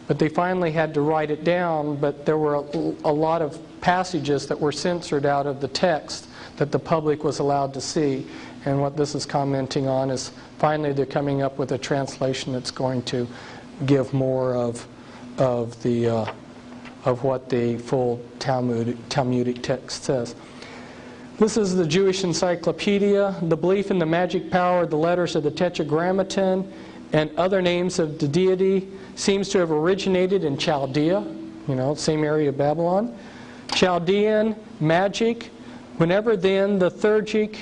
but they finally had to write it down. But there were a lot of passages that were censored out of the text that the public was allowed to see. And what this is commenting on is finally they're coming up with a translation that's going to give more of what the full Talmudic text says. This is the Jewish Encyclopedia. The belief in the magic power of the letters of the Tetragrammaton and other names of the deity seems to have originated in Chaldea, same area of Babylon. Chaldean magic, whenever then the Theurgic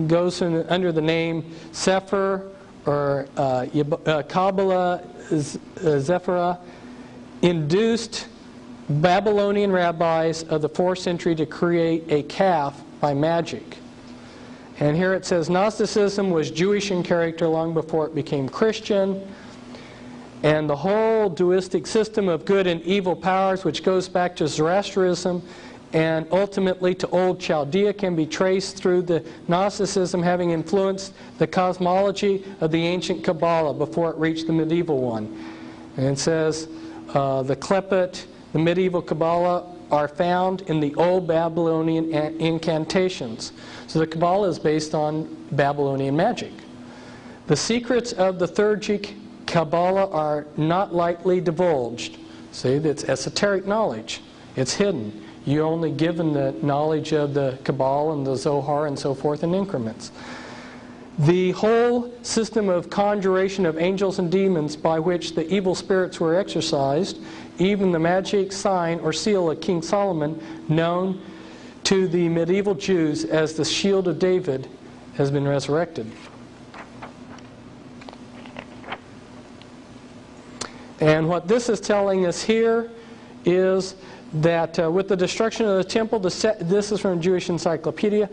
goes under the name Sefer or Kabbalah Zephyrah, induced Babylonian rabbis of the 4th century to create a calf by magic. And here it says Gnosticism was Jewish in character long before it became Christian. And the whole dualistic system of good and evil powers, which goes back to Zoroastrianism and ultimately to Old Chaldea, can be traced through the Gnosticism having influenced the cosmology of the ancient Kabbalah before it reached the medieval one. And it says the Klepet, the medieval Kabbalah, are found in the old Babylonian incantations. So the Kabbalah is based on Babylonian magic. The secrets of the Theurgic Kabbalah are not lightly divulged. See, that's esoteric knowledge. It's hidden. You're only given the knowledge of the Kabbalah and the Zohar and so forth in increments. The whole system of conjuration of angels and demons by which the evil spirits were exorcised, even the magic sign or seal of King Solomon, known to the medieval Jews as the Shield of David, has been resurrected. And what this is telling us here is that with the destruction of the temple, this is from Jewish Encyclopedia,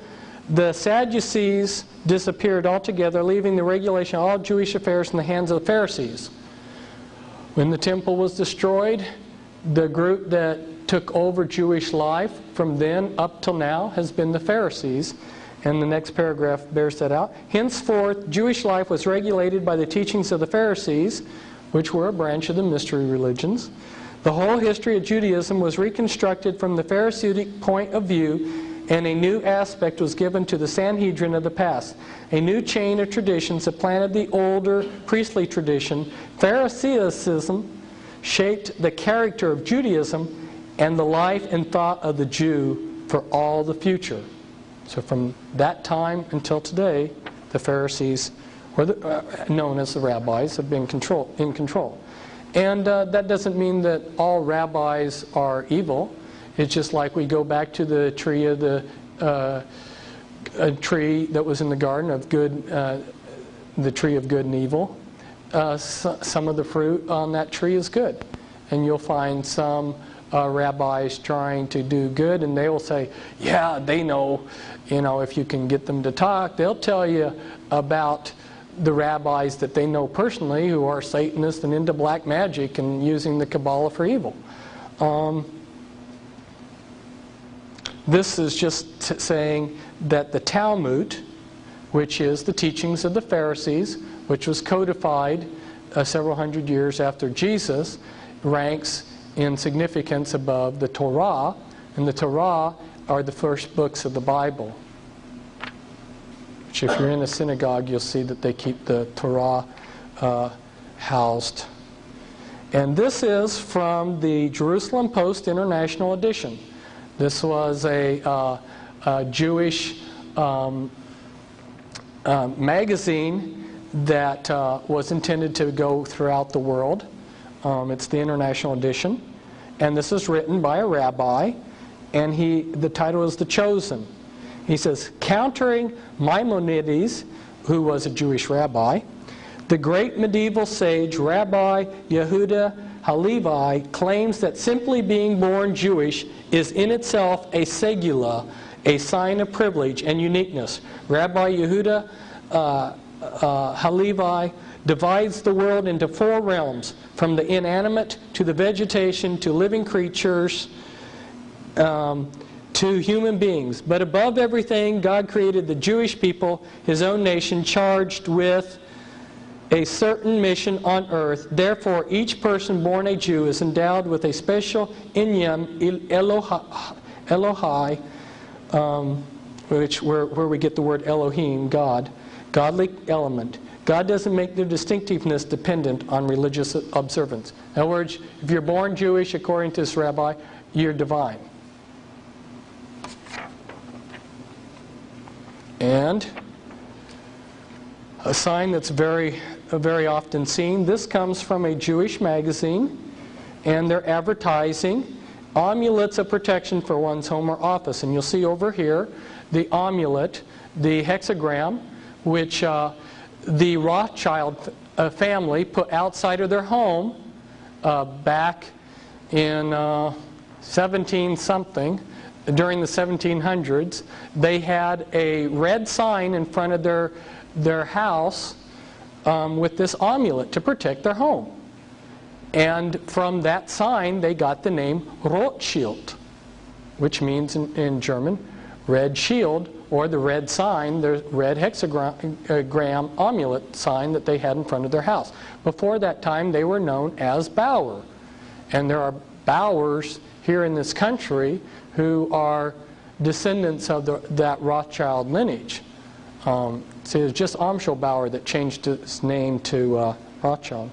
the Sadducees disappeared altogether, leaving the regulation of all Jewish affairs in the hands of the Pharisees. When the temple was destroyed, the group that took over Jewish life from then up till now has been the Pharisees. And the next paragraph bears that out. Henceforth, Jewish life was regulated by the teachings of the Pharisees, which were a branch of the mystery religions. The whole history of Judaism was reconstructed from the Pharisaic point of view, and a new aspect was given to the Sanhedrin of the past. A new chain of traditions supplanted the older priestly tradition. Pharisaism shaped the character of Judaism and the life and thought of the Jew for all the future. So from that time until today, the Pharisees, known as the rabbis, have been in control. And that doesn't mean that all rabbis are evil. It's just like we go back to the tree of a tree that was in the garden of good, the tree of good and evil. Some of the fruit on that tree is good, and you'll find some rabbis trying to do good, and they will say, "Yeah, they know. If you can get them to talk, they'll tell you about the rabbis that they know personally who are Satanists and into black magic and using the Kabbalah for evil." This is just saying that the Talmud, which is the teachings of the Pharisees, which was codified several hundred years after Jesus, ranks in significance above the Torah, And the Torah are the first books of the Bible. Which if you're in a synagogue, you'll see that they keep the Torah housed. And this is from the Jerusalem Post International Edition. This was a Jewish magazine that was intended to go throughout the world. It's the International Edition. And this is written by a rabbi, and the title is The Chosen. He says, countering Maimonides, who was a Jewish rabbi, the great medieval sage Rabbi Yehuda Halevi claims that simply being born Jewish is in itself a segula, a sign of privilege and uniqueness. Rabbi Yehuda Halevi divides the world into 4 realms, from the inanimate to the vegetation to living creatures to human beings. But above everything, God created the Jewish people, His own nation, charged with a certain mission on earth. Therefore, each person born a Jew is endowed with a special inyan Elohai, where we get the word Elohim, God, godly element. God doesn't make their distinctiveness dependent on religious observance. In other words, if you're born Jewish, according to this rabbi, you're divine. And a sign that's very often seen. This comes from a Jewish magazine, and they're advertising amulets of protection for one's home or office. And you'll see over here the amulet, the hexagram, which the Rothschild family put outside of their home back in 17-something. During the 1700s, they had a red sign in front of their house with this amulet to protect their home. And from that sign, they got the name Rothschild, which means in German, red shield, or the red sign, the red hexagram amulet sign that they had in front of their house. Before that time, they were known as Bauer. And there are Bauers here in this country who are descendants of that Rothschild lineage. See, it was just Amschel Bauer that changed his name to Rothschild.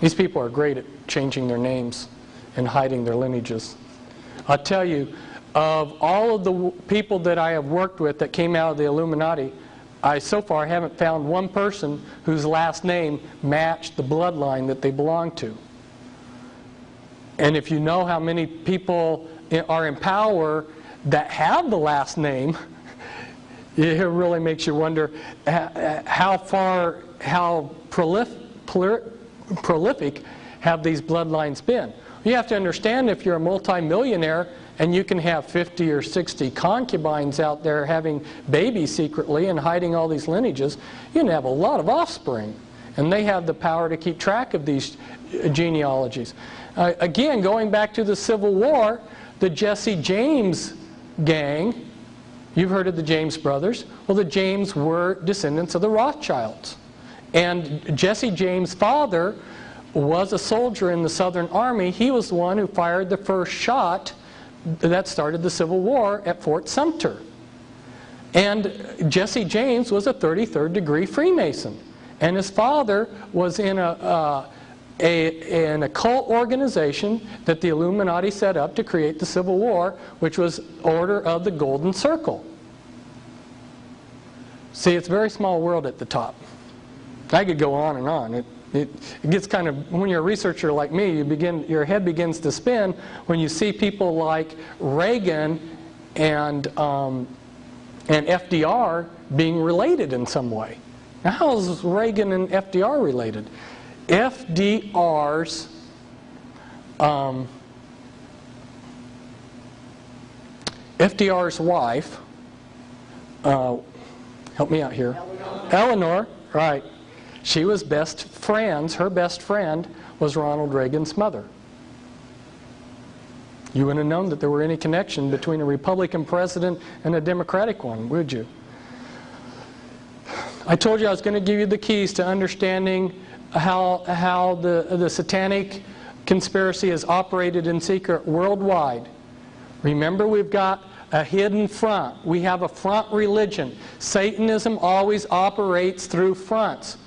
These people are great at changing their names and hiding their lineages. I'll tell you, of all of the people that I have worked with that came out of the Illuminati, I so far haven't found one person whose last name matched the bloodline that they belong to. And if you know how many people are in power that have the last name, it really makes you wonder how prolific have these bloodlines been. You have to understand, if you're a multimillionaire and you can have 50 or 60 concubines out there having babies secretly and hiding all these lineages, you can have a lot of offspring. And they have the power to keep track of these genealogies. Again, going back to the Civil War, the Jesse James gang, you've heard of the James brothers. Well, the James were descendants of the Rothschilds. And Jesse James' father was a soldier in the Southern Army. He was the one who fired the first shot that started the Civil War at Fort Sumter. And Jesse James was a 33rd degree Freemason. And his father was in an occult organization that the Illuminati set up to create the Civil War, which was Order of the Golden Circle. See, it's a very small world at the top. I could go on and on. It gets kind of, when you're a researcher like me, your head begins to spin when you see people like Reagan and FDR being related in some way. Now, how is Reagan and FDR related? FDR's wife, help me out here, Eleanor, right? She was best friends. Her best friend was Ronald Reagan's mother. You wouldn't have known that there were any connection between a Republican president and a Democratic one, would you? I told you I was going to give you the keys to understanding how the Satanic conspiracy is operated in secret worldwide. Remember, we've got a hidden front. We have a front religion. Satanism always operates through fronts.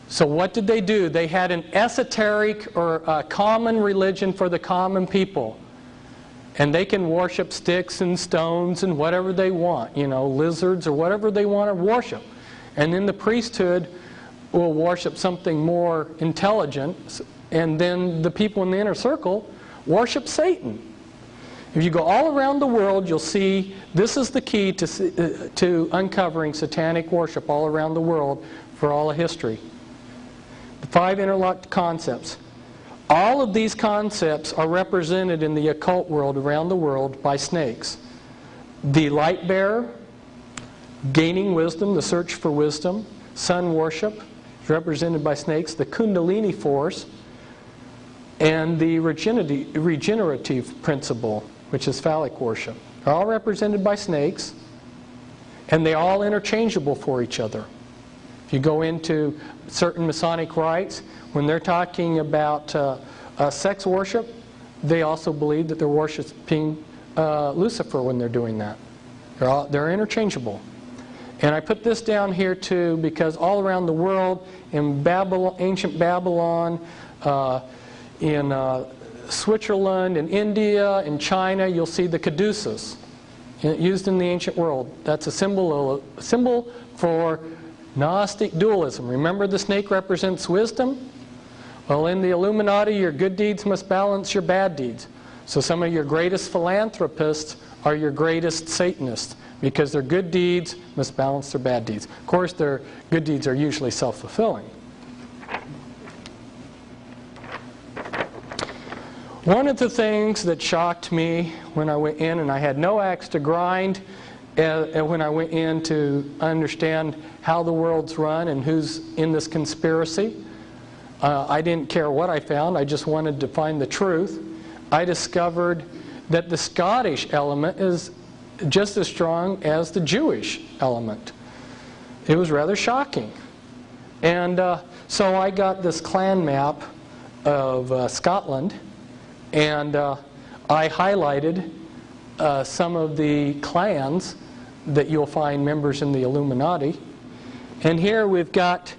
So what did they do? They had an esoteric or a common religion for the common people. And they can worship sticks and stones and whatever they want, you know, lizards or whatever they want to worship. And then the priesthood will worship something more intelligent, and then the people in the inner circle worship Satan. If you go all around the world, you'll see this is the key to uncovering satanic worship all around the world for all of history. The 5 interlocked concepts. All of these concepts are represented in the occult world around the world by snakes. The light bearer, gaining wisdom, the search for wisdom, sun worship, represented by snakes, the Kundalini force, and the regenerative principle, which is phallic worship. They're all represented by snakes, and they're all interchangeable for each other. If you go into certain Masonic rites, when they're talking about sex worship, they also believe that they're worshiping Lucifer when they're doing that. They're interchangeable. And I put this down here too because all around the world, in Babylon, ancient Babylon, in Switzerland, in India, in China, you'll see the caduceus used in the ancient world. That's a symbol for Gnostic dualism. Remember, the snake represents wisdom? Well, in the Illuminati, your good deeds must balance your bad deeds. So some of your greatest philanthropists are your greatest Satanists, because their good deeds must balance their bad deeds. Of course, their good deeds are usually self-fulfilling. One of the things that shocked me when I went in, and I had no axe to grind when I went in to understand how the world's run and who's in this conspiracy, I didn't care what I found. I just wanted to find the truth. I discovered that the Scottish element is just as strong as the Jewish element. It was rather shocking. And so I got this clan map of Scotland, and I highlighted some of the clans that you'll find members in the Illuminati. And here we've got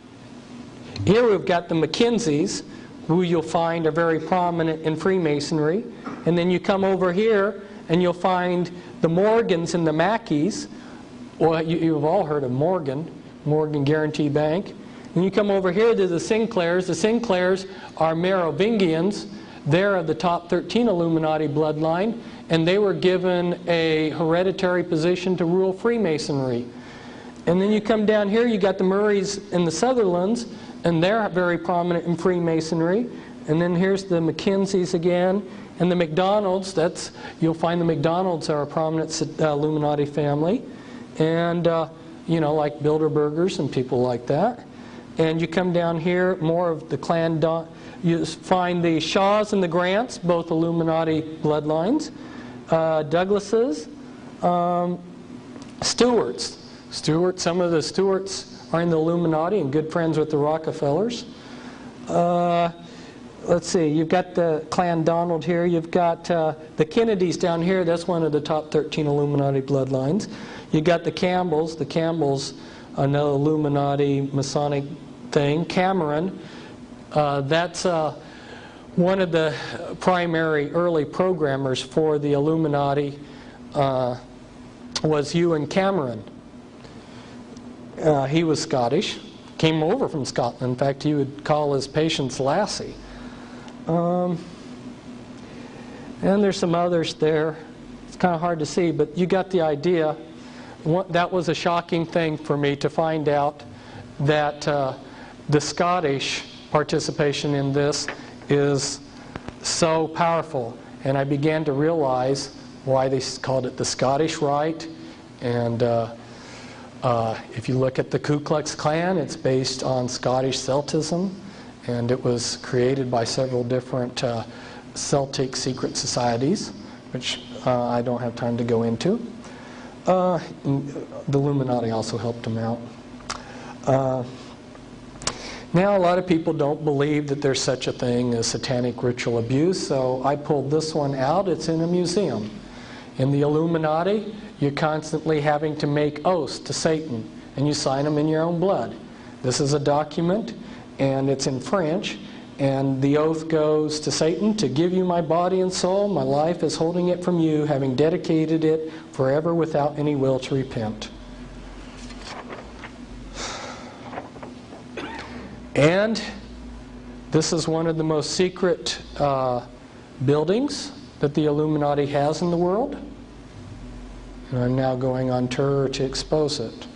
the Mackenzies, who you'll find are very prominent in Freemasonry. And then you come over here and you'll find the Morgans and the Mackeys. Well, you've all heard of Morgan Guarantee Bank. And you come over here to the Sinclairs. The Sinclairs are Merovingians. They're of the top 13 Illuminati bloodline, and they were given a hereditary position to rule Freemasonry. And then you come down here, you got the Murrays and the Sutherlands, and they're very prominent in Freemasonry. And then here's the Mackenzies again, and the McDonalds. You'll find the McDonalds are a prominent Illuminati family, and you know, like Bilderbergers and people like that. And you come down here, more of the clan. You find the Shaws and the Grants, both Illuminati bloodlines. Douglases, Stewarts. Some of the Stewarts are in the Illuminati and good friends with the Rockefellers. Let's see, you've got the Clan Donald here. You've got the Kennedys down here. That's one of the top 13 Illuminati bloodlines. You've got the Campbells. The Campbells, another Illuminati Masonic thing. Cameron. That's one of the primary early programmers for the Illuminati was Ewan Cameron. He was Scottish, came over from Scotland. In fact, he would call his patients Lassie. And there's some others there. It's kind of hard to see, but you got the idea. That was a shocking thing for me to find out that the Scottish participation in this is so powerful, and I began to realize why they called it the Scottish Rite. And if you look at the Ku Klux Klan, it's based on Scottish Celtism, and it was created by several different Celtic secret societies, which I don't have time to go into. The Illuminati also helped them out. Now, a lot of people don't believe that there's such a thing as satanic ritual abuse, so I pulled this one out. It's in a museum. In the Illuminati, you're constantly having to make oaths to Satan, and you sign them in your own blood. This is a document, and it's in French, and the oath goes to Satan, to give you my body and soul, my life is holding it from you, having dedicated it forever without any will to repent. And this is one of the most secret buildings that the Illuminati has in the world. And I'm now going on tour to expose it.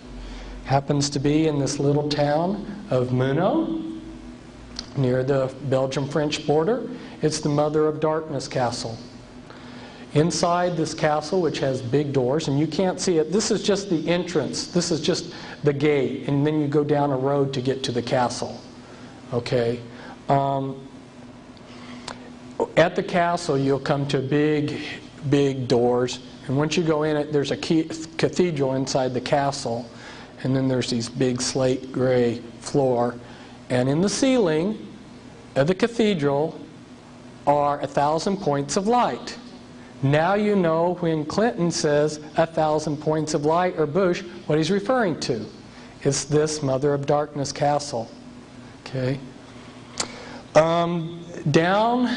Happens to be in this little town of Muno, near the Belgium-French border. It's the Mother of Darkness Castle. Inside this castle, which has big doors, and you can't see it, this is just the entrance. This is just the gate, and then you go down a road to get to the castle. Okay. At the castle, you'll come to big doors, and once you go in it, there's a cathedral inside the castle, and then there's these big slate gray floor, and in the ceiling of the cathedral are 1,000 points of light. Now you know when Clinton says 1,000 points of light, or Bush, what he's referring to. It's this Mother of Darkness castle. Okay. Down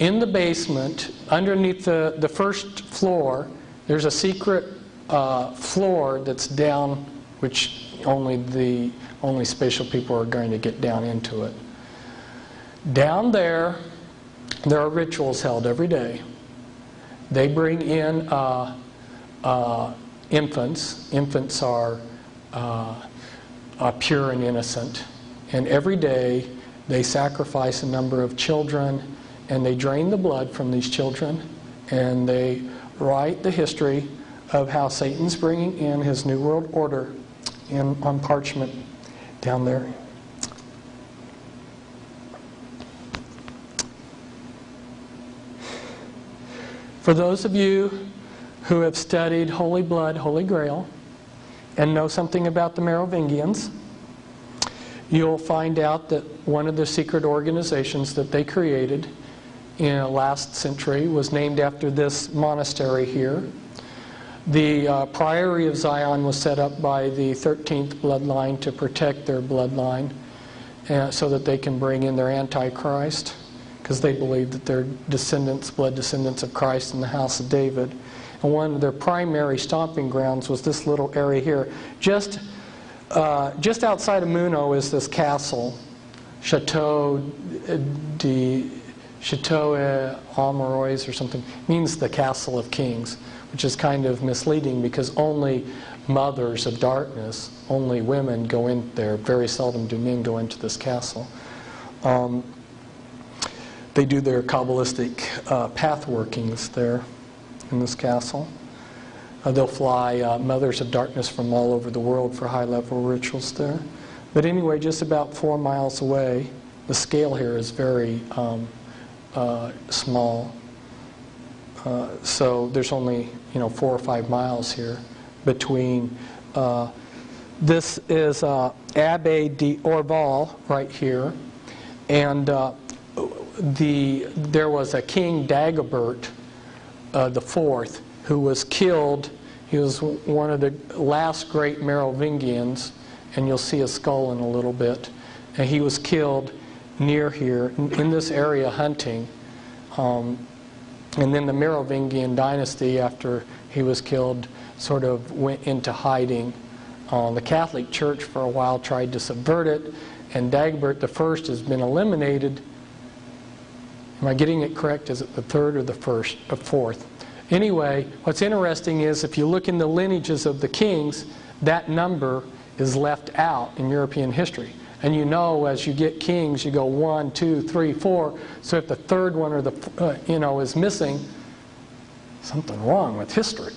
in the basement, underneath the first floor, there's a secret floor that's down, which only special people are going to get down into it. Down there are rituals held every day. They bring in infants. Infants are pure and innocent. And every day they sacrifice a number of children, and they drain the blood from these children, and they write the history of how Satan's bringing in his New World Order on parchment down there. For those of you who have studied Holy Blood, Holy Grail, and know something about the Merovingians, you'll find out that one of the secret organizations that they created in the last century was named after this monastery here. The Priory of Zion was set up by the 13th bloodline to protect their bloodline, so that they can bring in their Antichrist, because they believe that they're descendants, blood descendants of Christ in the house of David. And one of their primary stomping grounds was this little area here. Just outside of Muno is this castle, Chateau Amorois or something. It means the Castle of Kings, which is kind of misleading because only mothers of darkness, only women go in there. Very seldom do men go into this castle. They do their Kabbalistic path workings there in this castle. They'll fly mothers of darkness from all over the world for high-level rituals there. But anyway, just about 4 miles away, the scale here is very small. So there's only 4 or 5 miles here between. This is Abbé d'Orval right here, and there was a King Dagobert the Fourth, who was killed. He was one of the last great Merovingians, and you'll see a skull in a little bit. And he was killed near here, in this area, hunting. And then the Merovingian dynasty, after he was killed, sort of went into hiding. The Catholic Church for a while tried to subvert it, and Dagobert the First has been eliminated. Am I getting it correct? Is it the third or the first or fourth? Anyway, what's interesting is if you look in the lineages of the kings, that number is left out in European history. And you know, as you get kings, you go 1, 2, 3, 4. So if the third one or the is missing, something wrong with history.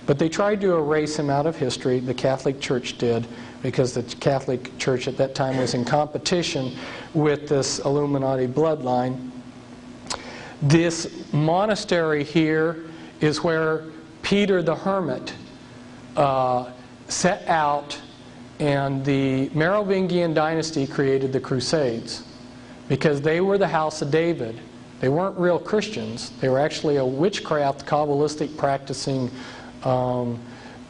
But they tried to erase him out of history. The Catholic Church did, because the Catholic Church at that time was in competition with this Illuminati bloodline. This monastery here is where Peter the Hermit set out And the Merovingian dynasty created the Crusades because they were the house of David. They weren't real Christians. They were actually a witchcraft, Kabbalistic practicing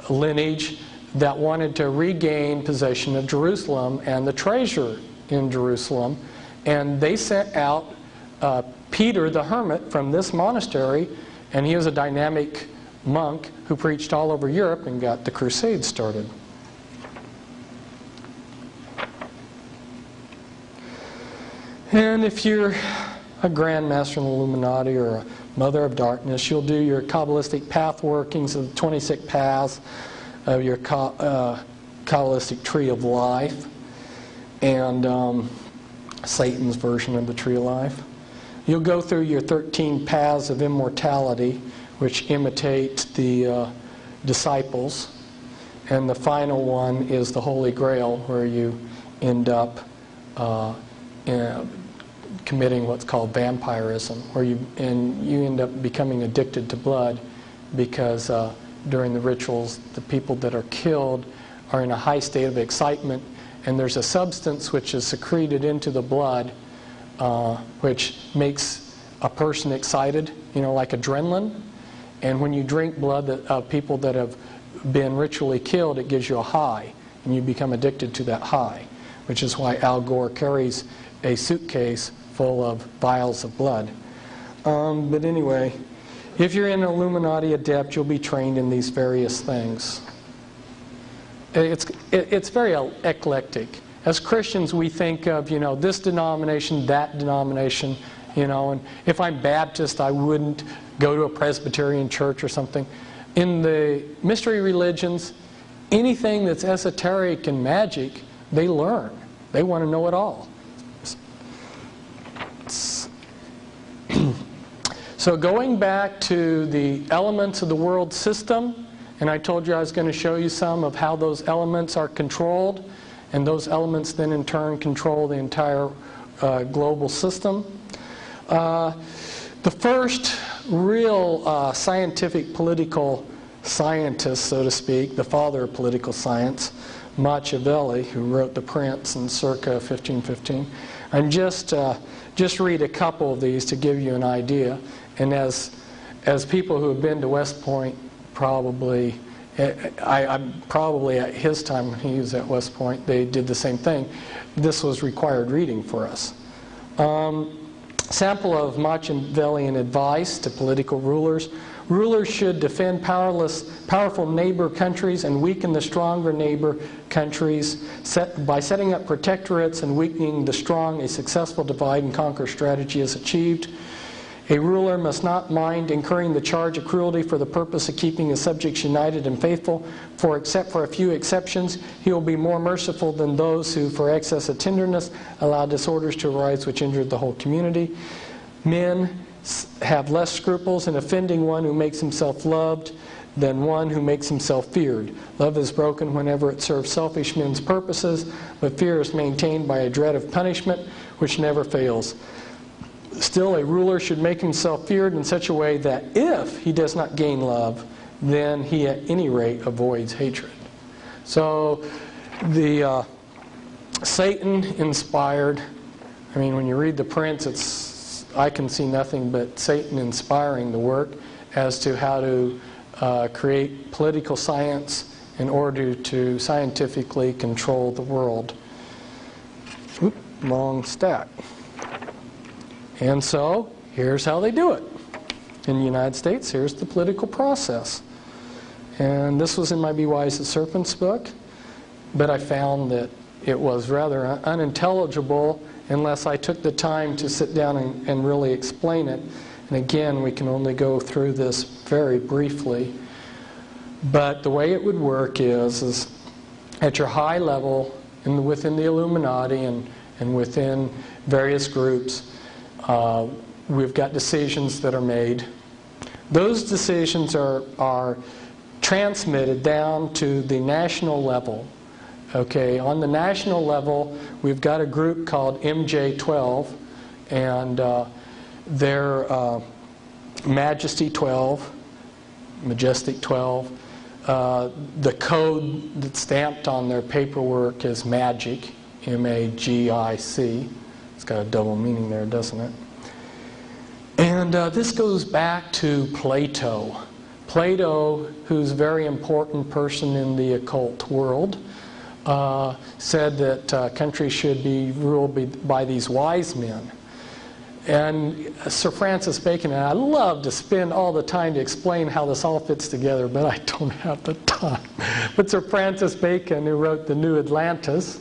lineage that wanted to regain possession of Jerusalem and the treasure in Jerusalem. And they sent out Peter the hermit from this monastery, and he was a dynamic monk who preached all over Europe and got the Crusades started. And if you're a Grand Master in the Illuminati or a Mother of Darkness, you'll do your Kabbalistic path workings of the 26 paths of your Kabbalistic tree of life and Satan's version of the tree of life. You'll go through your 13 paths of immortality, which imitate the disciples. And the final one is the Holy Grail, where you end up committing what's called vampirism, where you end up becoming addicted to blood because during the rituals, the people that are killed are in a high state of excitement, and there's a substance which is secreted into the blood which makes a person excited, like adrenaline. And when you drink blood of people that have been ritually killed, it gives you a high, and you become addicted to that high, which is why Al Gore carries a suitcase full of vials of blood. But anyway, if you're an Illuminati adept, you'll be trained in these various things. It's very eclectic. As Christians, we think of, this denomination, that denomination, and if I'm Baptist, I wouldn't go to a Presbyterian church or something. In the mystery religions, anything that's esoteric and magic, they learn. They want to know it all. So going back to the elements of the world system, and I told you I was going to show you some of how those elements are controlled, and those elements then in turn control the entire global system. The first real scientific political scientist, so to speak, the father of political science, Machiavelli, who wrote The Prince in circa 1515. And just read a couple of these to give you an idea. And as people who have been to West Point probably, I'm probably at his time when he was at West Point, they did the same thing. This was required reading for us. Sample of Machiavellian advice to political rulers. Rulers should defend powerful neighbor countries and weaken the stronger neighbor countries. By setting up protectorates and weakening the strong, a successful divide and conquer strategy is achieved. A ruler must not mind incurring the charge of cruelty for the purpose of keeping his subjects united and faithful, for except for a few exceptions, he will be more merciful than those who, for excess of tenderness, allow disorders to arise which injure the whole community. Men have less scruples in offending one who makes himself loved than one who makes himself feared. Love is broken whenever it serves selfish men's purposes, but fear is maintained by a dread of punishment which never fails. Still, a ruler should make himself feared in such a way that if he does not gain love, then he at any rate avoids hatred. So the Satan inspired, when you read The Prince, I can see nothing but Satan inspiring the work as to how to create political science in order to scientifically control the world. Oop, long stack. And so, here's how they do it. In the United States, here's the political process. And this was in my Be Wise as Serpents book, but I found that it was rather unintelligible unless I took the time to sit down and really explain it. And again, we can only go through this very briefly. But the way it would work is at your high level, within the Illuminati and within various groups, we've got decisions that are made. Those decisions are transmitted down to the national level. Okay, on the national level, we've got a group called MJ12, and they're Majesty 12, Majestic 12, The code that's stamped on their paperwork is MAGIC, M-A-G-I-C. It's got a double meaning there, doesn't it? And this goes back to Plato. Plato, who's a very important person in the occult world, said that countries should be ruled by these wise men. And Sir Francis Bacon, and I love to spend all the time to explain how this all fits together, but I don't have the time. But Sir Francis Bacon, who wrote The New Atlantis,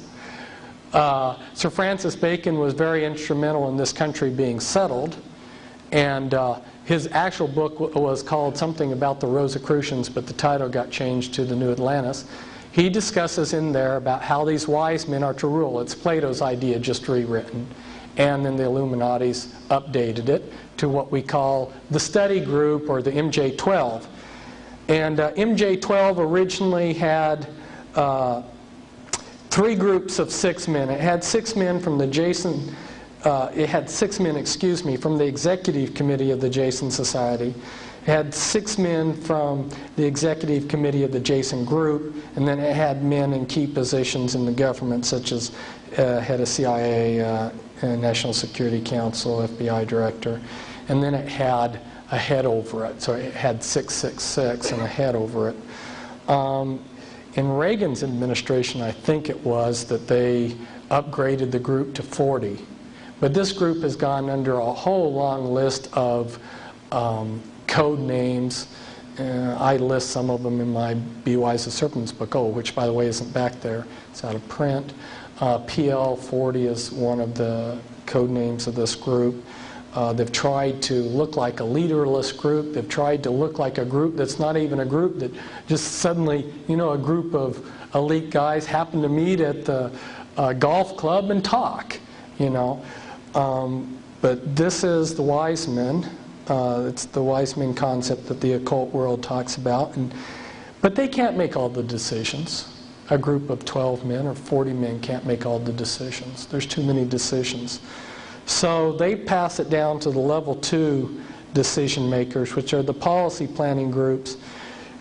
Sir Francis Bacon was very instrumental in this country being settled. And his actual book was called something about the Rosicrucians, but the title got changed to The New Atlantis. He discusses in there about how these wise men are to rule. It's Plato's idea, just rewritten. And then the Illuminati's updated it to what we call the study group, or the MJ-12. And MJ-12 originally had 3 groups of 6 men. It had 6 men from the Jason... it had 6 men, from the executive committee of the Jason Society. It had 6 men from the executive committee of the Jason Group, and then it had men in key positions in the government, such as head of CIA, National Security Council, FBI director, and then it had a head over it. So it had 666 and a head over it. In Reagan's administration, I think it was that they upgraded the group to 40. But this group has gone under a whole long list of code names. I list some of them in my Be Wise as Serpents book, which, by the way, isn't back there. It's out of print. PL40 is one of the code names of this group. They've tried to look like a leaderless group. They've tried to look like a group that's not even a group, that just suddenly, a group of elite guys happen to meet at the golf club and talk, But this is the wise men. It's the wise men concept that the occult world talks about. But they can't make all the decisions. A group of 12 men or 40 men can't make all the decisions. There's too many decisions. So they pass it down to the level 2 decision makers, which are the policy planning groups.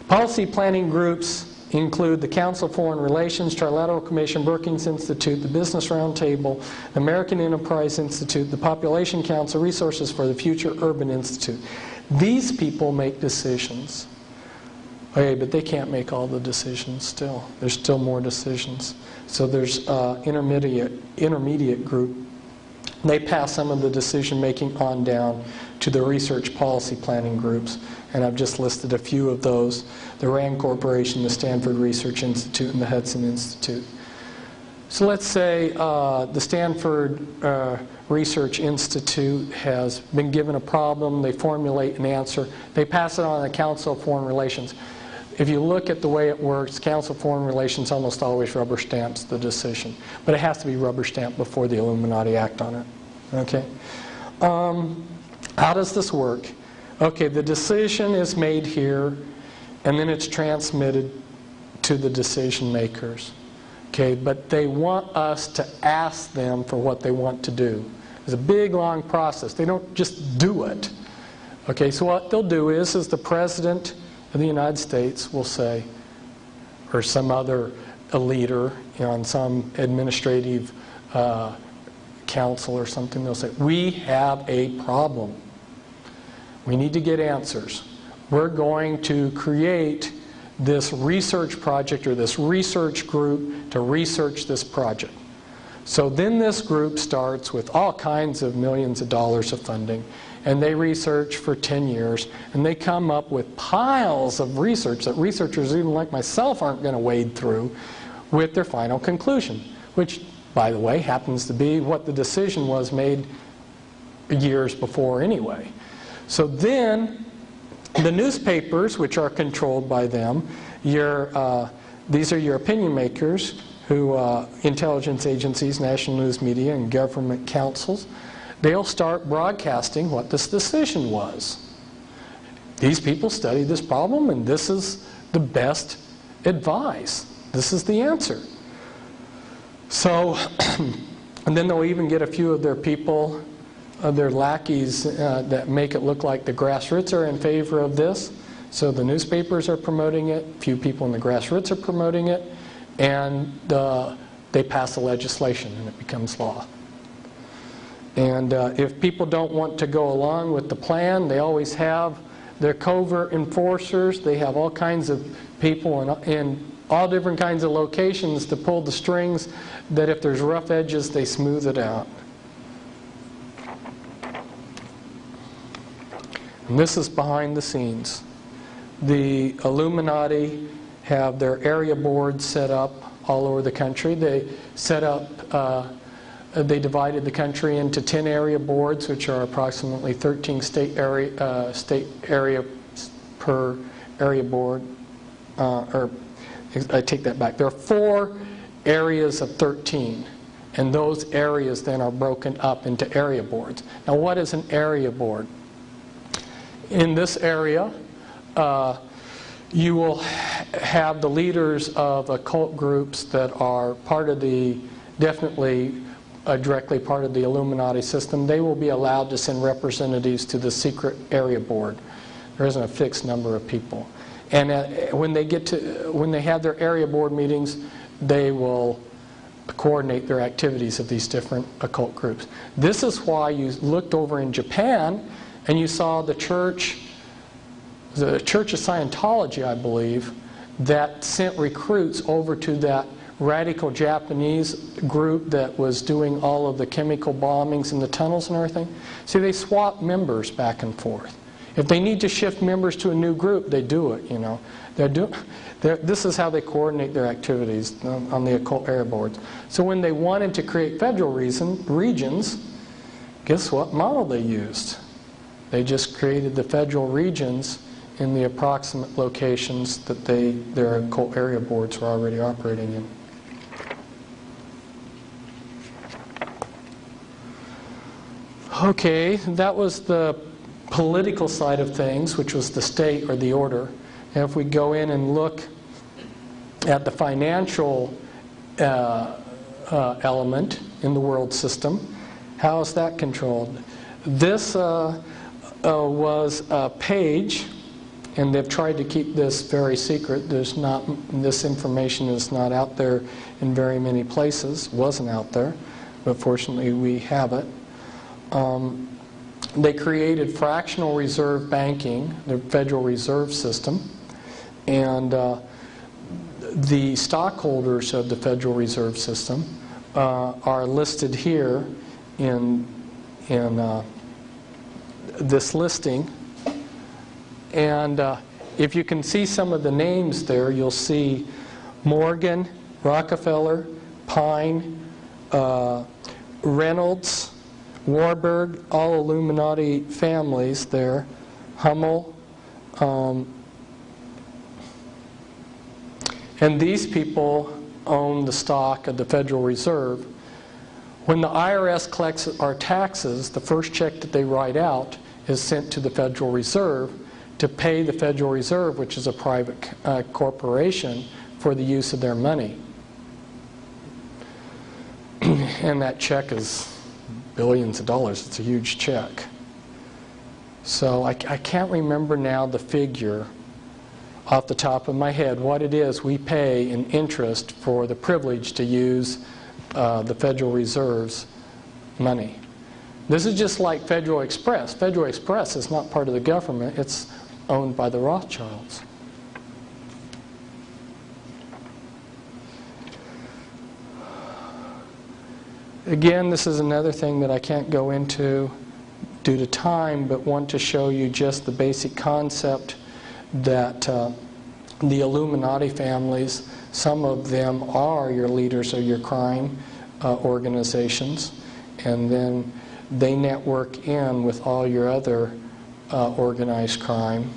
Policy planning groups include the Council of Foreign Relations, Trilateral Commission, Brookings Institute, the Business Roundtable, the American Enterprise Institute, the Population Council, Resources for the Future, Urban Institute. These people make decisions. Okay, but they can't make all the decisions still. There's still more decisions. So there's intermediate group. They pass some of the decision making on down to the research policy planning groups. And I've just listed a few of those. The RAND Corporation, the Stanford Research Institute, and the Hudson Institute. So let's say the Stanford Research Institute has been given a problem. They formulate an answer. They pass it on to the Council of Foreign Relations. If you look at the way it works, Council of Foreign Relations almost always rubber stamps the decision. But it has to be rubber stamped before the Illuminati act on it. Okay? How does this work? Okay, the decision is made here, and then it's transmitted to the decision makers. Okay, but they want us to ask them for what they want to do. It's a big, long process. They don't just do it. Okay, so what they'll do is the President of the United States will say, or some other leader on some administrative council or something, they'll say, we have a problem. We need to get answers. We're going to create this research project or this research group to research this project. So then this group starts with all kinds of millions of dollars of funding, and they research for 10 years, and they come up with piles of research that researchers even like myself aren't going to wade through with their final conclusion, which, by the way, happens to be what the decision was made years before anyway. So then the newspapers, which are controlled by them, these are your opinion makers, who intelligence agencies, national news media, and government councils, they'll start broadcasting what this decision was. These people studied this problem, and this is the best advice. This is the answer. So, and then they'll even get a few of their people, their lackeys, that make it look like the grassroots are in favor of this. So the newspapers are promoting it, few people in the grassroots are promoting it, and they pass the legislation and it becomes law. And if people don't want to go along with the plan, they always have their covert enforcers. They have all kinds of people in all different kinds of locations to pull the strings, that if there's rough edges, they smooth it out. And this is behind the scenes. The Illuminati have their area boards set up all over the country. They set up, they divided the country into 10 area boards, which are approximately 13 state area per area board. Or I take that back. There are 4 areas of 13, and those areas then are broken up into area boards. Now, what is an area board? In this area, you will have the leaders of occult groups that are part of the, definitely directly part of the Illuminati system. They will be allowed to send representatives to the secret area board. There isn't a fixed number of people. And when they have their area board meetings, they will coordinate their activities of these different occult groups. This is why you looked over in Japan and you saw the Church of Scientology, I believe, that sent recruits over to that radical Japanese group that was doing all of the chemical bombings in the tunnels and everything. See, they swap members back and forth. If they need to shift members to a new group, they do it, you know. This is how they coordinate their activities on the occult area boards. So when they wanted to create federal regions, guess what model they used? They just created the federal regions in the approximate locations that their occult area boards were already operating in. Okay, that was the political side of things, which was the state or the order. And if we go in and look at the financial element in the world system, how is that controlled? This was a page, and they've tried to keep this very secret. This information is not out there in very many places. Wasn't out there, but fortunately we have it. They created fractional reserve banking, the Federal Reserve System, and the stockholders of the Federal Reserve System are listed here in this listing. And if you can see some of the names there, you'll see Morgan, Rockefeller, Pine, Reynolds, Warburg, all Illuminati families there, Hummel, and these people own the stock of the Federal Reserve. When the IRS collects our taxes, the first check that they write out is sent to the Federal Reserve to pay the Federal Reserve, which is a private corporation, for the use of their money. And that check is billions of dollars. It's a huge check. So I can't remember now the figure off the top of my head what it is we pay in interest for the privilege to use the Federal Reserve's money. This is just like Federal Express. Federal Express is not part of the government. It's owned by the Rothschilds. Again, this is another thing that I can't go into due to time, but want to show you just the basic concept that the Illuminati families, some of them are your leaders of your crime organizations, and then they network in with all your other organized crime.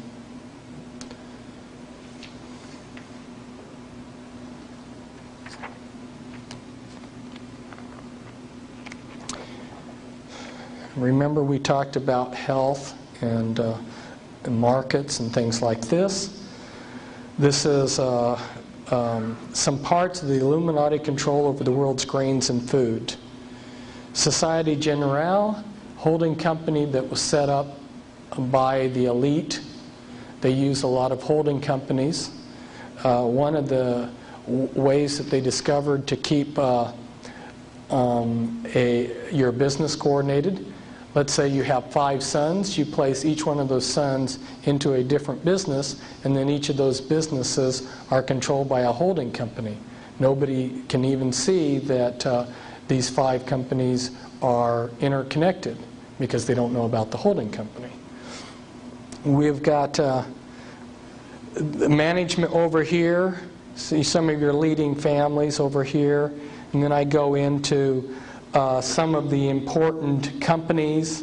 Remember, we talked about health and markets and things like this. This is some parts of the Illuminati control over the world's grains and food. Societe Generale, holding company that was set up by the elite They use a lot of holding companies. One of the ways that they discovered to keep your business coordinated, let's say you have 5 sons, you place each one of those sons into a different business, and then each of those businesses are controlled by a holding company. Nobody can even see that these 5 companies are interconnected because they don't know about the holding company. We've got management over here, see some of your leading families over here, and then I go into some of the important companies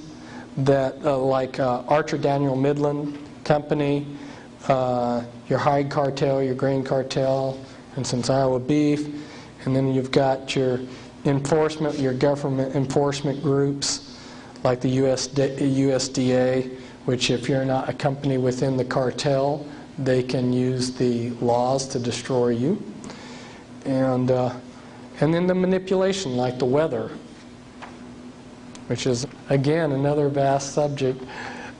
that like Archer Daniel Midland Company, your hide cartel, your grain cartel, and since Iowa beef, and then you've got your enforcement, your government enforcement groups like the USDA, which if you're not a company within the cartel, they can use the laws to destroy you. And then the manipulation, like the weather, which is, again, another vast subject.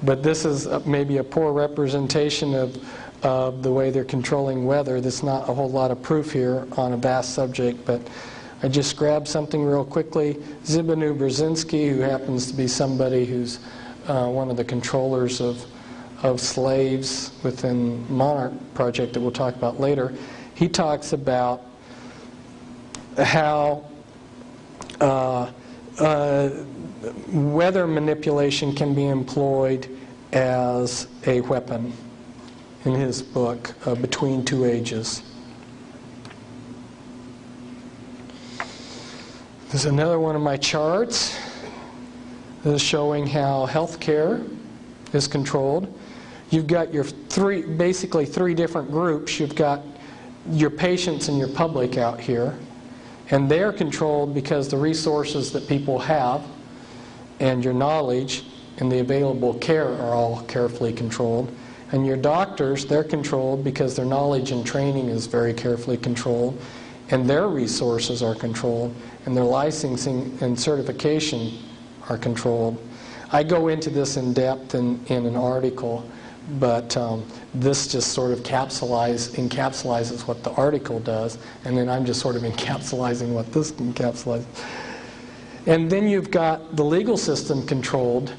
But this is maybe a poor representation of the way they're controlling weather. There's not a whole lot of proof here on a vast subject, but I just grabbed something real quickly. Zbigniew Brzezinski, who happens to be somebody who's one of the controllers of slaves within Monarch Project that we'll talk about later, he talks about how weather manipulation can be employed as a weapon in his book, Between Two Ages. There's another one of my charts. This is showing how healthcare is controlled. You've got your basically three different groups. You've got your patients and your public out here. And they're controlled because the resources that people have and your knowledge and the available care are all carefully controlled. And your doctors, they're controlled because their knowledge and training is very carefully controlled. And their resources are controlled. And their licensing and certification are controlled. I go into this in depth in an article, but this just sort of encapsulates what the article does, and then I'm just sort of encapsulating what this encapsulates. And then you've got the legal system controlled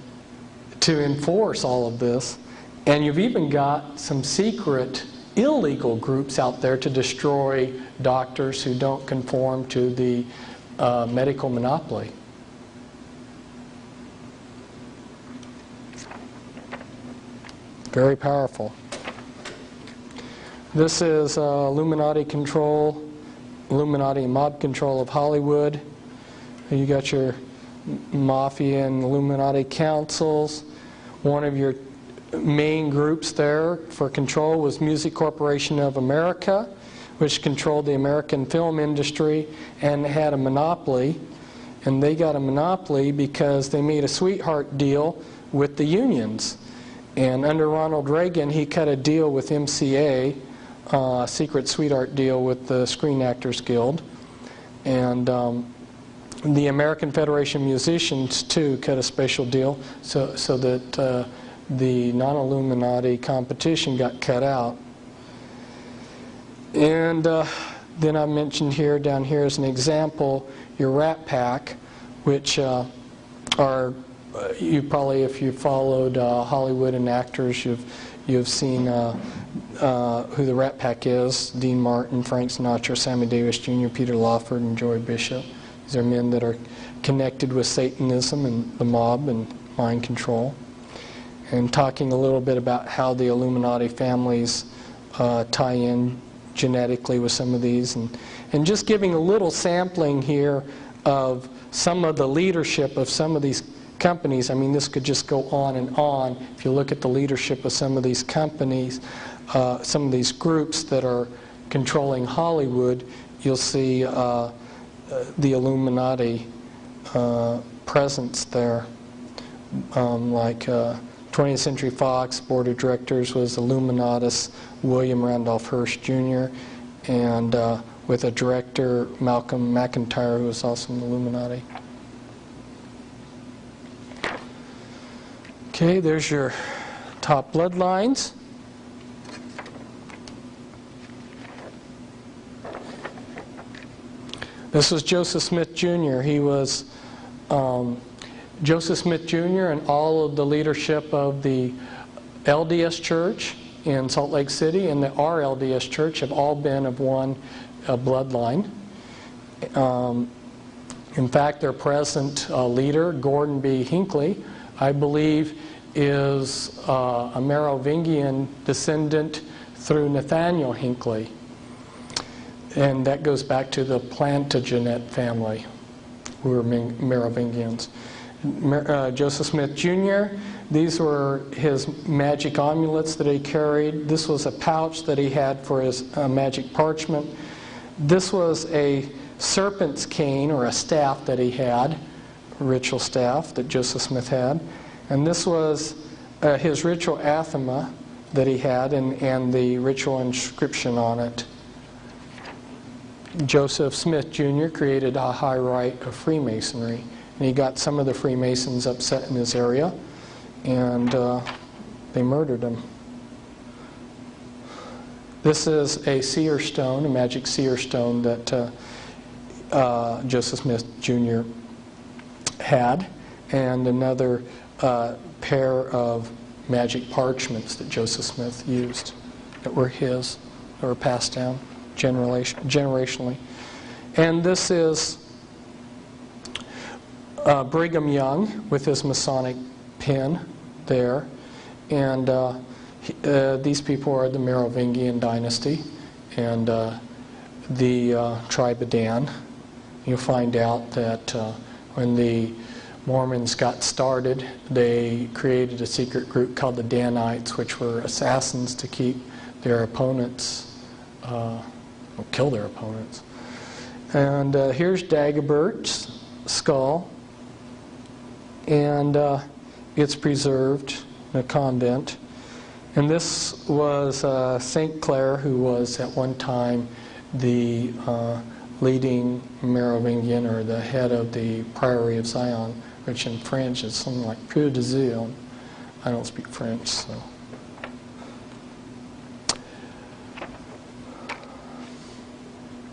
to enforce all of this, and you've even got some secret illegal groups out there to destroy doctors who don't conform to the medical monopoly. Very powerful. This is Illuminati control, Illuminati and mob control of Hollywood. You got your mafia and Illuminati councils. One of your main groups there for control was Music Corporation of America, which controlled the American film industry and had a monopoly. And they got a monopoly because they made a sweetheart deal with the unions. And under Ronald Reagan, he cut a deal with MCA, a secret sweetheart deal with the Screen Actors Guild. And the American Federation of Musicians, too, cut a special deal so that the non-Illuminati competition got cut out. And then I mentioned here, down here as an example, your Rat Pack, which are... you probably, if you followed Hollywood and actors, you've seen who the Rat Pack is: Dean Martin, Frank Sinatra, Sammy Davis Jr., Peter Lawford, and Joy Bishop. These are men that are connected with Satanism and the mob and mind control. And talking a little bit about how the Illuminati families tie in genetically with some of these, and just giving a little sampling here of some of the leadership of some of these companies. I mean, this could just go on and on. If you look at the leadership of some of these companies, some of these groups that are controlling Hollywood, you'll see the Illuminati presence there. Like 20th Century Fox Board of Directors was Illuminatus William Randolph Hearst Jr., and with a director, Malcolm McIntyre, who was also an Illuminati. Okay, there's your top bloodlines. This was Joseph Smith Jr. He was Joseph Smith Jr. and all of the leadership of the LDS Church in Salt Lake City and the RLDS Church have all been of one bloodline. In fact, their present leader, Gordon B. Hinckley, I believe is a Merovingian descendant through Nathaniel Hinckley. And that goes back to the Plantagenet family, who were Merovingians. Joseph Smith Jr., these were his magic amulets that he carried. This was a pouch that he had for his magic parchment. This was a serpent's cane, or a staff that he had, a ritual staff that Joseph Smith had. And this was his ritual athema that he had, and the ritual inscription on it. Joseph Smith Jr. created a high rite of Freemasonry, and he got some of the Freemasons upset in his area, and they murdered him. This is a seer stone, a magic seer stone that Joseph Smith Jr. had, and another pair of magic parchments that Joseph Smith used that were his, that were passed down generationally. And this is Brigham Young with his Masonic pin there. And these people are the Merovingian dynasty and the tribe of Dan. You'll find out that when the Mormons got started, they created a secret group called the Danites, which were assassins to keep their opponents, kill their opponents. And here's Dagobert's skull, and it's preserved in a convent. And this was St. Clair, who was at one time the leading Merovingian, or the head of the Priory of Zion, which in French is something like Peu de Zion. I don't speak French, so.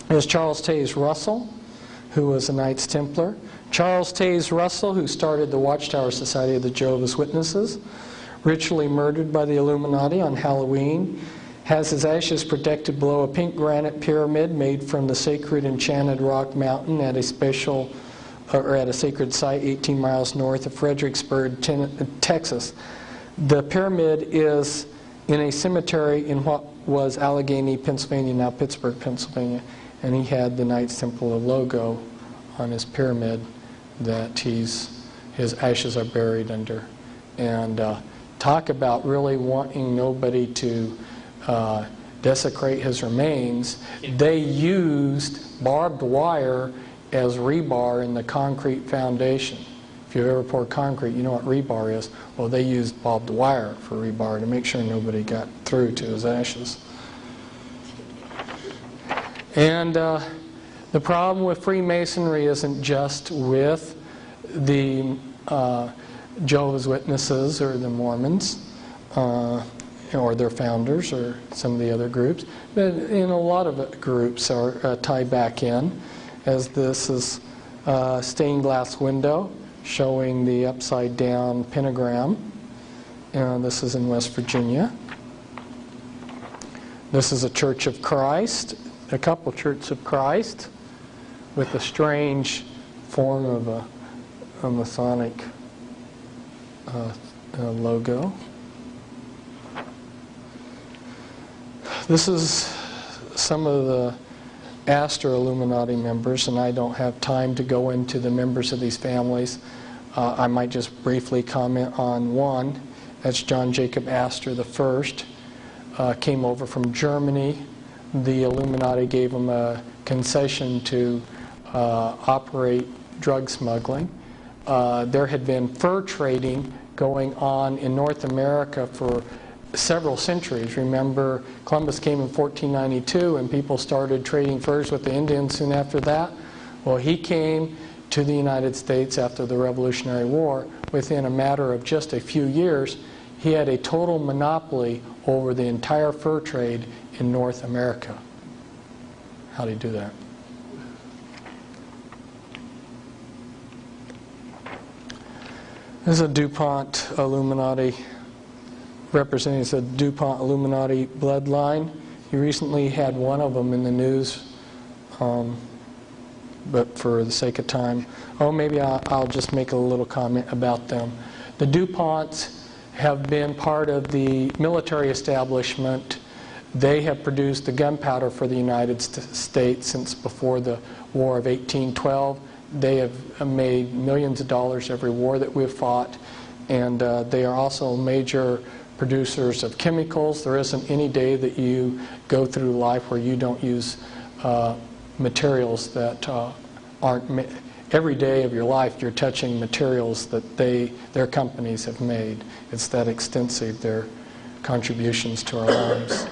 There's Charles Taze Russell, who was a Knights Templar. Charles Taze Russell, who started the Watchtower Society of the Jehovah's Witnesses, ritually murdered by the Illuminati on Halloween, has his ashes protected below a pink granite pyramid made from the sacred enchanted rock mountain at a special, or at a sacred site 18 miles north of Fredericksburg, Texas. The pyramid is in a cemetery in what was Allegheny, Pennsylvania, now Pittsburgh, Pennsylvania, and he had the Knights Templar logo on his pyramid that his ashes are buried under. And talk about really wanting nobody to desecrate his remains. They used barbed wire as rebar in the concrete foundation. If you've ever poured concrete, you know what rebar is. Well, they used barbed wire for rebar to make sure nobody got through to his ashes. And the problem with Freemasonry isn't just with the Jehovah's Witnesses or the Mormons, or their founders, or some of the other groups, but in a lot of groups are tied back in, as this is a stained glass window showing the upside down pentagram, and this is in West Virginia. This is a Church of Christ, a couple Churches of Christ, with a strange form of a Masonic logo. This is some of the Astor Illuminati members, and I don't have time to go into the members of these families. I might just briefly comment on one. That's John Jacob Astor I. Came over from Germany. The Illuminati gave him a concession to operate drug smuggling. There had been fur trading going on in North America for several centuries. Remember, Columbus came in 1492 and people started trading furs with the Indians soon after that. Well, he came to the United States after the Revolutionary War. Within a matter of just a few years, he had a total monopoly over the entire fur trade in North America. How did he do that? This is a DuPont Illuminati, representing the DuPont Illuminati bloodline. You recently had one of them in the news, but for the sake of time, maybe I'll just make a little comment about them. The DuPonts have been part of the military establishment. They have produced the gunpowder for the United States since before the War of 1812. They have made millions of dollars every war that we've fought, and they are also major producers of chemicals. There isn't any day that you go through life where you don't use materials that aren't every day of your life you're touching materials that their companies have made. It's that extensive, their contributions to our lives.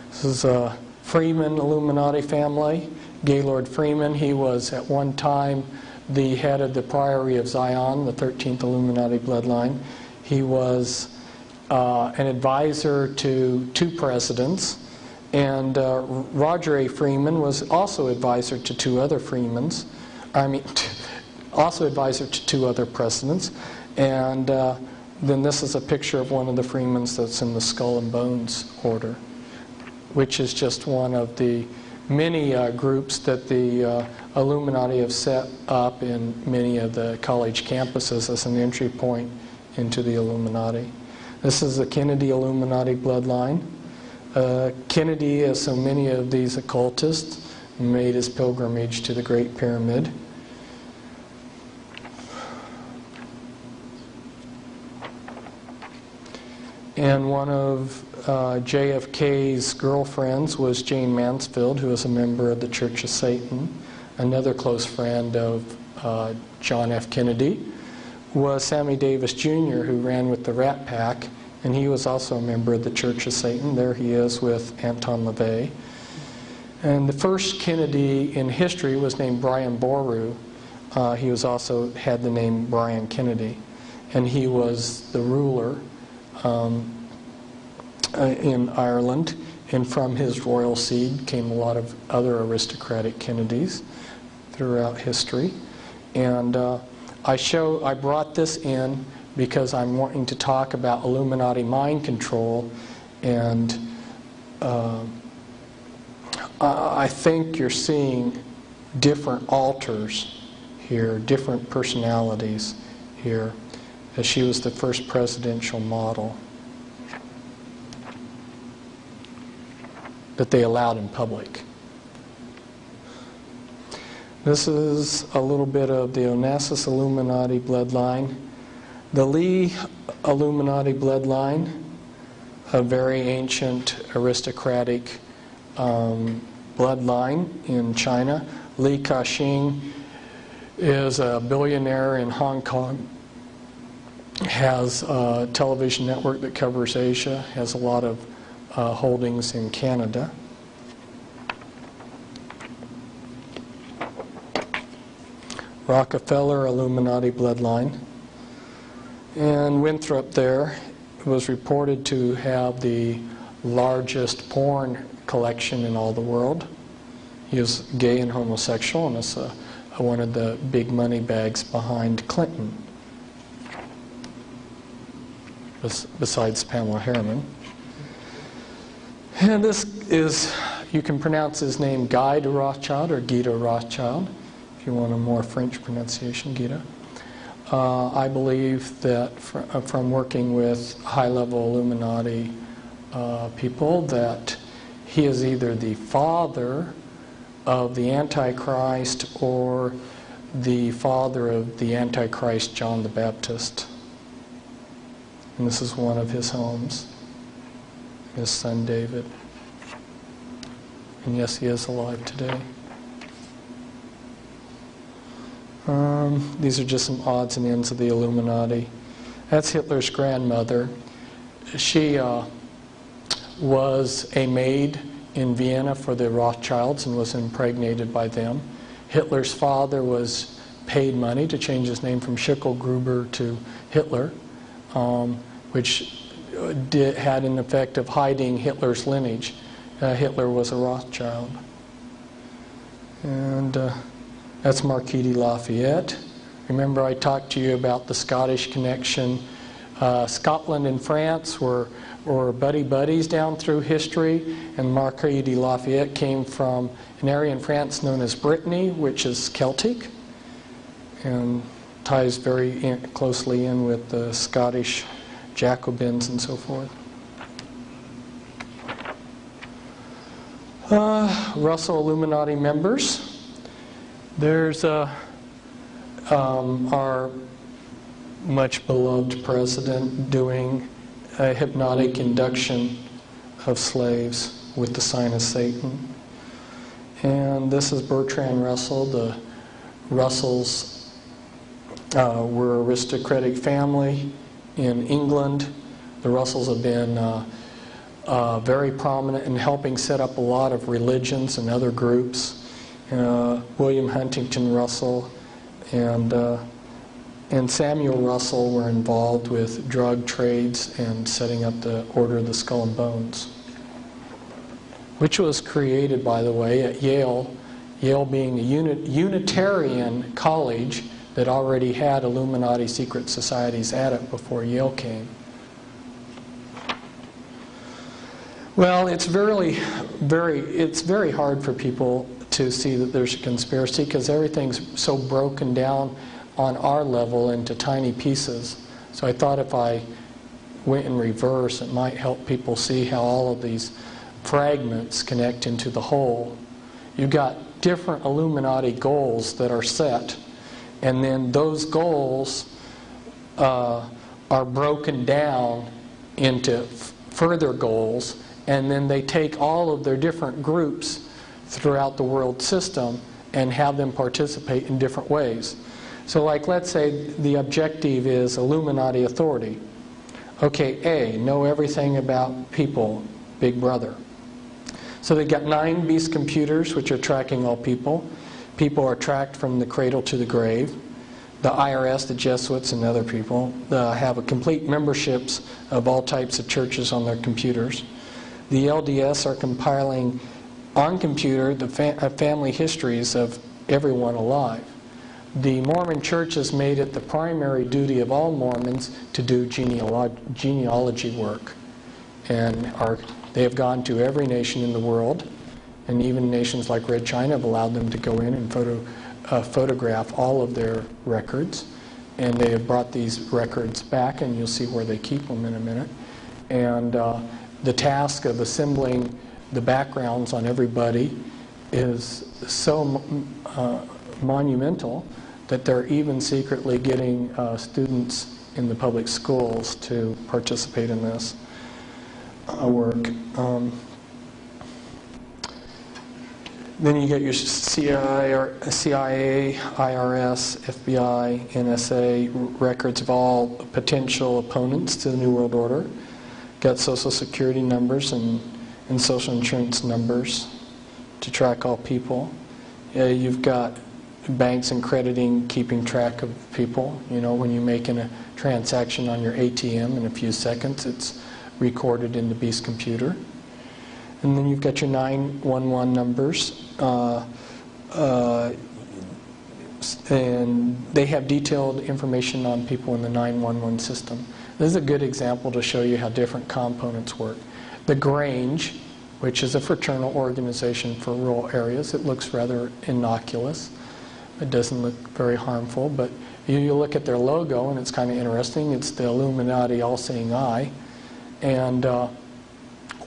This is a Freeman Illuminati family. Gaylord Freeman, he was at one time the head of the Priory of Zion, the 13th Illuminati bloodline. He was an advisor to 2 presidents. And Roger A. Freeman was also advisor to 2 other Freemans. Also advisor to 2 other presidents. And then this is a picture of one of the Freemans that's in the Skull and Bones order, which is just one of the many groups that the Illuminati have set up in many of the college campuses as an entry point into the Illuminati. This is the Kennedy Illuminati bloodline. Kennedy, as so many of these occultists, made his pilgrimage to the Great Pyramid. And one of JFK's girlfriends was Jane Mansfield, who was a member of the Church of Satan. Another close friend of John F. Kennedy was Sammy Davis Jr., who ran with the Rat Pack, and he was also a member of the Church of Satan. There he is with Anton LaVey. And the first Kennedy in history was named Brian Boru. He was also had the name Brian Kennedy, and he was the ruler in Ireland, and from his royal seed came a lot of other aristocratic Kennedys throughout history. And I brought this in because I'm wanting to talk about Illuminati mind control, and I think you're seeing different alters here, different personalities here, as she was the first presidential model that they allowed in public. This is a little bit of the Onassis Illuminati bloodline. The Lee Illuminati bloodline, a very ancient aristocratic bloodline in China. Li Ka-shing is a billionaire in Hong Kong, has a television network that covers Asia, has a lot of holdings in Canada. Rockefeller Illuminati bloodline. And Winthrop there was reported to have the largest porn collection in all the world. He was gay and homosexual, and is one of the big money bags behind Clinton, besides Pamela Harriman. And this is, you can pronounce his name Guy de Rothschild or Guy de Rothschild, if you want a more French pronunciation, Guido. I believe that from working with high-level Illuminati people, that he is either the father of the Antichrist or the father of the Antichrist John the Baptist. And this is one of his homes, his son David. And yes, he is alive today. These are just some odds and ends of the Illuminati. That's Hitler's grandmother. She was a maid in Vienna for the Rothschilds and was impregnated by them. Hitler's father was paid money to change his name from Schicklgruber to Hitler, which had an effect of hiding Hitler's lineage. Hitler was a Rothschild. And That's Marquis de Lafayette. Remember I talked to you about the Scottish connection. Scotland and France were buddies down through history, and Marquis de Lafayette came from an area in France known as Brittany, which is Celtic, and ties very closely in with the Scottish Jacobins and so forth. Russell Illuminati members. There's our much beloved president doing a hypnotic induction of slaves with the sign of Satan. And this is Bertrand Russell. The Russells were an aristocratic family in England. The Russells have been very prominent in helping set up a lot of religions and other groups. William Huntington Russell and Samuel Russell were involved with drug trades and setting up the Order of the Skull and Bones, which was created, by the way, at Yale, Yale being a Unitarian college that already had Illuminati secret societies at it before Yale came. Well, it's very hard for people to see that there's a conspiracy because everything's so broken down on our level into tiny pieces. So I thought if I went in reverse, it might help people see how all of these fragments connect into the whole. You've got different Illuminati goals that are set, and then those goals are broken down into further goals, and then they take all of their different groups throughout the world system and have them participate in different ways. So like, let's say the objective is Illuminati authority. Okay, A, know everything about people, Big Brother. So they've got 9 beast computers which are tracking all people. People are tracked from the cradle to the grave. The IRS, the Jesuits, and other people have a complete memberships of all types of churches on their computers. The LDS are compiling on computer the family histories of everyone alive. The Mormon Church has made it the primary duty of all Mormons to do genealogy work. And they have gone to every nation in the world, and even nations like Red China have allowed them to go in and photograph all of their records. And they have brought these records back, and you'll see where they keep them in a minute. And the task of assembling the backgrounds on everybody is so monumental that they're even secretly getting students in the public schools to participate in this work. Then you get your CIA, IRS, FBI, NSA records of all potential opponents to the New World Order. Got social security numbers and social insurance numbers to track all people. You've got banks and crediting keeping track of people. You know, when you're making a transaction on your ATM in a few seconds, it's recorded in the beast computer. And then you've got your 911 numbers. And they have detailed information on people in the 911 system. This is a good example to show you how different components work. The Grange, which is a fraternal organization for rural areas, it looks rather innocuous. It doesn't look very harmful, but you look at their logo and it's kind of interesting. It's the Illuminati all-seeing eye. And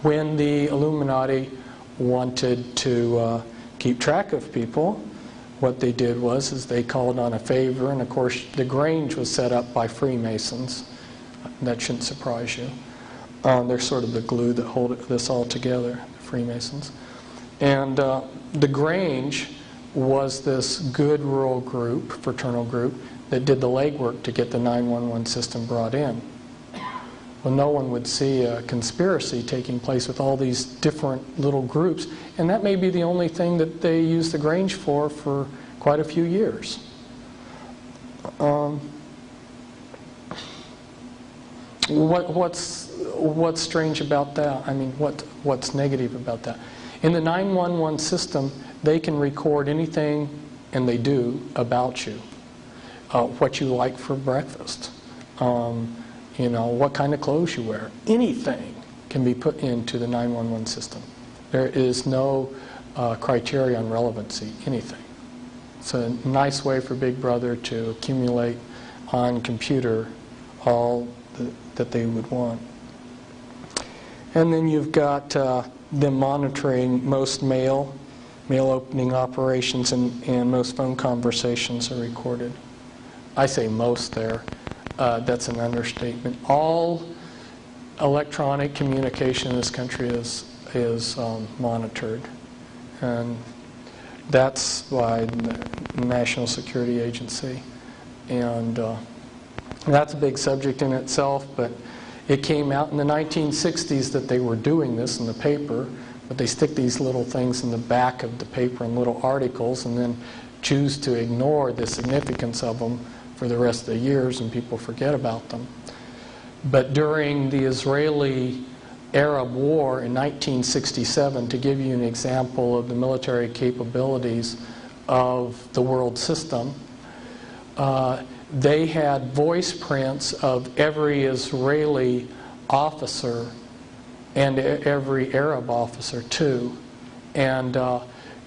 when the Illuminati wanted to keep track of people, what they did was they called on a favor, and of course the Grange was set up by Freemasons. That shouldn't surprise you. They're sort of the glue that hold this all together, the Freemasons. And the Grange was this good rural group, fraternal group, that did the legwork to get the 911 system brought in. Well, no one would see a conspiracy taking place with all these different little groups, and that may be the only thing that they used the Grange for quite a few years. What's strange about that? I mean, what's negative about that? In the 911 system, they can record anything and they do, about you. What you like for breakfast, what kind of clothes you wear. Anything can be put into the 911 system. There is no criteria on relevancy, anything. It's a nice way for Big Brother to accumulate on computer all that they would want. And then you've got them monitoring most mail opening operations, and most phone conversations are recorded. I say most there. That's an understatement. All electronic communication in this country is monitored. And that's why the National Security Agency. And that's a big subject in itself, but it came out in the 1960s that they were doing this in the paper, but they stick these little things in the back of the paper in little articles and then choose to ignore the significance of them for the rest of the years, and people forget about them. But during the Israeli-Arab War in 1967, to give you an example of the military capabilities of the world system, they had voice prints of every Israeli officer and every Arab officer too. And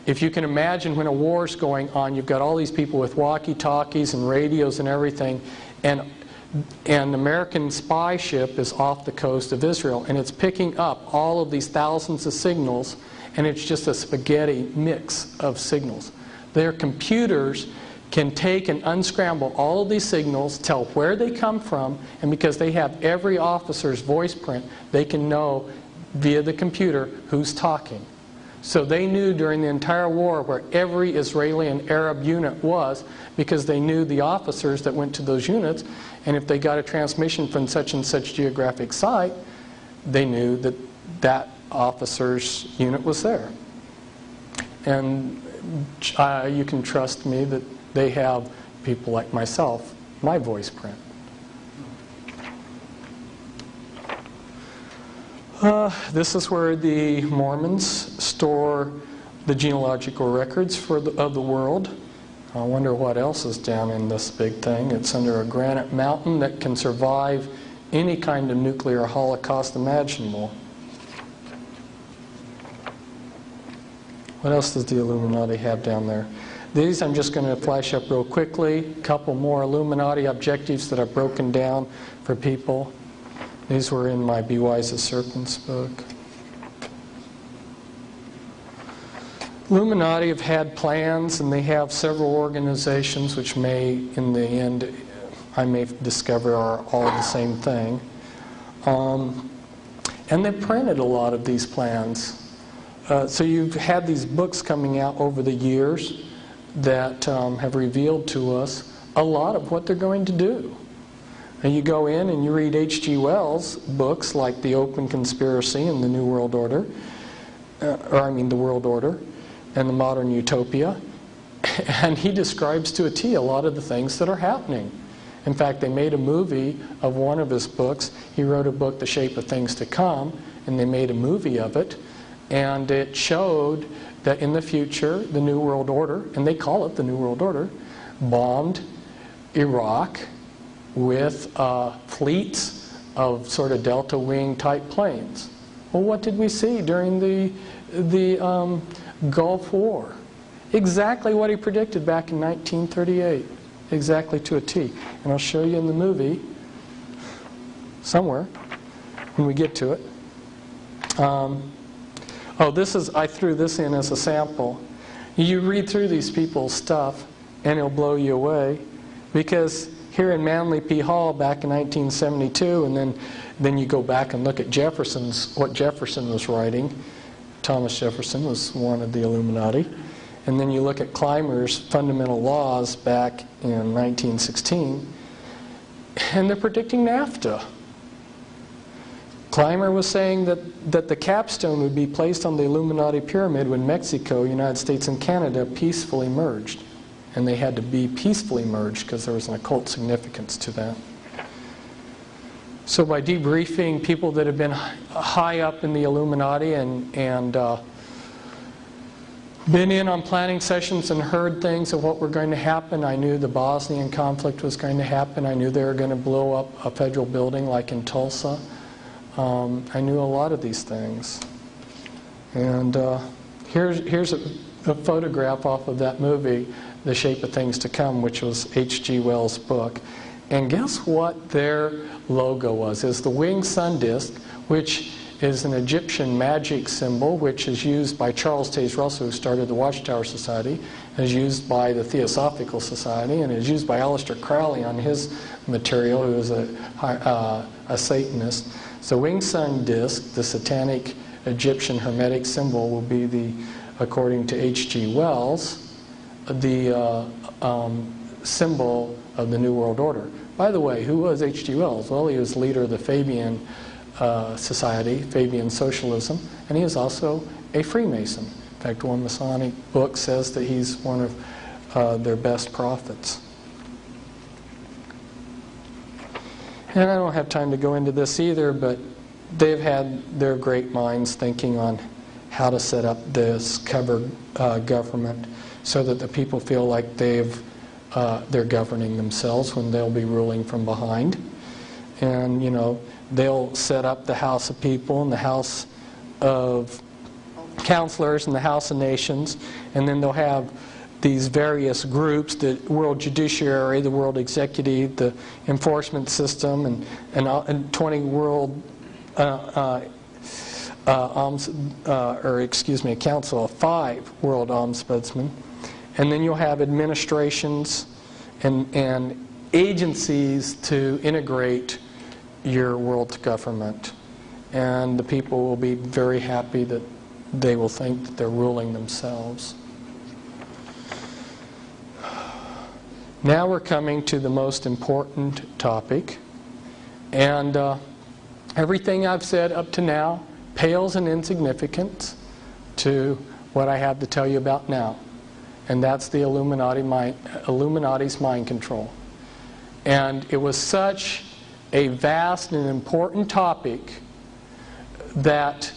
if you can imagine, when a war's going on, you've got all these people with walkie-talkies and radios and everything, and an American spy ship is off the coast of Israel, and it's picking up all of these thousands of signals, and it's just a spaghetti mix of signals. Their computers can take and unscramble all of these signals, tell where they come from, and because they have every officer's voice print, they can know via the computer who's talking. So they knew during the entire war where every Israeli and Arab unit was, because they knew the officers that went to those units, and if they got a transmission from such and such geographic site, they knew that that officer's unit was there. And you can trust me that they have people like myself, my voice print. This is where the Mormons store the genealogical records of the world. I wonder what else is down in this big thing. It's under a granite mountain that can survive any kind of nuclear holocaust imaginable. What else does the Illuminati have down there? These I'm just going to flash up real quickly. A couple more Illuminati objectives that I've broken down for people. These were in my Be Wise as Serpents book. Illuminati have had plans, and they have several organizations which may, in the end, I may discover are all the same thing. And they've printed a lot of these plans. So you've had these books coming out over the years that have revealed to us a lot of what they're going to do. And you go in and you read H.G. Wells' books like The Open Conspiracy and the New World Order, the World Order and the Modern Utopia, and he describes to a T a lot of the things that are happening. In fact, they made a movie of one of his books. He wrote a book, The Shape of Things to Come, and they made a movie of it, and it showed that in the future, the New World Order, and they call it the New World Order, bombed Iraq with fleets of sort of delta wing type planes. Well, what did we see during the Gulf War? Exactly what he predicted back in 1938, exactly to a T. And I'll show you in the movie somewhere when we get to it. I threw this in as a sample. You read through these people's stuff and it'll blow you away, because here in Manly P. Hall back in 1972, and then you go back and look at what Jefferson was writing. Thomas Jefferson was one of the Illuminati. And then you look at Clymer's Fundamental Laws back in 1916, and they're predicting NAFTA. Clymer was saying that the capstone would be placed on the Illuminati pyramid when Mexico, United States, and Canada peacefully merged. And they had to be peacefully merged because there was an occult significance to that. So by debriefing people that have been high up in the Illuminati and been in on planning sessions and heard things of what were going to happen. I knew the Bosnian conflict was going to happen. I knew they were going to blow up a federal building like in Tulsa. I knew a lot of these things. And here's a photograph off of that movie, The Shape of Things to Come, which was H.G. Wells' book. And guess what their logo was? It's the winged sun disk, which is an Egyptian magic symbol, which is used by Charles Taze Russell, who started the Watchtower Society, is used by the Theosophical Society, and is used by Aleister Crowley on his material, who is a Satanist. So winged sun disk, the satanic Egyptian hermetic symbol, will be the, according to H.G. Wells, the symbol of the New World Order. By the way, who was H.G. Wells? Well, he was leader of the Fabian Society, Fabian Socialism, and he is also a Freemason. In fact, one Masonic book says that he's one of their best prophets. And I don't have time to go into this either, but they've had their great minds thinking on how to set up this cover government so that the people feel like they're governing themselves when they'll be ruling from behind. And, you know, they'll set up the House of People and the House of Counselors and the House of Nations, and then they'll have these various groups, the World Judiciary, the World Executive, the Enforcement System, and 20 World a council of 5 World Ombudsmen. And then you'll have administrations and agencies to integrate your world government. And the people will be very happy that they will think that they're ruling themselves. Now we're coming to the most important topic. And everything I've said up to now pales in insignificance to what I have to tell you about now. And that's the Illuminati's mind control. And it was such a vast and important topic that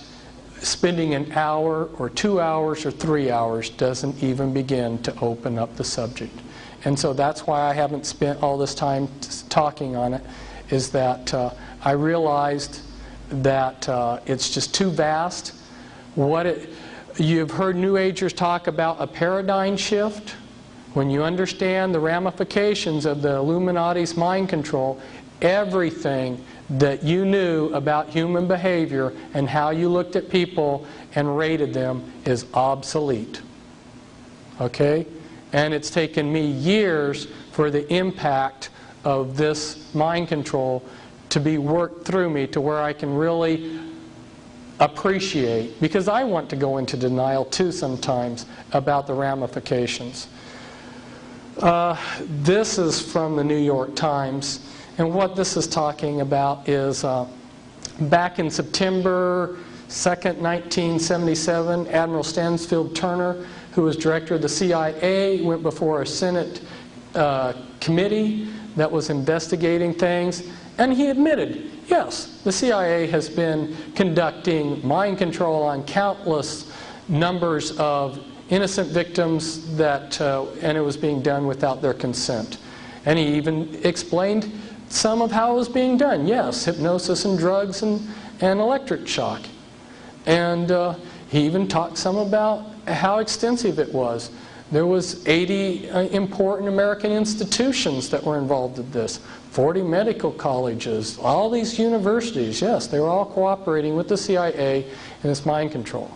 spending an hour or 2 hours or 3 hours doesn't even begin to open up the subject. And so that's why I haven't spent all this time talking on it, is that I realized that it's just too vast. You've heard New Agers talk about a paradigm shift. When you understand the ramifications of the Illuminati's mind control, everything that you knew about human behavior and how you looked at people and rated them is obsolete. Okay? And it's taken me years for the impact of this mind control to be worked through me to where I can really appreciate, because I want to go into denial too sometimes about the ramifications. This is from the New York Times, and what this is talking about is back in September 2nd, 1977, Admiral Stansfield Turner, who was director of the CIA, went before a Senate committee that was investigating things, and he admitted, yes, the CIA has been conducting mind control on countless numbers of innocent victims, and it was being done without their consent. And he even explained some of how it was being done. Yes, hypnosis and drugs and electric shock. And he even talked some about how extensive it was. There was 80 important American institutions that were involved in this. 40 medical colleges, all these universities, yes, they were all cooperating with the CIA in its mind control.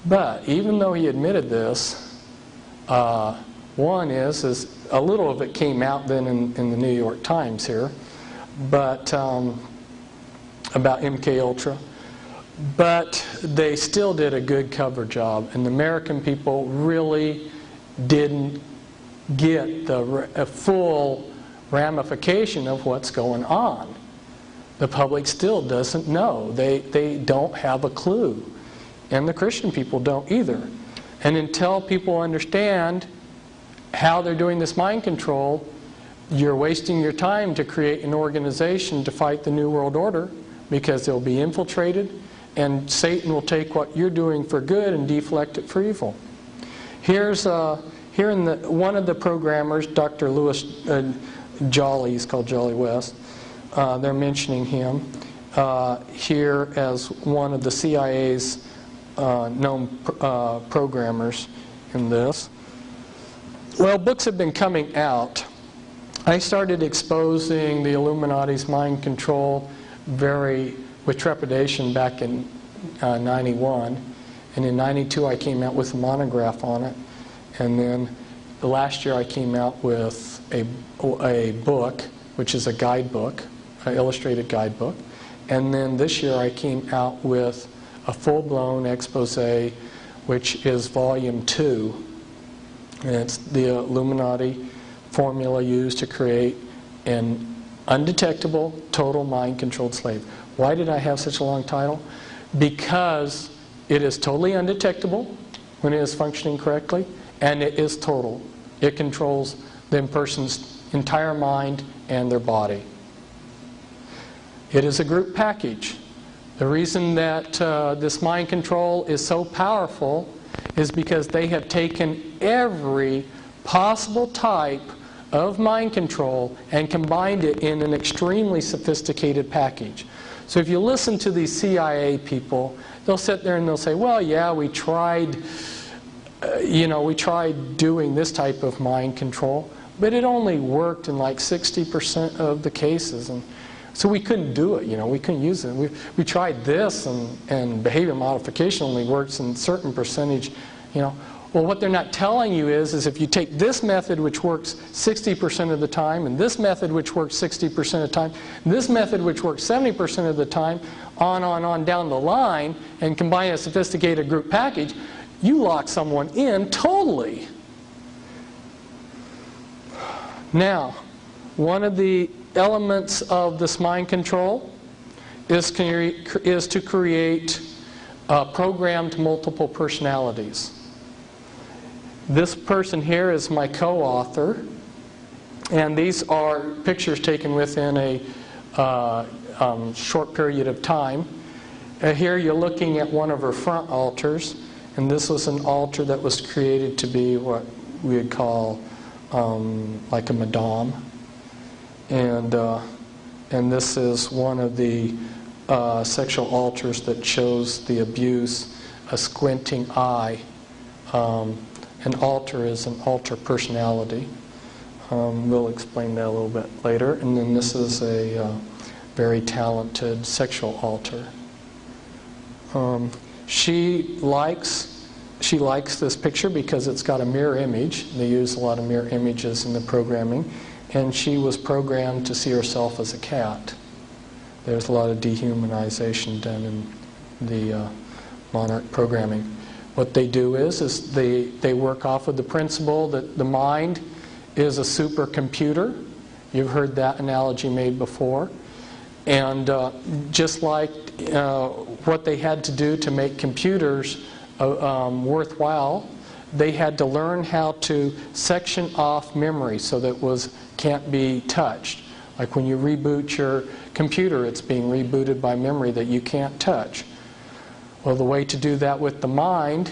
But even though he admitted this, one is a little of it came out then in the New York Times here, but about MKUltra. But they still did a good cover job, and the American people really didn't get a full ramification of what's going on. The public still doesn't know. They don't have a clue. And the Christian people don't either. And until people understand how they're doing this mind control, you're wasting your time to create an organization to fight the New World Order, because they'll be infiltrated. and Satan will take what you're doing for good and deflect it for evil. Here in one of the programmers, Dr. Lewis Jolly, he's called Jolly West, they're mentioning him here as one of the CIA's known programmers in this. Well, books have been coming out. I started exposing the Illuminati's mind control with trepidation back in 91, and in 92 I came out with a monograph on it, and then last year I came out with a book, which is a guidebook, an illustrated guidebook, and then this year I came out with a full-blown expose, which is volume 2, and it's the Illuminati formula used to create an undetectable, total mind-controlled slave. Why did I have such a long title? Because it is totally undetectable when it is functioning correctly, and it is total. It controls the person's entire mind and their body. It is a group package. The reason that this mind control is so powerful is because they have taken every possible type of mind control and combined it in an extremely sophisticated package. So if you listen to these CIA people, they'll sit there and they'll say, well, yeah, we tried doing this type of mind control, but it only worked in like 60% of the cases, and so we couldn't do it, we couldn't use it. We tried this, and behavior modification only works in a certain percentage, Well, what they're not telling you is if you take this method, which works 60% of the time, and this method, which works 60% of the time, and this method, which works 70% of the time, on down the line, and combine a sophisticated group package, you lock someone in totally. Now, one of the elements of this mind control is to create programmed multiple personalities. This person here is my co-author, and these are pictures taken within a short period of time. Here you're looking at one of her front altars, and this was an altar that was created to be what we would call like a madame. And this is one of the sexual altars that shows the abuse, a squinting eye. An altar is an alter personality. We'll explain that a little bit later. And then this is a very talented sexual alter. She likes this picture because it's got a mirror image. They use a lot of mirror images in the programming. And she was programmed to see herself as a cat. There's a lot of dehumanization done in the monarch programming. What they do is they work off of the principle that the mind is a supercomputer. You've heard that analogy made before. And just like what they had to do to make computers worthwhile, they had to learn how to section off memory so that it can't be touched. Like when you reboot your computer, it's being rebooted by memory that you can't touch. Well, the way to do that with the mind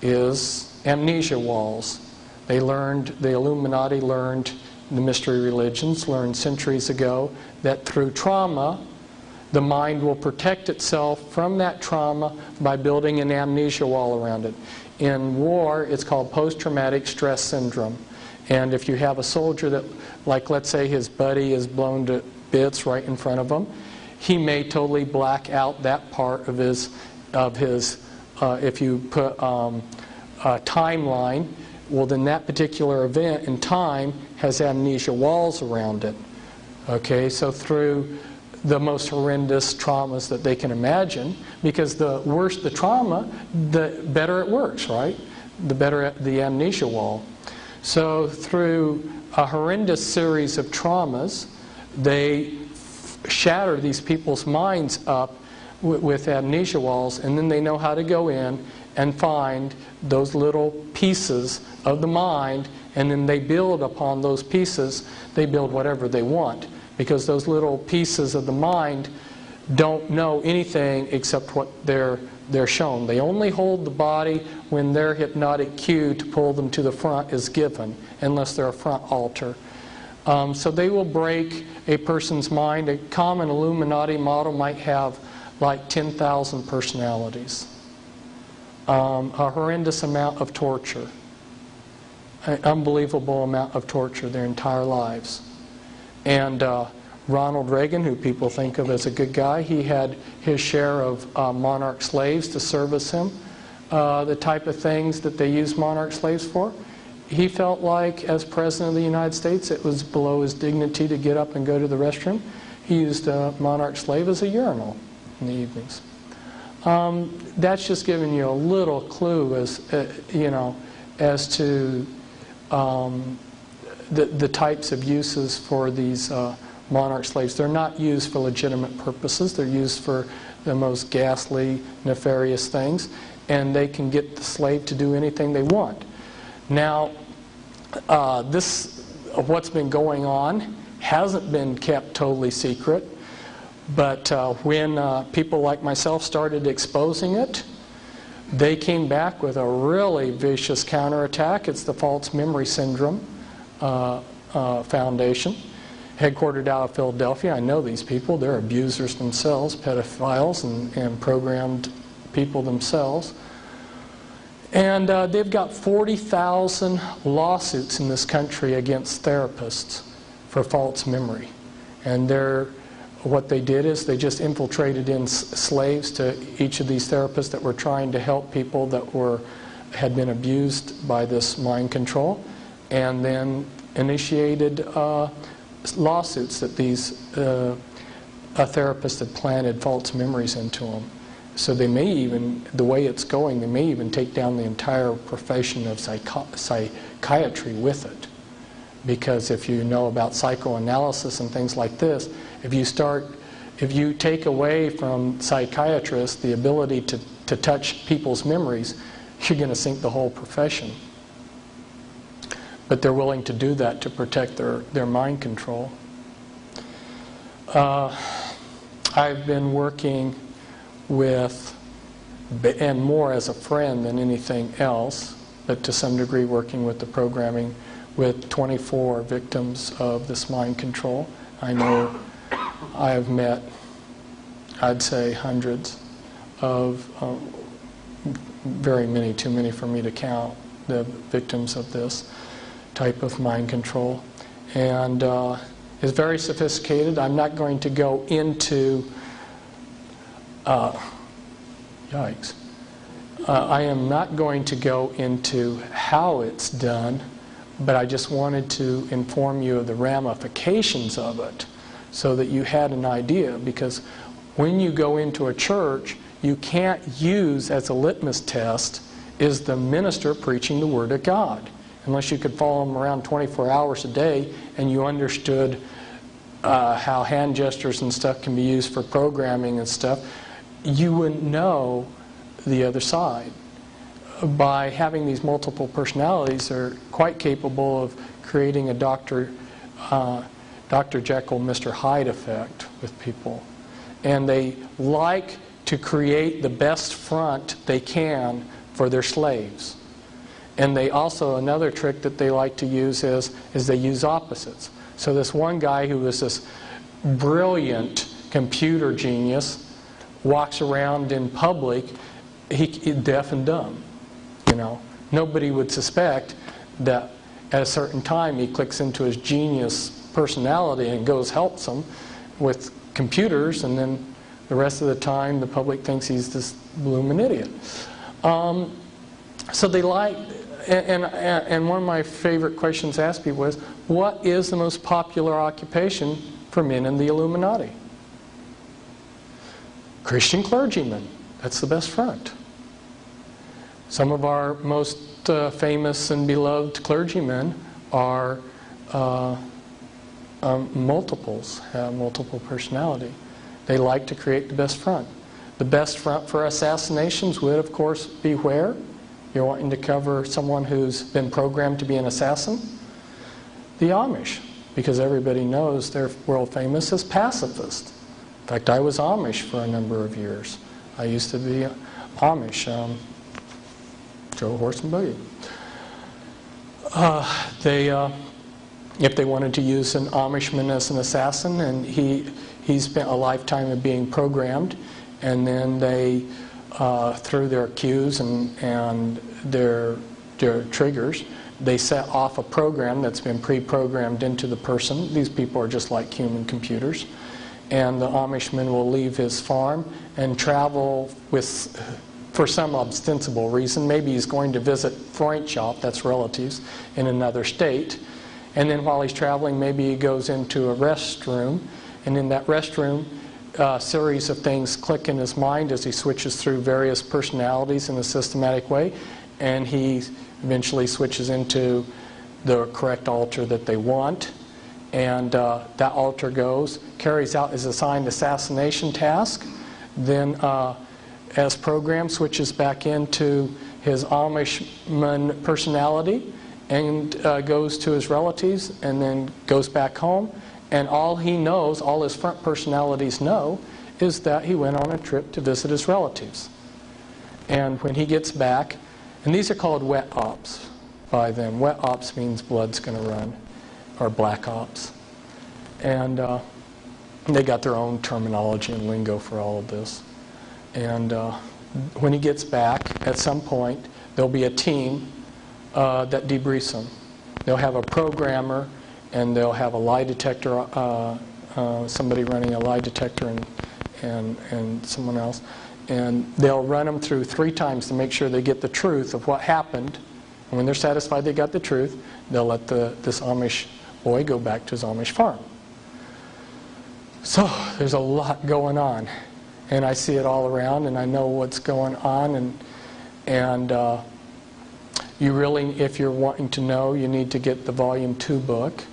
is amnesia walls. The Illuminati learned, the mystery religions learned centuries ago, that through trauma, the mind will protect itself from that trauma by building an amnesia wall around it. In war, it's called post-traumatic stress syndrome. And if you have a soldier that, like let's say his buddy is blown to bits right in front of him, he may totally black out that part of his if you put a timeline, well then that particular event in time has amnesia walls around it. Okay, so through the most horrendous traumas that they can imagine, because the worse the trauma, the better it works, right? The better the amnesia wall. So through a horrendous series of traumas, they shatter these people's minds up with amnesia walls, and then they know how to go in and find those little pieces of the mind, and then they build upon those pieces. They build whatever they want, because those little pieces of the mind don't know anything except what they're shown. They only hold the body when their hypnotic cue to pull them to the front is given, unless they're a front altar. So they will break a person's mind. A common Illuminati model might have like 10,000 personalities. A horrendous amount of torture. An unbelievable amount of torture their entire lives. And Ronald Reagan, who people think of as a good guy, he had his share of monarch slaves to service him. The type of things that they use monarch slaves for. He felt like, as President of the United States, it was below his dignity to get up and go to the restroom. He used a monarch slave as a urinal in the evenings. That's just giving you a little clue as as to the types of uses for these monarch slaves. They're not used for legitimate purposes. They're used for the most ghastly, nefarious things, and they can get the slave to do anything they want. Now, what's been going on hasn't been kept totally secret, but when people like myself started exposing it, they came back with a really vicious counterattack. It's the False Memory Syndrome Foundation, headquartered out of Philadelphia. I know these people. They're abusers themselves, pedophiles, and programmed people themselves. And they've got 40,000 lawsuits in this country against therapists for false memory. And what they did is they just infiltrated in slaves to each of these therapists that were trying to help people that had been abused by this mind control, and then initiated lawsuits that these therapists had planted false memories into them. So they may even, the way it's going, they may even take down the entire profession of psychiatry with it. Because if you know about psychoanalysis and things like this, if you take away from psychiatrists the ability to touch people's memories, you're going to sink the whole profession. But they're willing to do that to protect their mind control. I've been working with, and more as a friend than anything else, but to some degree working with the programming, with 24 victims of this mind control. I know I have met, I'd say, hundreds of, very many, too many for me to count, the victims of this type of mind control. And it's very sophisticated. I'm not going to go into yikes. I am not going to go into how it's done, but I just wanted to inform you of the ramifications of it so that you had an idea. Because when you go into a church, you can't use as a litmus test, is the minister preaching the Word of God? Unless you could follow them around 24 hours a day and you understood how hand gestures and stuff can be used for programming and stuff, you wouldn't know the other side. By having these multiple personalities, they're quite capable of creating a Dr. Jekyll, Mr. Hyde effect with people. And they like to create the best front they can for their slaves. And they also, another trick that they like to use is they use opposites. So this one guy who was this brilliant computer genius walks around in public, he's deaf and dumb. Nobody would suspect that at a certain time he clicks into his genius personality and helps them with computers, and then the rest of the time the public thinks he's this blooming idiot. So they like, and one of my favorite questions asked me was, what is the most popular occupation for men in the Illuminati? Christian clergymen. That's the best front. Some of our most famous and beloved clergymen are multiples, have multiple personality. They like to create the best front. The best front for assassinations would, of course, be where? You're wanting to cover someone who's been programmed to be an assassin? The Amish, because everybody knows they're world famous as pacifists. fact, I was Amish for a number of years. I used to be Amish, drove horse and buggy. If they wanted to use an Amishman as an assassin, and he spent a lifetime of being programmed, and then they, through their cues and their triggers, they set off a program that's been pre-programmed into the person. These people are just like human computers. And the Amishman will leave his farm and travel for some ostensible reason. Maybe he's going to visit Freundschaft, that's relatives, in another state. And then while he's traveling, maybe he goes into a restroom. And in that restroom, a series of things click in his mind as he switches through various personalities in a systematic way. And he eventually switches into the correct altar that they want. And that altar carries out his assigned assassination task. Then, as programmed, switches back into his Amishman personality and goes to his relatives and then goes back home. And all he knows, all his front personalities know, is that he went on a trip to visit his relatives. And when he gets back, and these are called wet ops by them. Wet ops means blood's going to run, or black ops. And they got their own terminology and lingo for all of this. And when he gets back, at some point, there'll be a team that debriefs him. They'll have a programmer, and they'll have a lie detector, somebody running a lie detector and someone else. And they'll run them through 3 times to make sure they get the truth of what happened. And when they're satisfied they got the truth, they'll let this Amish boy go back to his Amish farm. So there's a lot going on. And I see it all around, and I know what's going on. And you really, if you're wanting to know, you need to get the Volume 2 book.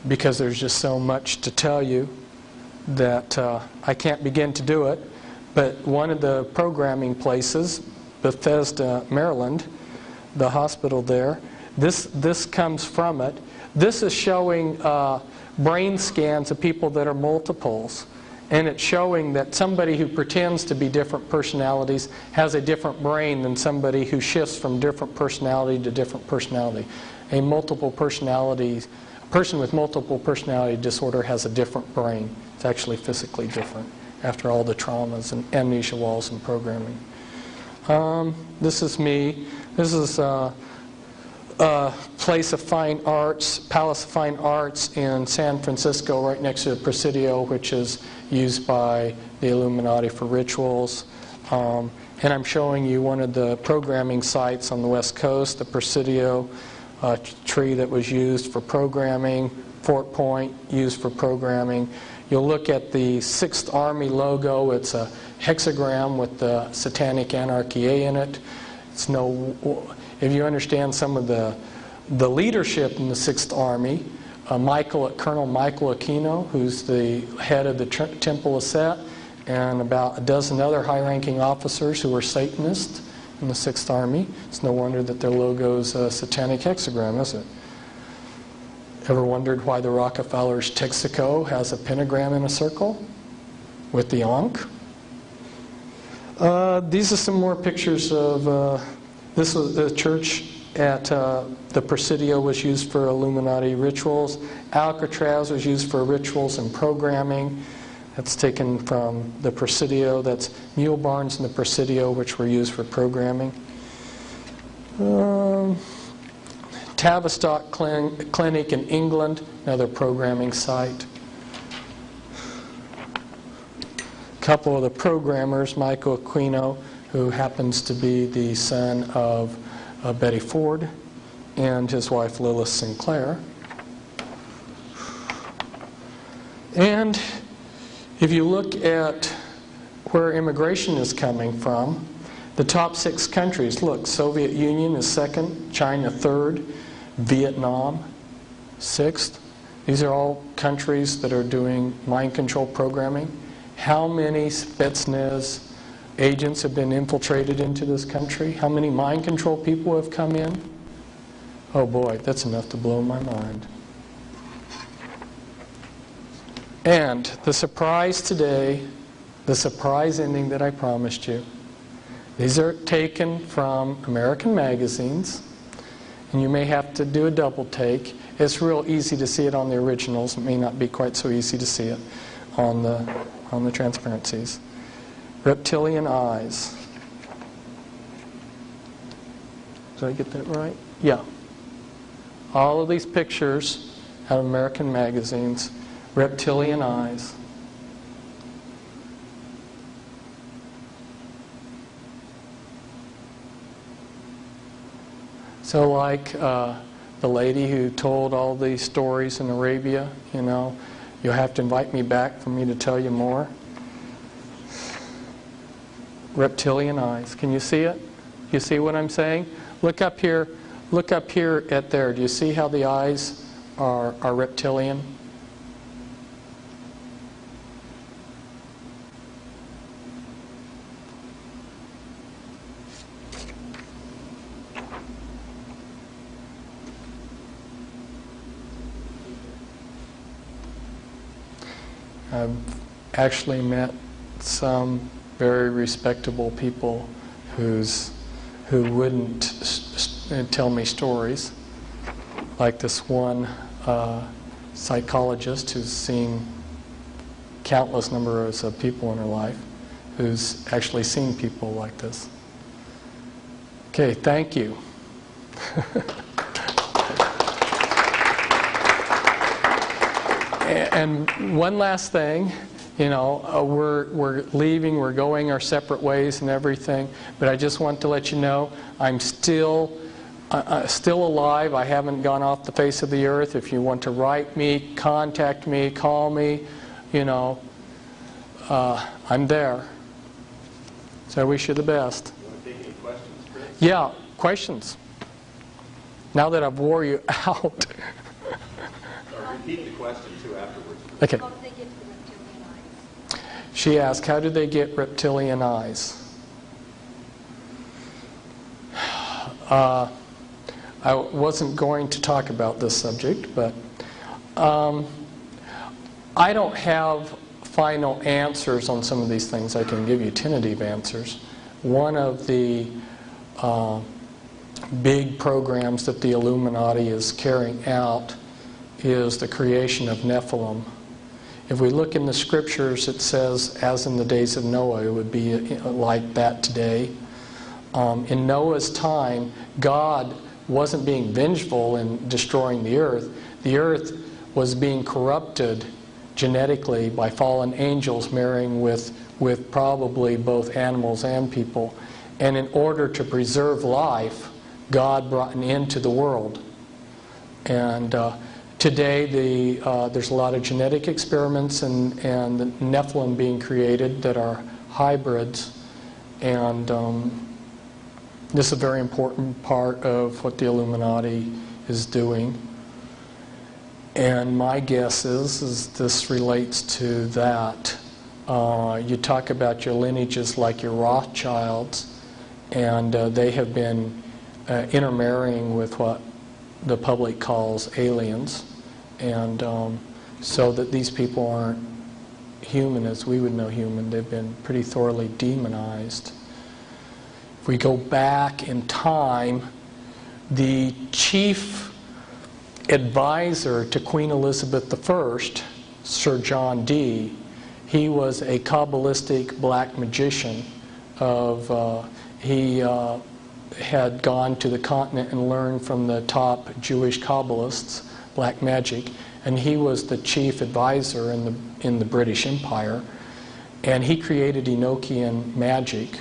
Because there's just so much to tell you that I can't begin to do it. But one of the programming places, Bethesda, Maryland, the hospital there, this comes from it. This is showing brain scans of people that are multiples. And it's showing that somebody who pretends to be different personalities has a different brain than somebody who shifts from different personality to different personality. A person with multiple personality disorder has a different brain. It's actually physically different after all the traumas and amnesia walls and programming. This is me. This is a place of fine arts, Palace of Fine Arts in San Francisco, right next to the Presidio, which is used by the Illuminati for rituals. And I'm showing you one of the programming sites on the West Coast, the Presidio tree that was used for programming, Fort Point used for programming. You'll look at the 6th Army logo. It's a hexagram with the Satanic Anarchy A in it. If you understand some of the leadership in the 6th Army, Colonel Michael Aquino, who's the head of the Temple of Set, and about a dozen other high-ranking officers who were Satanists in the 6th Army. It's no wonder that their logo's a satanic hexagram, is it? Ever wondered why the Rockefeller's Texaco has a pentagram in a circle with the Ankh? These are some more pictures of... this was the church at the Presidio was used for Illuminati rituals. Alcatraz was used for rituals and programming. That's taken from the Presidio. That's mule barns in the Presidio, which were used for programming. Tavistock Clinic in England, another programming site. A couple of the programmers, Michael Aquino, who happens to be the son of Betty Ford, and his wife Lilith Sinclair. And if you look at where immigration is coming from, the top 6 countries, look, Soviet Union is 2nd, China 3rd, Vietnam 6th. These are all countries that are doing mind control programming. How many Spetsnaz agents have been infiltrated into this country? How many mind control people have come in? Oh boy, that's enough to blow my mind. And the surprise today, the surprise ending that I promised you, these are taken from American magazines, and you may have to do a double take. It's real easy to see it on the originals. It may not be quite so easy to see it on the transparencies. Reptilian eyes. Did I get that right? Yeah. All of these pictures out of American magazines, reptilian eyes. So like the lady who told all these stories in Arabia, you know, you'll have to invite me back for me to tell you more. Reptilian eyes. Can you see it? You see what I'm saying? Look up here. Look up here at there. Do you see how the eyes are reptilian? I've actually met some very respectable people who wouldn't tell me stories, like this one psychologist who's seen countless numbers of people in her life, who's actually seen people like this. Okay, thank you. And one last thing, you know, we're leaving, we're going our separate ways and everything, but I just want to let you know I'm still alive. I haven't gone off the face of the earth. If you want to write me, contact me, call me, you know, I'm there. So I wish you the best. You want to take any questions, Fritz? Yeah, questions. Now that I've wore you out. Repeat the question too afterwards. Okay. How did they get the reptilian eyes? She asked, how do they get reptilian eyes? I wasn't going to talk about this subject, but I don't have final answers on some of these things. I can give you tentative answers. One of the big programs that the Illuminati is carrying out is the creation of Nephilim. If we look in the scriptures, it says, as in the days of Noah, it would be like that today. In Noah's time, God wasn't being vengeful in destroying the earth. The earth was being corrupted genetically by fallen angels marrying with probably both animals and people. And in order to preserve life, God brought an end to the world. And today, there's a lot of genetic experiments and the Nephilim being created that are hybrids. And this is a very important part of what the Illuminati is doing. And my guess is this relates to that. You talk about your lineages like your Rothschilds, and they have been intermarrying with what the public calls aliens. And so that these people aren't human as we would know human. They've been pretty thoroughly demonized. If we go back in time, the chief advisor to Queen Elizabeth I, Sir John Dee, he was a Kabbalistic black magician. He had gone to the continent and learned from the top Jewish Kabbalists black magic, and he was the chief advisor in the British Empire, and he created Enochian magic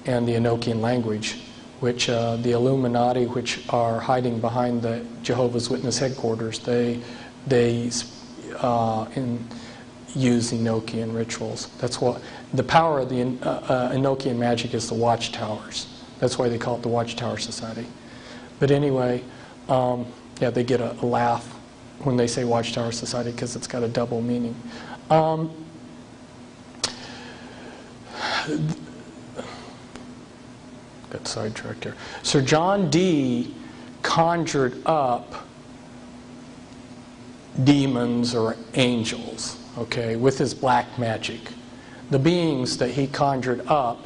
and the Enochian language, which the Illuminati, which are hiding behind the Jehovah's Witness headquarters, they use Enochian rituals. That's what the power of the Enochian magic is. The watchtowers. That's why they call it the Watchtower Society. But anyway, yeah, they get a laugh when they say Watchtower Society because it's got a double meaning. Got sidetracked here. Sir John Dee conjured up demons or angels. okay, with his black magic. The beings that he conjured up,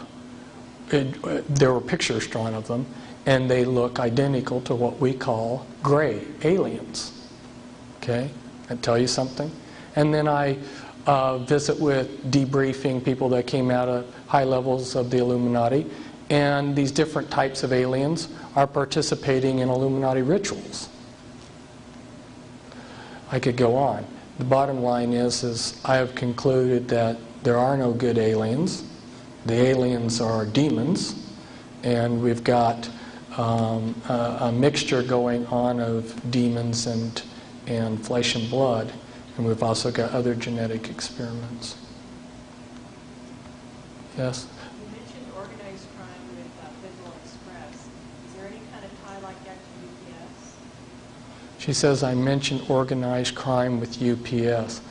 there were pictures drawn of them, and they look identical to what we call gray aliens. Okay, that tell you something? And then I visit with debriefing people that came out of high levels of the Illuminati, and these different types of aliens are participating in Illuminati rituals. I could go on. The bottom line is I have concluded that there are no good aliens. The aliens are demons, and we've got a mixture going on of demons and flesh and blood, and we've also got other genetic experiments. Yes? You mentioned organized crime with Federal Express. Is there any kind of tie like that to UPS? She says I mentioned organized crime with UPS.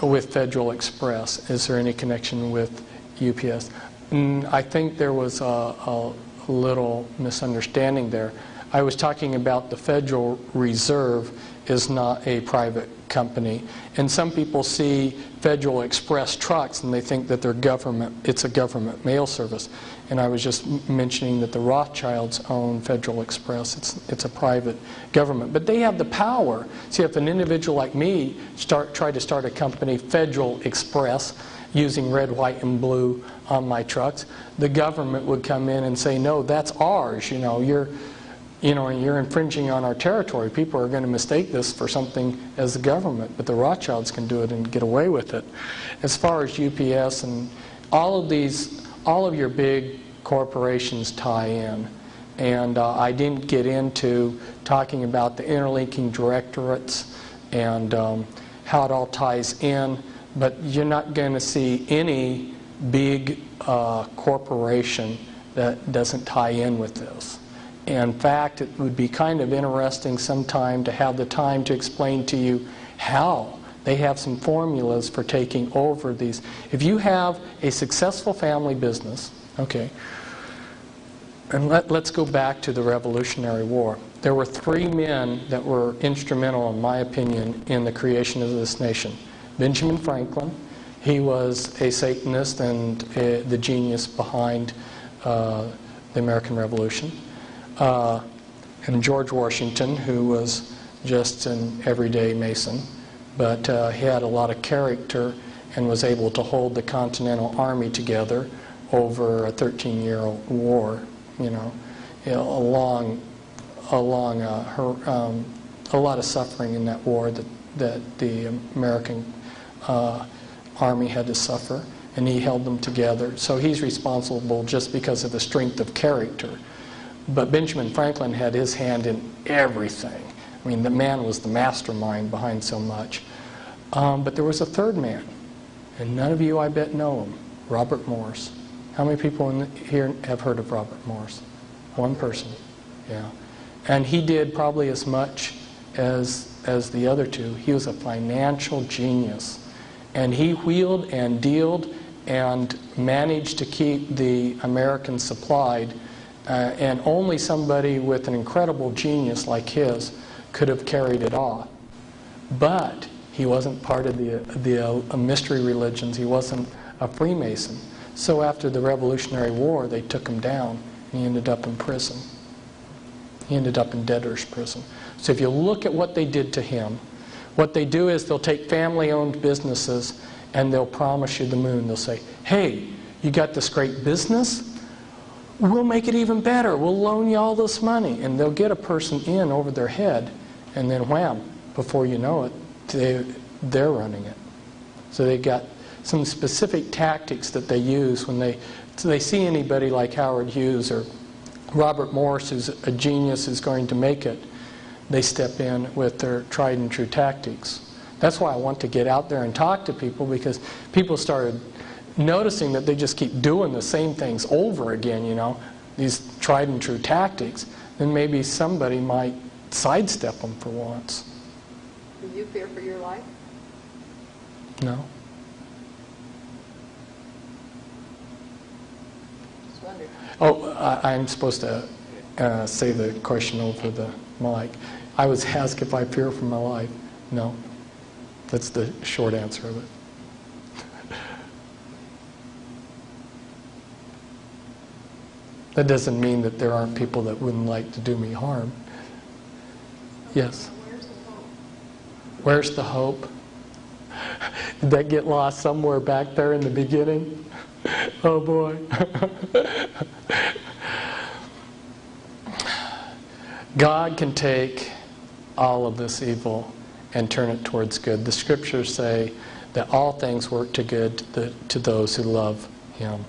With Federal Express. Is there any connection with UPS? I think there was a little misunderstanding there. I was talking about the Federal Reserve is not a private company. And some people see Federal Express trucks and they think that they're government, it's a government mail service. And I was just mentioning that the Rothschilds own Federal Express. It's a private government. But they have the power. See, if an individual like me tried to start a company, Federal Express, using red, white, and blue on my trucks, the government would come in and say, no, that's ours. You're infringing on our territory. People are going to mistake this for something as the government, but the Rothschilds can do it and get away with it. As far as UPS and all of your big corporations tie in. And I didn't get into talking about the interlinking directorates and how it all ties in, but you're not going to see any big corporation that doesn't tie in with this. In fact, it would be kind of interesting sometime to have the time to explain to you how they have some formulas for taking over these. If you have a successful family business, okay, and let's go back to the Revolutionary War. There were 3 men that were instrumental, in my opinion, in the creation of this nation. Benjamin Franklin, he was a Satanist and the genius behind the American Revolution. And George Washington, who was just an everyday Mason, but he had a lot of character and was able to hold the Continental Army together over a 13-year war. A lot of suffering in that war that the American Army had to suffer, and he held them together. So he's responsible just because of the strength of character. But Benjamin Franklin had his hand in everything. I mean, the man was the mastermind behind so much. But there was a third man, and none of you, I bet, know him, Robert Morse. How many people here have heard of Robert Morse? One person, yeah. And he did probably as much as the other two. He was a financial genius. And he wheeled and dealed and managed to keep the Americans supplied. And only somebody with an incredible genius like his could have carried it off. But he wasn't part of the mystery religions. He wasn't a Freemason. So after the Revolutionary War, they took him down, and he ended up in prison. He ended up in debtor's prison. So if you look at what they did to him, what they do is they'll take family-owned businesses and they'll promise you the moon. They'll say, hey, you got this great business? We'll make it even better. We'll loan you all this money. And they'll get a person in over their head, and then wham, before you know it, they're running it. So they got some specific tactics that they use when they see anybody like Howard Hughes or Robert Morse, who's a genius, who's going to make it. They step in with their tried and true tactics. That's why I want to get out there and talk to people, because people started noticing that they just keep doing the same things over again, these tried and true tactics. Then maybe somebody might sidestep them for once. Do you fear for your life? No. Just wondered. Oh, I'm supposed to say the question over the mic. I was asked if I fear for my life. No. That's the short answer of it. That doesn't mean that there aren't people that wouldn't like to do me harm. Yes? Where's the hope? Did that get lost somewhere back there in the beginning? Oh boy. God can take all of this evil and turn it towards good. The scriptures say that all things work to good to those who love Him.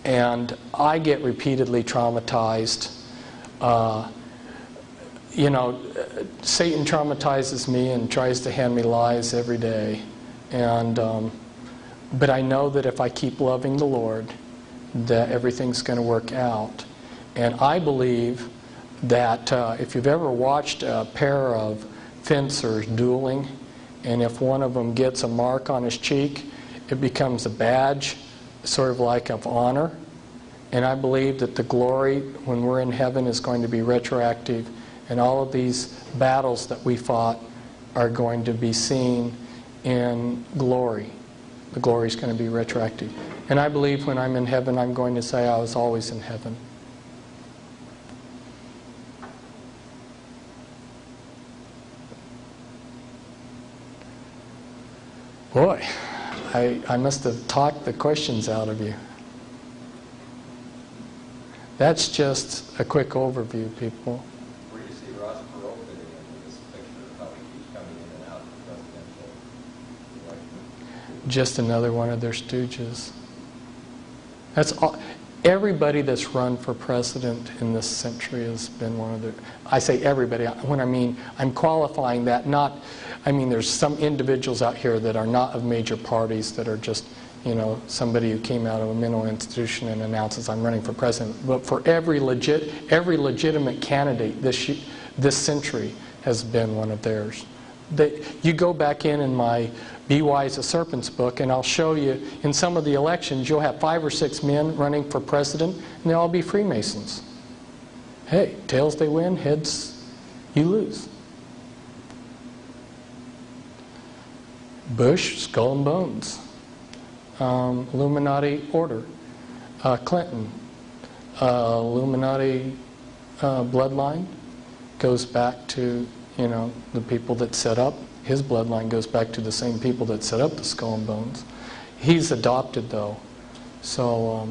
And I get repeatedly traumatized. Satan traumatizes me and tries to hand me lies every day. But I know that if I keep loving the Lord, that everything's going to work out. And I believe that if you've ever watched a pair of fencers dueling, and if one of them gets a mark on his cheek, it becomes a badge, sort of like of honor. And I believe that the glory when we're in heaven is going to be retroactive, and all of these battles that we fought are going to be seen in glory. The glory is going to be retroactive. And I believe when I'm in heaven, I'm going to say I was always in heaven. Boy, I must have talked the questions out of you. That's just a quick overview, people. Where do you see Ross Perot fitting into this picture of how he keeps coming in and out of the presidential election? Just another one of their stooges. That's all. Everybody that's run for president in this century has been one of their... I say everybody. When I mean, I'm qualifying that not... I mean, there's some individuals out here that are not of major parties that are just, somebody who came out of a mental institution and announces, I'm running for president. But for every legitimate candidate this century has been one of theirs. You go back in my Be Wise as Serpents book, and I'll show you in some of the elections, you'll have 5 or 6 men running for president, and they'll all be Freemasons. Hey, tails they win, heads you lose. Bush, skull and bones. Illuminati order. Clinton, Illuminati bloodline goes back to, the people that set up. His bloodline goes back to the same people that set up the skull and bones. He's adopted, though. So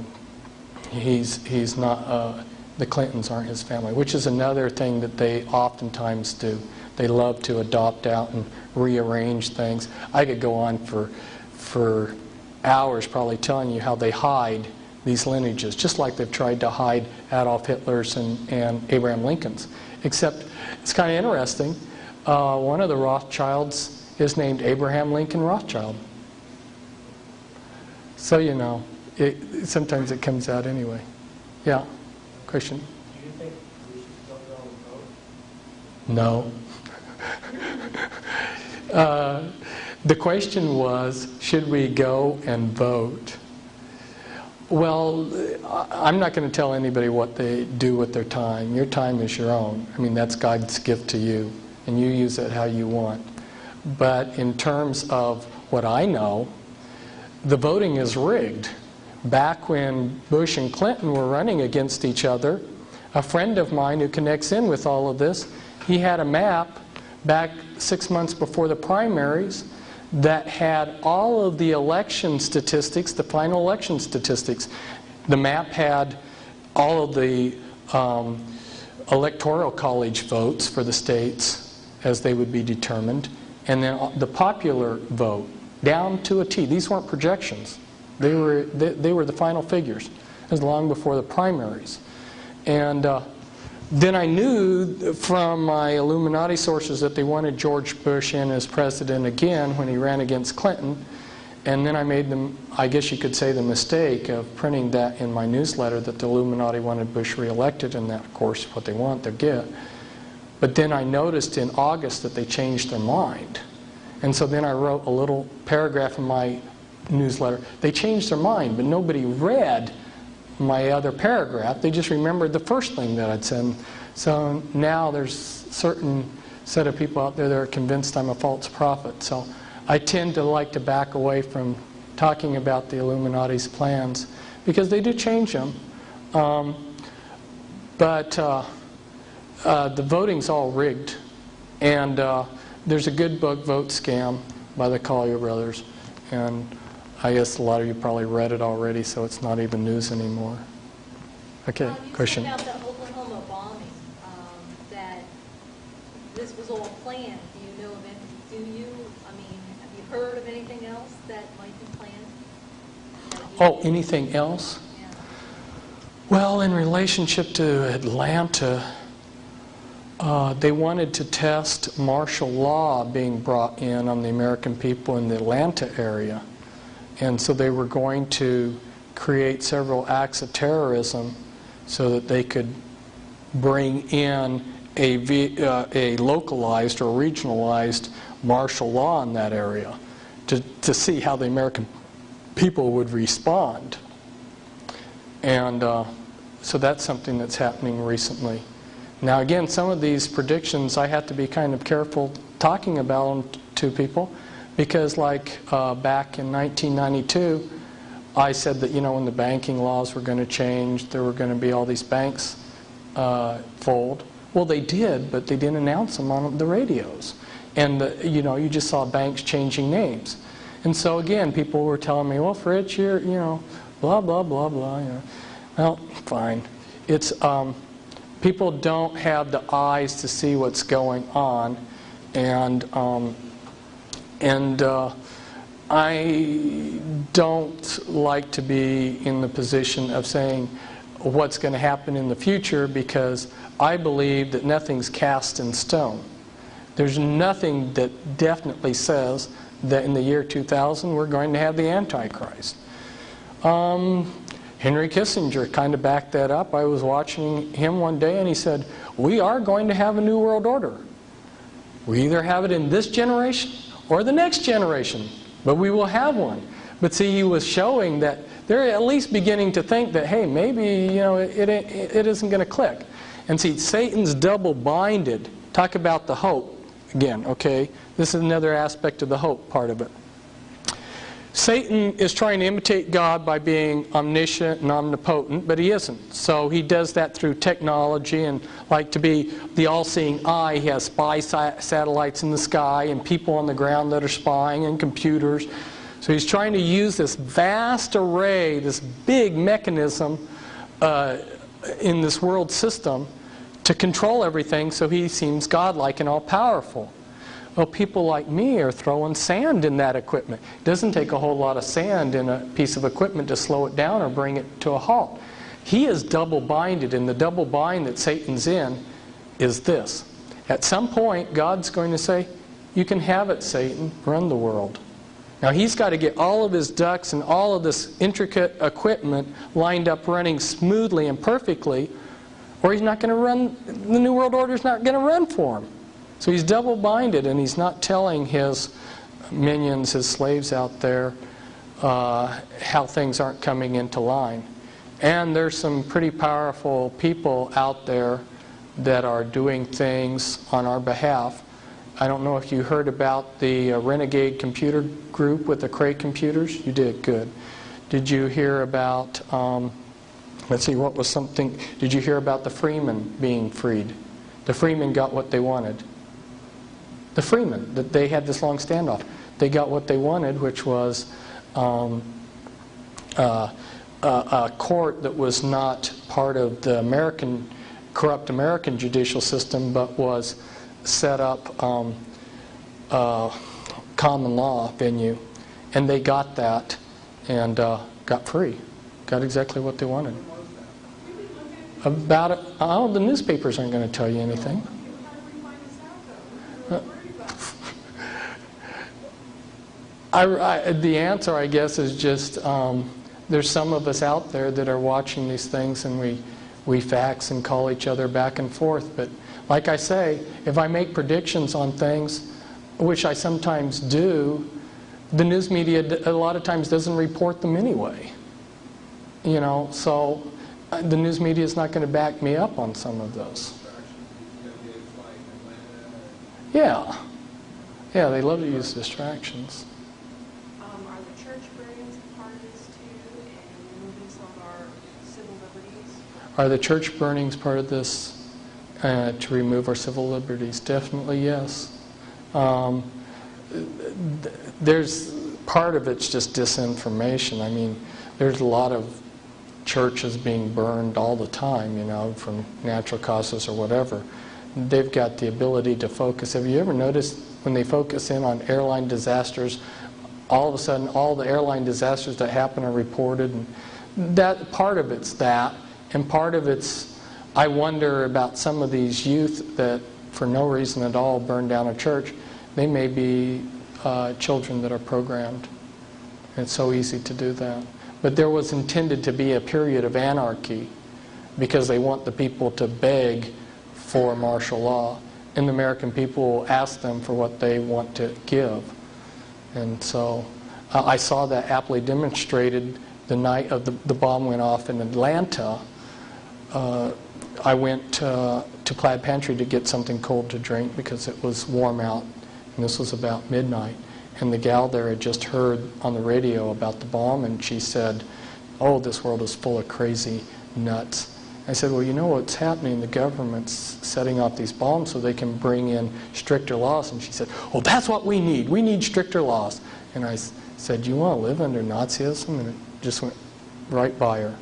he's not, the Clintons aren't his family, which is another thing that they oftentimes do. They love to adopt out and rearrange things. I could go on for hours probably telling you how they hide these lineages, just like they've tried to hide Adolf Hitler's and Abraham Lincoln's. Except it's kind of interesting. One of the Rothschilds is named Abraham Lincoln Rothschild. So sometimes it comes out anyway. Yeah, question? Do you think we should still go and vote? No. The question was, should we go and vote? Well, I'm not going to tell anybody what they do with their time. Your time is your own. I mean, that's God's gift to you, and you use it how you want. But in terms of what I know, the voting is rigged. Back when Bush and Clinton were running against each other, a friend of mine who connects in with all of this, he had a map back 6 months before the primaries that had all of the election statistics, the final election statistics. The map had all of the electoral college votes for the states as they would be determined, and then the popular vote down to a T. These weren't projections. They were the final figures. It was long before the primaries. And then I knew from my Illuminati sources that they wanted George Bush in as president again when he ran against Clinton. And then I made them, I guess you could say, the mistake of printing that in my newsletter that the Illuminati wanted Bush reelected, and that, of course, what they want, they'll get. But then I noticed in August that they changed their mind. And so then I wrote a little paragraph in my newsletter. They changed their mind, but nobody read my other paragraph. They just remembered the first thing that I'd said. So now there's a certain set of people out there that are convinced I'm a false prophet. So I tend to like to back away from talking about the Illuminati's plans because they do change them. But the voting's all rigged. And there's a good book, Vote Scam, by the Collier brothers. And I guess a lot of you probably read it already, so it's not even news anymore. Okay, question. You said about the Oklahoma bombing, that this was all planned. Do you know of any, have you heard of anything else that might be planned? Oh, anything else? Yeah. Well, in relationship to Atlanta, they wanted to test martial law being brought in on the American people in the Atlanta area. And so they were going to create several acts of terrorism so that they could bring in a localized or regionalized martial law in that area to see how the American people would respond. And so that's something that's happening recently. Now again, some of these predictions I have to be kind of careful talking about them to people because like back in 1992 I said that when the banking laws were going to change, there were going to be all these banks fold. Well, they did, but they didn't announce them on the radios. And you just saw banks changing names. And so again, people were telling me, well, Fritz, you're blah blah blah blah. Well, fine. It's people don't have the eyes to see what's going on, and I don't like to be in the position of saying what's going to happen in the future because I believe that nothing's cast in stone. There's nothing that definitely says that in the year 2000 we're going to have the Antichrist. Henry Kissinger kind of backed that up. I was watching him one day and he said, we are going to have a new world order. We either have it in this generation or the next generation, but we will have one. But see, he was showing that they're at least beginning to think that, hey, maybe it isn't going to click. And see, Satan's double-binded. Talk about the hope again, okay? This is another aspect of the hope part of it. Satan is trying to imitate God by being omniscient and omnipotent, but he isn't. So he does that through technology and like to be the all-seeing eye. He has spy satellites in the sky and people on the ground that are spying and computers. So he's trying to use this vast array, this big mechanism in this world system to control everything so he seems godlike and all-powerful. Well, people like me are throwing sand in that equipment. It doesn't take a whole lot of sand in a piece of equipment to slow it down or bring it to a halt. He is double-binded, and the double bind that Satan's in is this. At some point, God's going to say, you can have it, Satan, run the world. Now, he's got to get all of his ducks and all of this intricate equipment lined up running smoothly and perfectly, or he's not going to run, the New World Order's not going to run for him. So he's double-binded, and he's not telling his minions, his slaves out there, how things aren't coming into line. And there's some pretty powerful people out there that are doing things on our behalf. I don't know if you heard about the Renegade Computer Group with the Cray computers. You did, good. Did you hear about, let's see, what was something, did you hear about the Freemen being freed? The Freemen got what they wanted. The Freemen, that they had this long standoff. They got what they wanted, which was a court that was not part of the corrupt American judicial system, but was set up common law venue. And they got that and got free. Got exactly what they wanted. About it, oh, the newspapers aren't going to tell you anything. The answer, I guess, is just there's some of us out there that are watching these things, and we fax and call each other back and forth. But like I say, if I make predictions on things, which I sometimes do, the news media a lot of times doesn't report them anyway. So the news media is not going to back me up on some of those. Yeah. Yeah, they love to use distractions. Are the church burnings part of this too, and removing some of our civil liberties? Are the church burnings part of this to remove our civil liberties? Definitely yes. There's part of it's just disinformation. I mean, there's a lot of churches being burned all the time, you know, from natural causes or whatever. They've got the ability to focus. Have you ever noticed when they focus in on airline disasters, all of a sudden all the airline disasters that happen are reported? And that part of it's that, and part of it's, I wonder about some of these youth that for no reason at all burn down a church. They may be children that are programmed. It's so easy to do that. But there was intended to be a period of anarchy because they want the people to beg for martial law. And the American people will ask them for what they want to give. And so I saw that aptly demonstrated the night of the bomb went off in Atlanta. I went to Plaid Pantry to get something cold to drink because it was warm out. And this was about midnight. And the gal there had just heard on the radio about the bomb, and she said, "Oh, this world is full of crazy nuts." I said, "Well, you know what's happening? The government's setting off these bombs so they can bring in stricter laws." And she said, "Oh, that's what we need. We need stricter laws." And I said, "You want to live under Nazism?" And it just went right by her.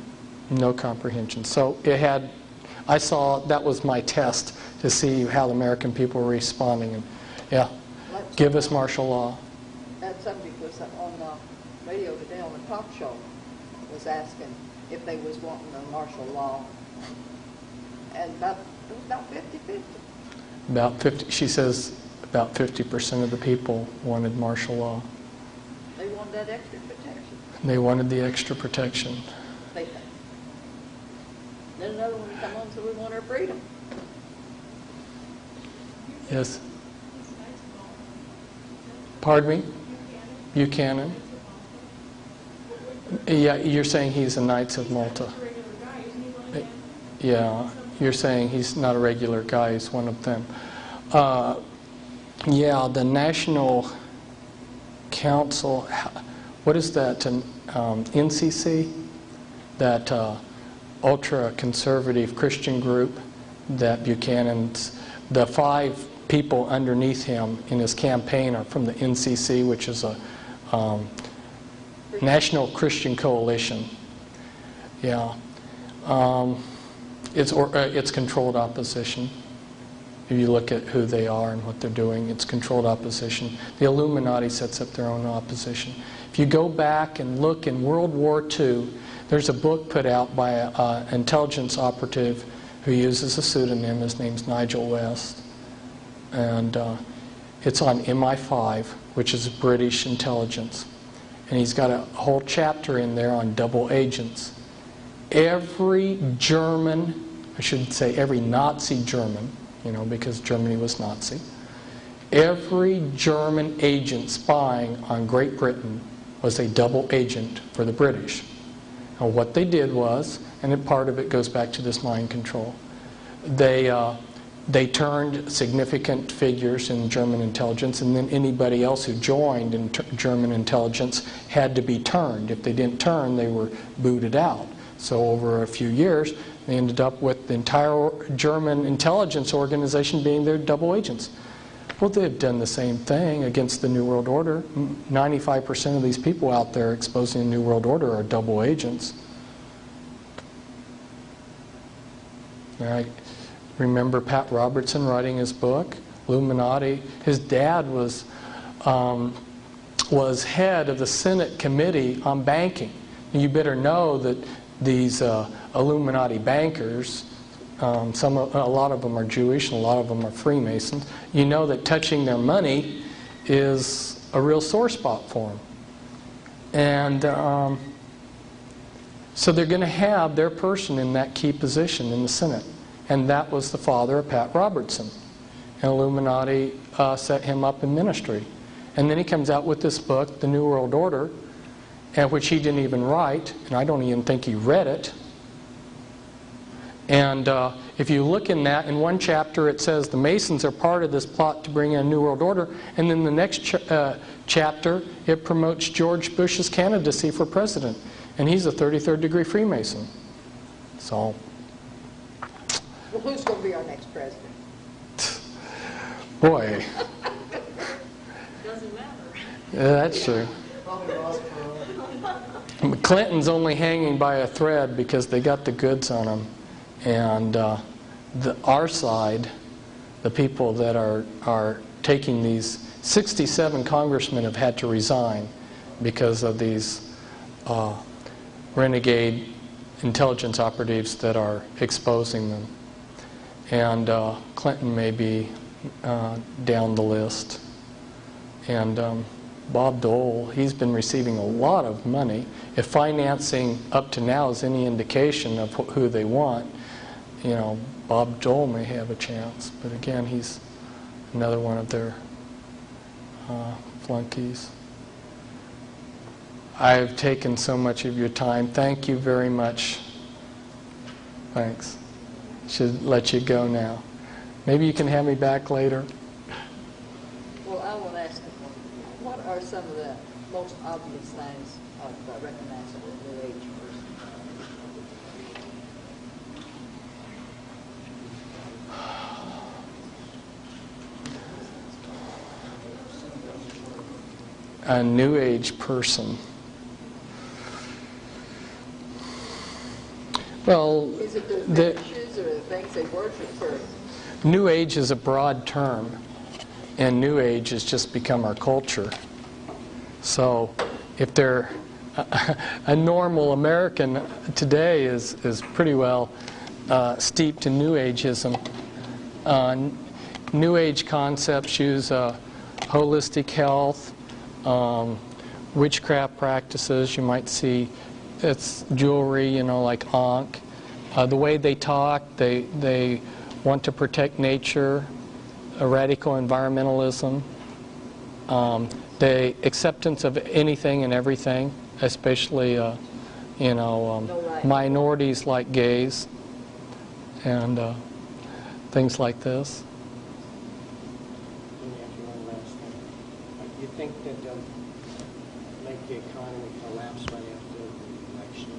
No comprehension. So it had, I saw, that was my test to see how the American people were responding. And yeah, give us martial law. That subject was on the radio today on the talk show, was asking if they was wanting the martial law. And it was about 50-50. About 50, she says about 50% of the people wanted martial law. They wanted that extra protection, They wanted the extra protection. they think. Then another one come on, so we want our freedom. Yes? Pardon me? Buchanan? Yeah, you're saying he's a Knights of Malta. Yeah, you're saying he's not a regular guy, he's one of them. Yeah, the National Council, what is that, NCC? That ultra-conservative Christian group that Buchanan's, the 5 people underneath him in his campaign are from the NCC, which is a National Christian Coalition. Yeah. It's controlled opposition. If you look at who they are and what they're doing, it's controlled opposition. The Illuminati sets up their own opposition. If you go back and look in World War II, there's a book put out by an intelligence operative who uses a pseudonym. His name's Nigel West. And it's on MI5, which is British intelligence. And he's got a whole chapter in there on double agents. Every German, I should say every Nazi German, you know, because Germany was Nazi, every German agent spying on Great Britain was a double agent for the British. Now what they did was, and part of it goes back to this mind control, they turned significant figures in German intelligence, and then anybody else who joined in German intelligence had to be turned. If they didn't turn, they were booted out. So over a few years, they ended up with the entire German intelligence organization being their double agents. Well, they've done the same thing against the New World Order. 95% of these people out there exposing the New World Order are double agents. I remember Pat Robertson writing his book, Illuminati. His dad was head of the Senate Committee on Banking. And you better know that these Illuminati bankers, a lot of them are Jewish and a lot of them are Freemasons. You know that touching their money is a real sore spot for them. And so they're going to have their person in that key position in the Senate. And that was the father of Pat Robertson. And Illuminati set him up in ministry. And then he comes out with this book, The New World Order, which he didn't even write, and I don't even think he read it. And if you look in that, in one chapter it says the Masons are part of this plot to bring in a New World Order, and then the next chapter it promotes George Bush's candidacy for president, and he's a 33rd degree Freemason. So, Well, who's going to be our next president? boy, Doesn't matter. yeah, that's true. Clinton's only hanging by a thread because they got the goods on him, and our side, the people that are taking these 67 congressmen have had to resign because of these renegade intelligence operatives that are exposing them. And Clinton may be down the list. And Bob Dole, he's been receiving a lot of money. If financing up to now is any indication of who they want, you know, Bob Dole may have a chance. But again, he's another one of their flunkies. I've taken so much of your time. Thank you very much. Thanks. Should let you go now. Maybe you can have me back later. Well, I will ask you, what are some of the most obvious signs of a recognizable New Age person? A New Age person. Well, Is it the fetishes or the things they worship, or New Age is a broad term, and New Age has just become our culture. So if they're a normal American today is pretty well steeped in New Ageism. New Age concepts use holistic health, witchcraft practices. You might see it's jewelry, you know, like Ankh. The way they talk, they want to protect nature, a radical environmentalism, the acceptance of anything and everything, especially, you know, minorities like gays and things like this. Let me ask you one last thing. You think that they'll make the economy collapse right after the election?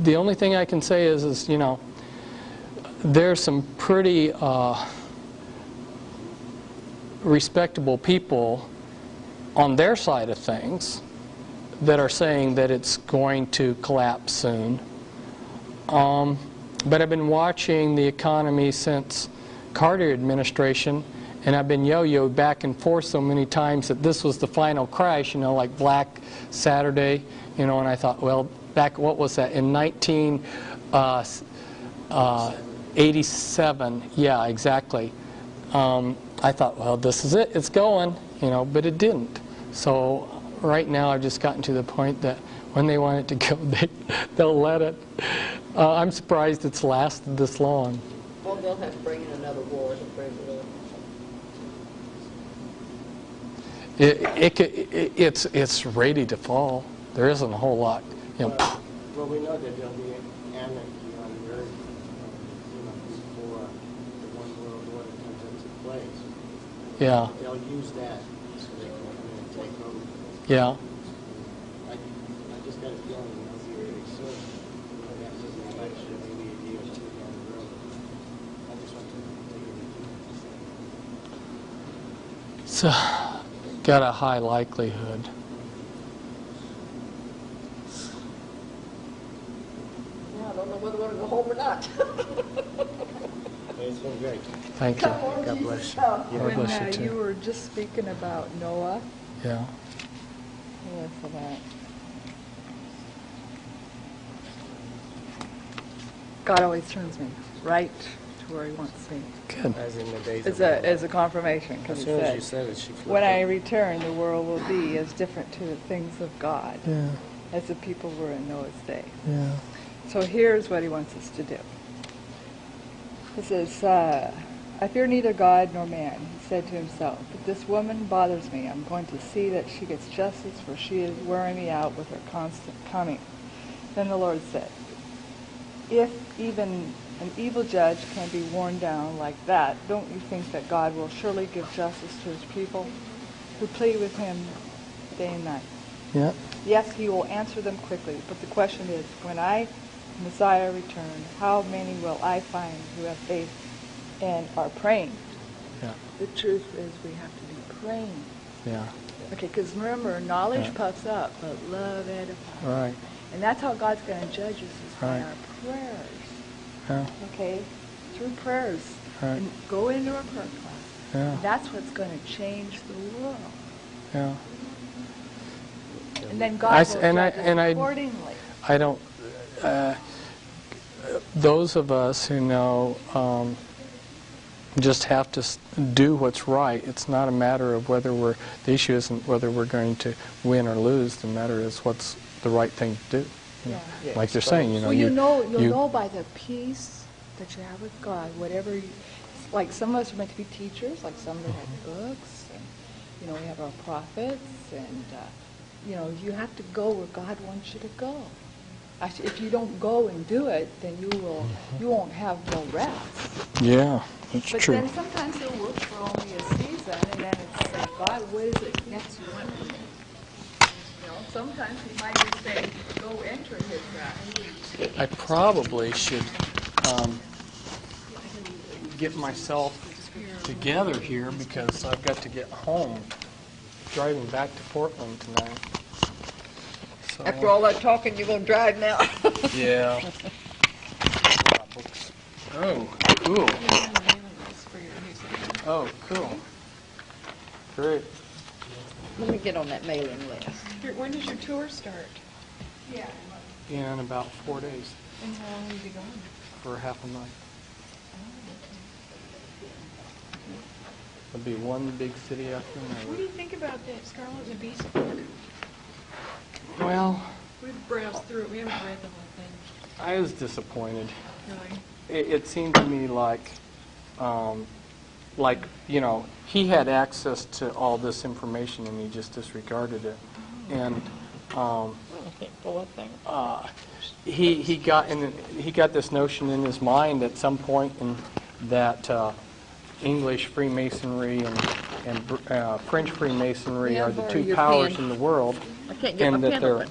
The only thing I can say is you know, there's some pretty respectable people on their side of things that are saying that it's going to collapse soon. But I've been watching the economy since Carter administration, and I've been yo-yoed back and forth so many times that this was the final crash, you know, like Black Saturday, you know, and I thought, well, back, what was that, in 1987, yeah, exactly. I thought, well, this is it, it's going, you know, but it didn't. So right now I've just gotten to the point that when they want it to go, they'll let it. I'm surprised it's lasted this long. well, they'll have to bring in another war to bring it up. It's ready to fall. There isn't a whole lot. You know, Well, we know that there'll be anarchy on the earth, you know, before the one world order comes into place. yeah, They'll use that so they can come in and take over. yeah. I just got a feeling it'll be really soon. After the election, maybe a year or two down the road. I just want to take it. So, got a high likelihood. Yeah, I don't know whether we're going to go home or not. It's been great. Thank you. Come on, God Jesus. bless you. Oh. God When bless you you too. were just speaking about Noah, Yeah. yeah, for that. God always turns me right to where He wants me. Good. As in the days As of a, old. as a confirmation, As because He soon as you said, said it, she flipped when I it. return, the world will be as different to the things of God Yeah. as the people were in Noah's day. Yeah. So here's what He wants us to do. This is, I I fear neither God nor man, he said to himself. But this woman bothers me. I'm going to see that she gets justice, for she is wearing me out with her constant coming. Then the Lord said, if even an evil judge can be worn down like that, don't you think that God will surely give justice to his people who plead with him day and night? Yeah. Yes, he will answer them quickly, but the question is, when I, Messiah, return, how many will I find who have faith and are praying? Yeah. The truth is we have to be praying. Yeah. Okay, because remember, knowledge Yeah. puffs up, but love edifies. Right. And that's how God's going to judge us, is by Right. our prayers. Yeah. Okay? Through prayers. Right. And go into a prayer class. Yeah. And that's what's going to change the world. Yeah. And then I God s- will and I- judge us and I- accordingly. I don't. Those of us who know just have to do what's right. It's not a matter of whether we're. The issue isn't whether we're going to win or lose. The matter is what's the right thing to do. Yeah. Like they're saying, Well, you'll know by the peace that you have with God, whatever, like some of us are meant to be teachers, like some that have books, and, we have our prophets, and, you have to go where God wants you to go. Actually, if you don't go and do it, then you won't have no rest. Yeah, that's But true. then sometimes it'll work for only a season, and then it's like, God, what is it next you want from me? Sometimes he might just say, go enter his rest. I probably should get myself together here because I've got to get home. Driving back to Portland tonight. So, After all that talking, you're going to drive now? yeah. Oh, cool. Oh, cool. Great. Let me get on that mailing list. When does your tour start? In about 4 days And how long will you be gone? for half a night. It'll be one big city after What do another. you think about that Scarlet and the Beast book? Well, We've browsed through it. We haven't read the whole thing. I was disappointed. Really? It seemed to me like, he had access to all this information and he just disregarded it. And he got this notion in his mind at some point that English Freemasonry and French Freemasonry are the two powers in the world, I can't get and my that pen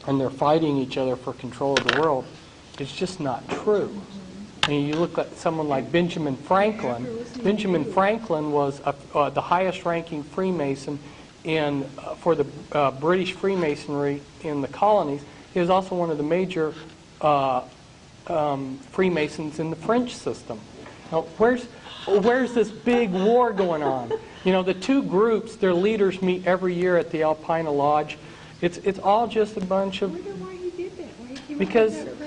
open. they're fighting each other for control of the world. It's just not true. And you look at someone like Benjamin Franklin. Benjamin Franklin was the highest-ranking Freemason for the British Freemasonry in the colonies. He was also one of the major Freemasons in the French system. Now, where's this big war going on? The two groups, their leaders meet every year at the Alpina Lodge. It's all just a bunch of... I wonder why he did that. Why he came up with Because that